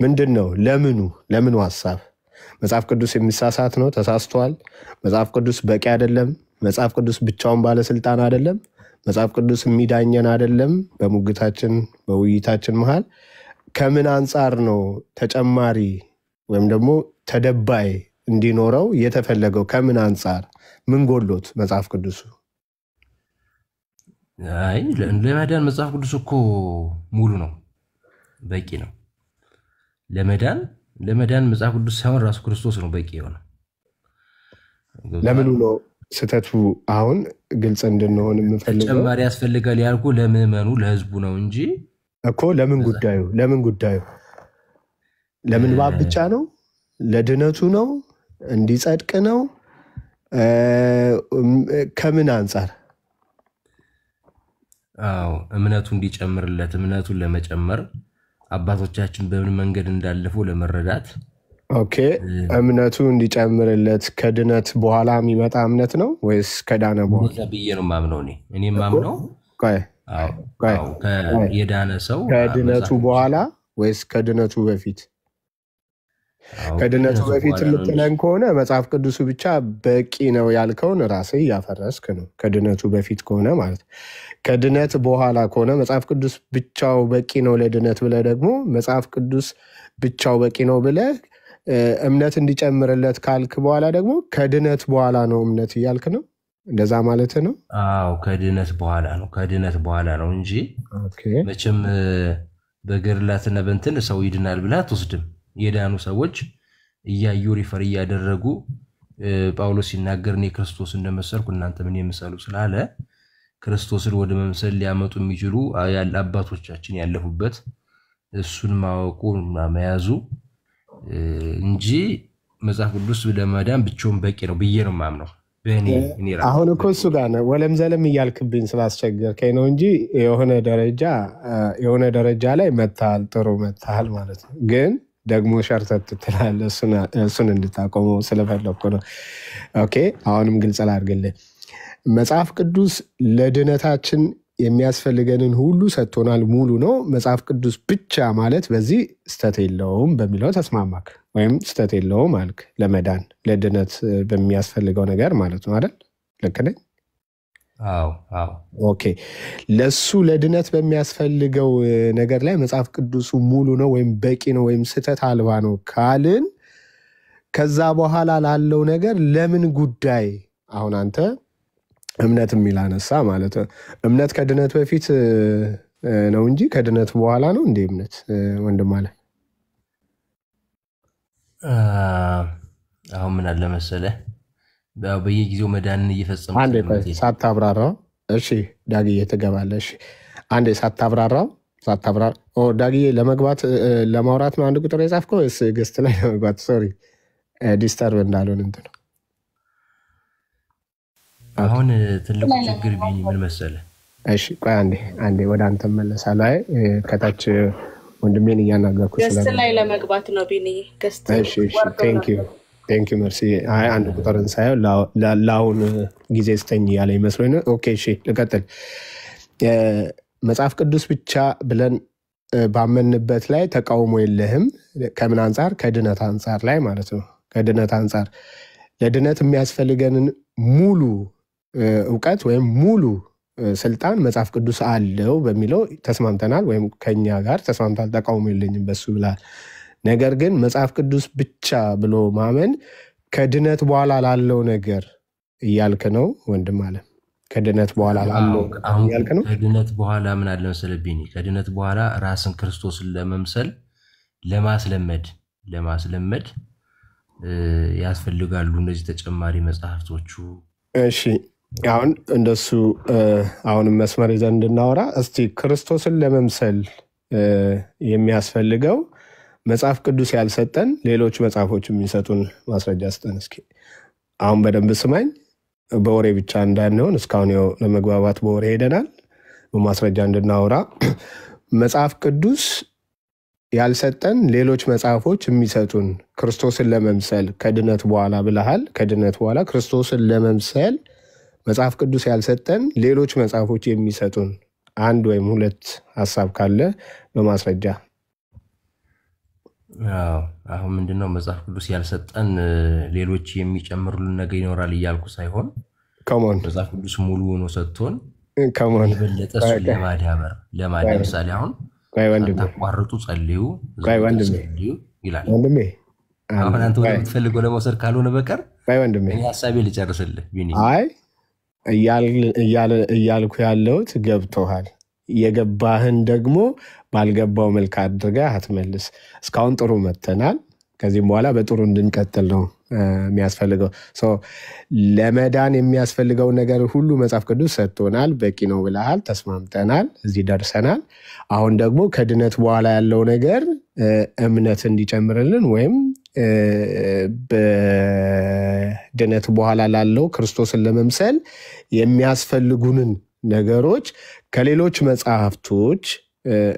ምንድነው? ለምኑ ሐሳብ መጽሐፍ ቅዱስ የሚሳሳት ነው? ተሳስቷል? መጽሐፍ ቅዱስ በቂ አይደለም? መጽሐፍ ቅዱስ ብቻውን ባለስልጣን አይደለም? መጽሐፍ ቅዱስ የሚዳኘን አይደለም? በሙግታችን በውይይታችን መሃል ከምን አንጻር ነው ተጨማሪ ወይም ደግሞ ተደባይ እንዲኖረው የተፈለገው? ከምን አንጻር ምን ጎሎት መጽሐፍ ቅዱሱ? አይ ለመዳን መጽሐፍ ቅዱስ እኮ ሙሉ ነው፣ በቂ ነው። ለመዳን መጽሐፍ ቅዱስ ሳይሆን ራሱ ክርስቶስ ነው በቂ የሆነ። ለምኑ ነው ስተቱ? አሁን ግልጽ እንድንሆን የምፈልገው ተጨማሪ ያስፈልጋል ያልኩ ለምዕመኑ ለህዝቡ ነው እንጂ እኮ ለምን ጉዳዩ ለምንባብ ብቻ ነው? ለድነቱ ነው? እንዲጸድቅ ነው? ከምን አንጻር? አዎ እምነቱ እንዲጨምርለት እምነቱን ለመጨመር አባቶቻችን በምን መንገድ እንዳለፉ ለመረዳት። ኦኬ እምነቱ እንዲጨምርለት ከድነት በኋላ የሚመጣ እምነት ነው ወይስ ከዳነ በኋላ? ብዬ ነው ማምነው። እኔ ማምነው የዳነ ሰው ከድነቱ በኋላ ወይስ ከድነቱ በፊት? ከድነቱ በፊት የምትለን ከሆነ መጽሐፍ ቅዱሱ ብቻ በቂ ነው ያልከውን ራስህ እያፈረስክ ነው። ከድነቱ በፊት ከሆነ ማለት ከድነት በኋላ ከሆነ መጽሐፍ ቅዱስ ብቻው በቂ ነው ለድነት ብለህ ደግሞ መጽሐፍ ቅዱስ ብቻው በቂ ነው ብለህ እምነት እንዲጨምርለት ካልክ በኋላ ደግሞ ከድነት በኋላ ነው እምነት እያልክ ነው። እንደዛ ማለት ነው? አዎ ከድነት በኋላ ነው እንጂ መቼም በገድላትና በእንትን ሰው ይድናል ብለህ አትወስድም። የዳኑ ሰዎች እያዩ ሪፈር እያደረጉ ጳውሎስ ሲናገር እኔ ክርስቶስ እንደመሰልኩ እናንተ ምን የምሰሉ ስላለ ክርስቶስን ወደ መምሰል ሊያመጡ የሚችሉ አባቶቻችን ያለፉበት እሱን ማወቁ መያዙ እንጂ መጽሐፍ ቅዱስ ለመዳን ብቻውን በቂ ነው ብዬ ነው የማምነው። አሁን እኮ እሱ ጋር ነው ወለም ዘለም እያልክብኝ ስላስቸገርከኝ ነው እንጂ የሆነ ደረጃ ላይ መታል ጥሩ መታል ማለት ነው። ግን ደግሞ ሸርተት ትላለህ። እሱን እንድታቆመው ስለፈለኩ ነው። ኦኬ አሁንም ግልጽ ላድርግልህ። መጽሐፍ ቅዱስ ለድነታችን የሚያስፈልገንን ሁሉ ሰጥቶናል፣ ሙሉ ነው። መጽሐፍ ቅዱስ ብቻ ማለት በዚህ ስተት የለውም በሚለው ተስማማክ ወይም ስተት የለውም አልክ። ለመዳን ለድነት በሚያስፈልገው ነገር ማለት ነው አይደል? ልክ ነኝ? አዎ። ኦኬ ለሱ ለድነት በሚያስፈልገው ነገር ላይ መጽሐፍ ቅዱሱ ሙሉ ነው ወይም በቂ ነው ወይም ስተት አልባ ነው ካልን ከዛ በኋላ ላለው ነገር ለምን ጉዳይ አሁን አንተ እምነት የሚል አነሳ ማለት ነው። እምነት ከድነት በፊት ነው እንጂ ከድነት በኋላ ነው እንደ እምነት ወንድም አለ። አሁን ምን አለ መሰለህ በየጊዜው መዳንን እየፈጸምክ አንዴ ስለምትሄድ ሳታብራራው፣ እሺ ዳግዬ ትገባለህ። እሺ አንዴ ሳታብራራው ዳግዬ ለመግባት ለማውራት ነው አንድ ቁጥር የጻፍከው ወይስ ገስት ላይ ለመግባት? ሶሪ ዲስተርብ እንዳልሆን እንትን ነው። አሁን ትልቁ ችግር ቢኒ ምን መሰለህ? እሺ ቆይ አንዴ ወደ አንተ መለሳለሁ። አይ ከታች ወንድሜን እያናገርኩ ገስት ላይ ለመግባት ነው ቢኒ ገስት። እሺ ቴንክ ዩ መርሲ። አይ አንድ ቁጥርን ሳይሆን ለአሁን ጊዜ ስተኝ ያለ ይመስለኝ ነው። ኦኬ እሺ ልቀጥል። መጽሐፍ ቅዱስ ብቻ ብለን ባመንበት ላይ ተቃውሞ የለህም። ከምን አንጻር? ከድነት አንጻር ላይ ማለት ነው። ከድነት አንጻር ለድነት የሚያስፈልገንን ሙሉ እውቀት ወይም ሙሉ ስልጣን መጽሐፍ ቅዱስ አለው በሚለው ተስማምተናል፣ ወይም ከኛ ጋር ተስማምታል። ተቃውሞ የለኝም በሱ ብላል። ነገር ግን መጽሐፍ ቅዱስ ብቻ ብሎ ማመን ከድነት በኋላ ላለው ነገር እያልክ ነው ወንድም አለ። ከድነት በኋላ ላለው እያልክ ነው። ከድነት በኋላ ምን አለ መሰለህ ቢኒ፣ ከድነት በኋላ ራስን ክርስቶስን ለመምሰል ለማስለመድ ያስፈልጋሉ እነዚህ ተጨማሪ መጽሐፍቶቹ። እሺ አሁን እንደሱ አሁንም መስመር ይዘን እንድናወራ እስቲ ክርስቶስን ለመምሰል የሚያስፈልገው መጽሐፍ ቅዱስ ያልሰጠን ሌሎች መጽሐፎች የሚሰጡን ማስረጃ ስጠን እስኪ። አሁን በደንብ ስማኝ፣ በወሬ ብቻ እንዳንሆን። እስካሁን ያው ለመግባባት በወሬ ሄደናል፣ በማስረጃ እንድናወራ። መጽሐፍ ቅዱስ ያልሰጠን ሌሎች መጽሐፎች የሚሰጡን ክርስቶስን ለመምሰል ከድነት በኋላ ብለሃል። ከድነት በኋላ ክርስቶስን ለመምሰል መጽሐፍ ቅዱስ ያልሰጠን ሌሎች መጽሐፎች የሚሰጡን አንድ ወይም ሁለት ሀሳብ ካለ በማስረጃ። አሁን ምንድነው መጽሐፍ ቅዱስ ያልሰጠን ሌሎች የሚጨምሩልን ነገር ይኖራል እያልኩ ሳይሆን መጽሐፍ ቅዱስ ሙሉ ሆኖ ሰጥቶን የበለጠ እሱን ለማዳበር ለምሳሌ አሁን ሳታቋርጡ ጸልዩ ይላል። አሁን አንተ ወደምትፈልገው ለመውሰድ ካልሆነ በቀር እኔ ሀሳቤ ልጨርስልህ ቢኒ። አይ እያልኩ ያለሁት ገብቶሃል። የገባህን ደግሞ ባልገባው መልክ አድርገህ አትመልስ። እስካሁን ጥሩ መተናል። ከዚህም በኋላ በጥሩ እንድንቀጥል ነው የሚያስፈልገው። ለመዳን የሚያስፈልገው ነገር ሁሉ መጽሐፍ ቅዱስ ሰጥቶናል። በቂ ነው ብለሃል፣ ተስማምተናል፣ እዚህ ደርሰናል። አሁን ደግሞ ከድነት በኋላ ያለው ነገር እምነት እንዲጨምርልን ወይም በድነት በኋላ ላለው ክርስቶስን ለመምሰል የሚያስፈልጉንን ነገሮች ከሌሎች መጽሐፍቶች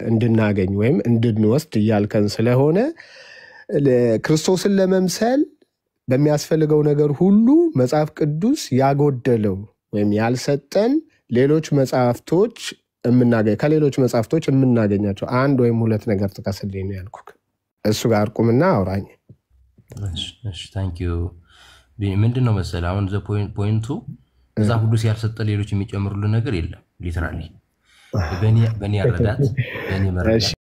እንድናገኝ ወይም እንድንወስድ እያልከን ስለሆነ ክርስቶስን ለመምሰል በሚያስፈልገው ነገር ሁሉ መጽሐፍ ቅዱስ ያጎደለው ወይም ያልሰጠን ሌሎች መጽሐፍቶች ከሌሎች መጽሐፍቶች የምናገኛቸው አንድ ወይም ሁለት ነገር ጥቀስልኝ ነው ያልኩህ። እሱ ጋር ቁምና አውራኝ። እሺ ታንኪዩ። ምንድን ነው መሰለህ አሁን ፖይንቱ መጽሐፍ ቅዱስ ያልሰጠ ሌሎች የሚጨምሩልን ነገር የለም። ሊትራሊ በእኔ አረዳት በእኔ መረዳት